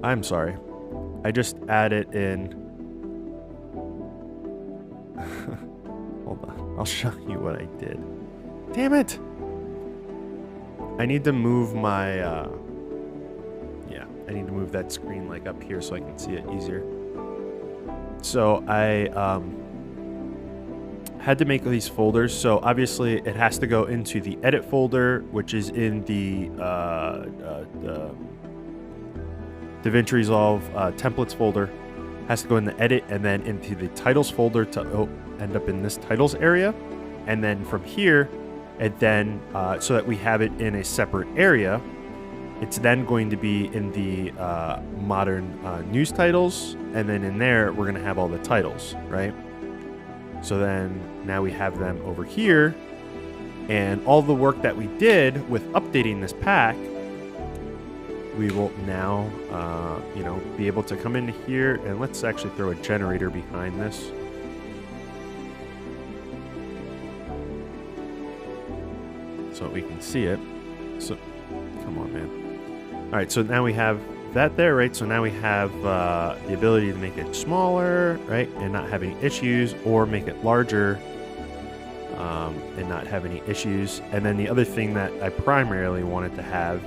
I'm sorry. I just added in. Hold on. I'll show you what I did. Damn it! I need to move my, yeah, I need to move that screen like up here so I can see it easier. So I had to make these folders. So obviously it has to go into the edit folder, which is in the DaVinci Resolve templates folder. Has to go in the edit and then into the titles folder to end up in this titles area. And then from here, and then so that we have it in a separate area, it's then going to be in the modern news titles. And then in there, we're going to have all the titles, right? So then now we have them over here. And all the work that we did with updating this pack, we will now, be able to come into here, and let's actually throw a generator behind this. So we can see it. So, come on, man. All right, so now we have that there, right? So now we have the ability to make it smaller, right? And not have any issues, or make it larger and not have any issues. And then the other thing that I primarily wanted to have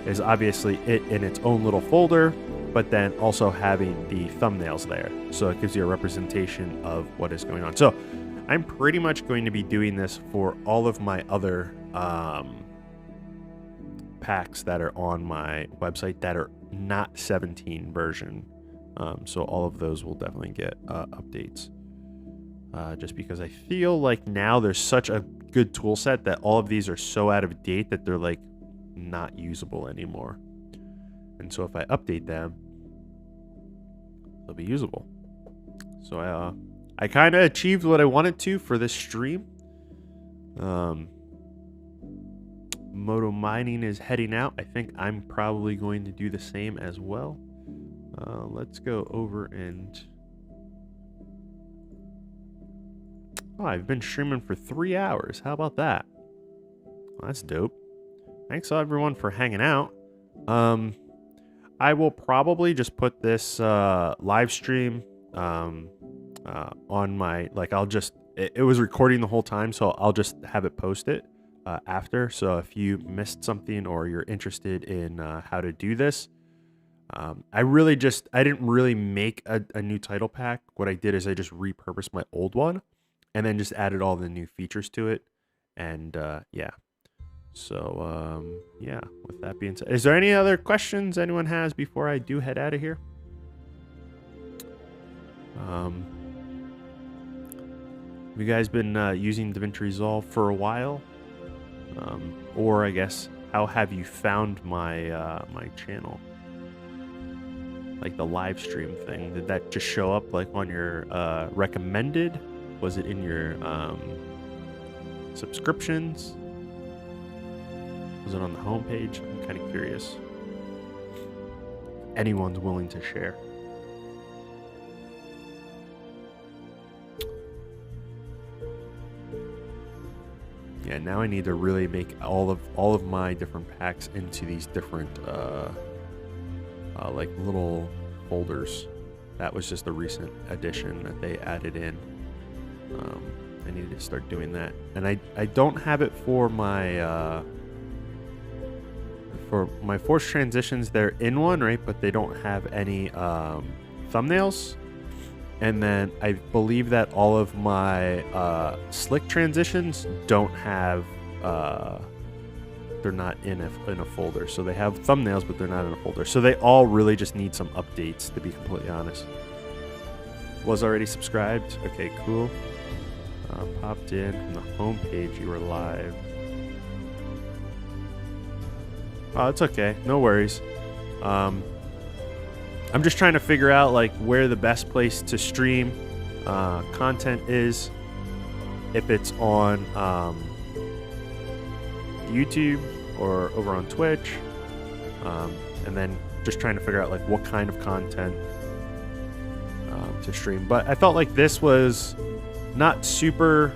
is obviously it in its own little folder, but then also having the thumbnails there. So it gives you a representation of what is going on. So I'm pretty much going to be doing this for all of my other packs that are on my website that are not 17 version. So all of those will definitely get updates. Just because I feel like now there's such a good tool set that all of these are so out of date that they're like not usable anymore. And so if I update them, they'll be usable. So I kind of achieved what I wanted to for this stream. Moto Mining is heading out. I think I'm probably going to do the same as well. Let's go over and... Oh, I've been streaming for 3 hours. How about that? Well, that's dope. Thanks everyone for hanging out. I will probably just put this live stream on my, like, I'll just, it was recording the whole time, so I'll just have it posted after. So if you missed something or you're interested in how to do this, I didn't really make a new title pack. What I did is I just repurposed my old one and then just added all the new features to it. And yeah. So, yeah, with that being said, is there any other questions anyone has before I do head out of here? Have you guys been using DaVinci Resolve for a while? Or I guess, how have you found my my channel? Like the live stream thing, did that just show up like on your recommended? Was it in your subscriptions? Was it on the homepage? I'm kind of curious. Anyone's willing to share. Yeah, now I need to really make all of my different packs into these different like little folders. That was just a recent addition that they added in. I need to start doing that, and I don't have it for my forced transitions. They're in one, right? But they don't have any thumbnails. And then I believe that all of my slick transitions don't have, they're not in a folder. So they have thumbnails, but they're not in a folder. So they all really just need some updates, to be completely honest. Was already subscribed. Okay, cool. Popped in from the home page. You were live. Oh, it's okay. No worries. I'm just trying to figure out like where the best place to stream content is. If it's on YouTube or over on Twitch. And then just trying to figure out like what kind of content to stream. But I felt like this was not super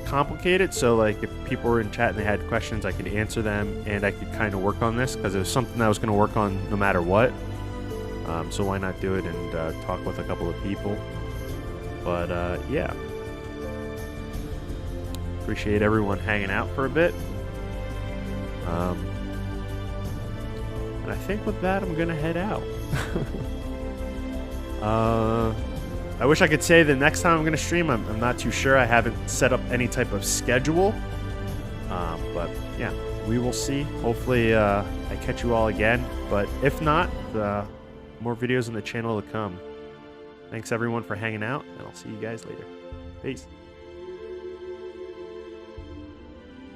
complicated, so like if people were in chat and they had questions, I could answer them, and I could kind of work on this because it was something I was going to work on no matter what. So why not do it and talk with a couple of people? But yeah, appreciate everyone hanging out for a bit. And I think with that, I'm gonna head out. I wish I could say the next time I'm gonna stream. I'm not too sure. I haven't set up any type of schedule. But yeah, we will see. Hopefully I catch you all again. But if not, more videos on the channel to come. Thanks everyone for hanging out, and I'll see you guys later. Peace.